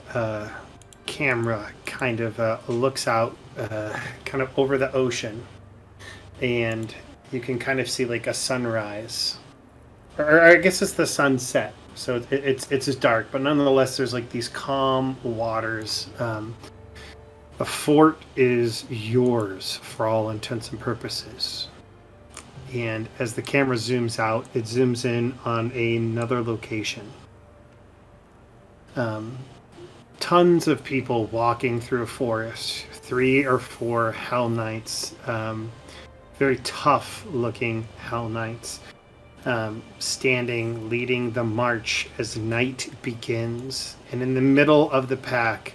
camera kind of looks out kind of over the ocean, and you can kind of see like a sunrise, or I guess it's the sunset. So it's just dark, but nonetheless, there's like these calm waters. The fort is yours for all intents and purposes. And as the camera zooms out, it zooms in on another location. tons of people walking through a forest. 3 or 4 Hell Knights, very tough-looking Hell Knights, standing, leading the march as night begins. And in the middle of the pack,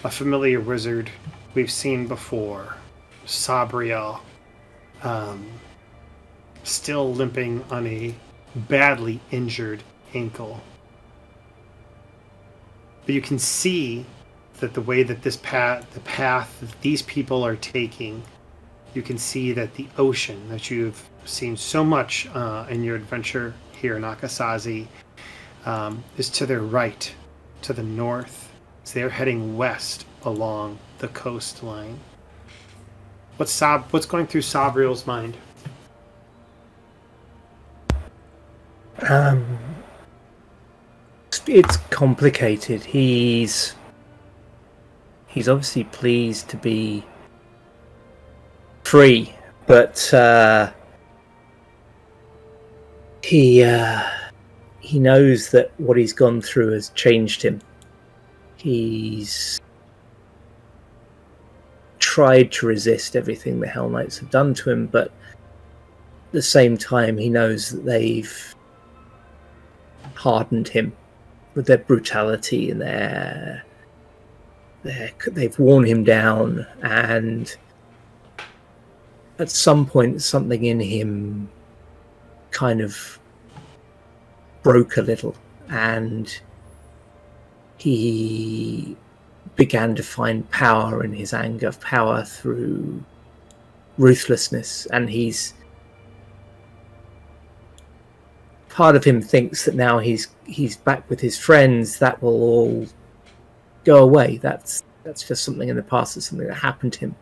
a familiar wizard we've seen before, Sabriel, still limping on a badly injured ankle. But you can see that the way that the path that these people are taking, you can see that the ocean that you've seen so much in your adventure here in Akasazi is to their right, to the north. So they're heading west along the coastline. What's going through Sabriel's mind? It's complicated. He's obviously pleased to be free, but he knows that what he's gone through has changed him. He's tried to resist everything the Hell Knights have done to him, but at the same time he knows that they've hardened him with their brutality and they've worn him down, and at some point something in him kind of broke a little, and he began to find power in his anger, power through ruthlessness, and part of him thinks that now he's back with his friends, that will all go away. That's just something in the past. It's something that happened to him.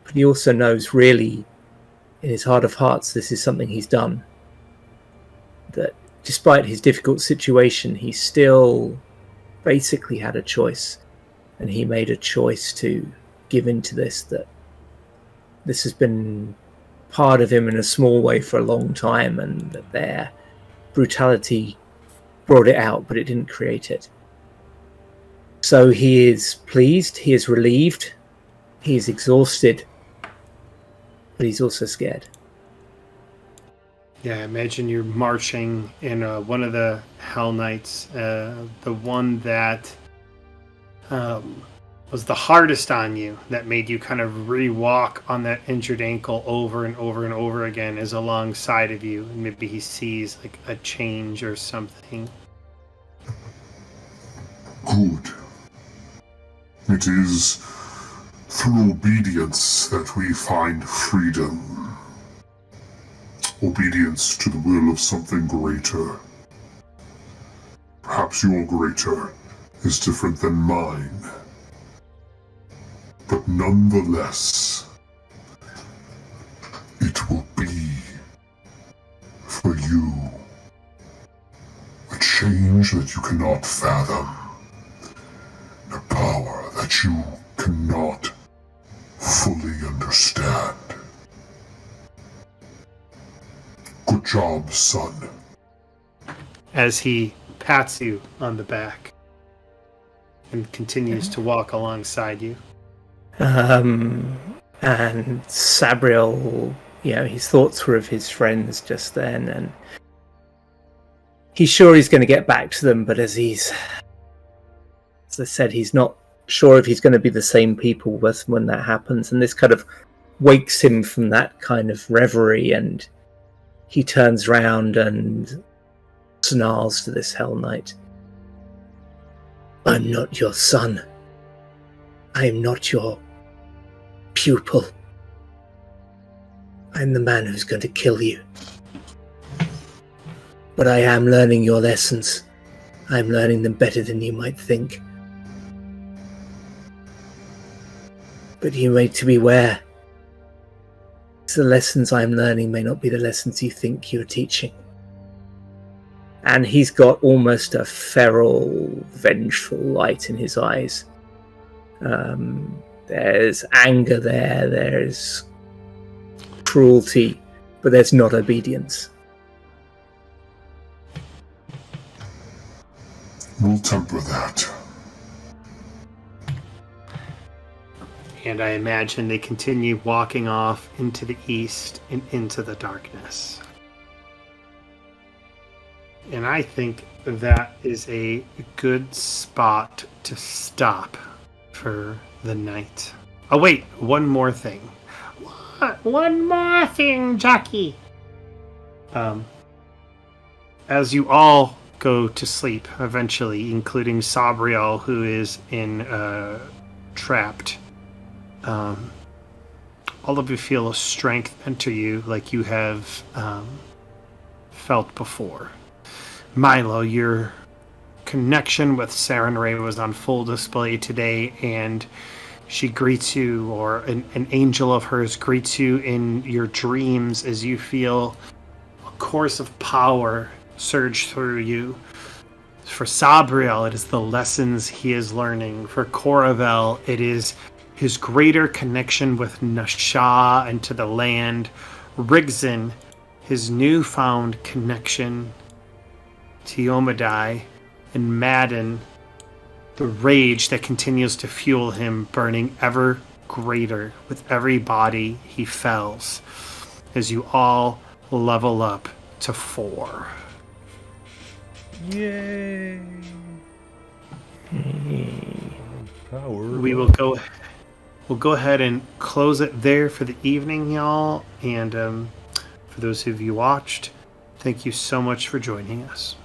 But he also knows, really, in his heart of hearts, this is something he's done. That despite his difficult situation, he still basically had a choice. And he made a choice to give in to this, that this has been part of him in a small way for a long time, and that their brutality brought it out, but it didn't create it. So he is pleased, he is relieved, he is exhausted, but he's also scared. Yeah, imagine you're marching in one of the Hell Knights, the one that was the hardest on you, that made you kind of re-walk on that injured ankle over and over and over again, is alongside of you, and maybe he sees like a change or something. Good. It is through obedience that we find freedom. Obedience to the will of something greater. Perhaps your greater is different than mine. But nonetheless, it will be, for you, a change that you cannot fathom, a power that you cannot fully understand. Good job, son. As he pats you on the back and continues to walk alongside you. And Sabriel, his thoughts were of his friends just then, and he's sure he's going to get back to them, but as I said, he's not sure if he's going to be the same people when that happens, and this kind of wakes him from that kind of reverie, and he turns round and snarls to this Hell Knight. I'm not your son. I am not your pupil. I'm the man who's going to kill you. But I am learning your lessons. I'm learning them better than you might think. But you need to beware. The lessons I'm learning may not be the lessons you think you're teaching. And he's got almost a feral, vengeful light in his eyes. There's anger there, there's cruelty, but there's not obedience. We'll temper that. And I imagine they continue walking off into the east and into the darkness. And I think that is a good spot to stop for the night. Oh wait, one more thing. What? One more thing, Jackie. As you all go to sleep eventually, including Sabriel, who is trapped, all of you feel a strength enter you like you have felt before. Milo, your connection with Saren Ray was on full display today, and she greets you, or an angel of hers greets you in your dreams as you feel a course of power surge through you. For Sabriel, it is the lessons he is learning. For Coravel, it is his greater connection with Nasha and to the land. Rigzin, his newfound connection to Yomadai. And Madden, the rage that continues to fuel him, burning ever greater with every body he fells, as you all level up to 4. Yay! Power. We'll go ahead and close it there for the evening, y'all. And for those of you watched, thank you so much for joining us.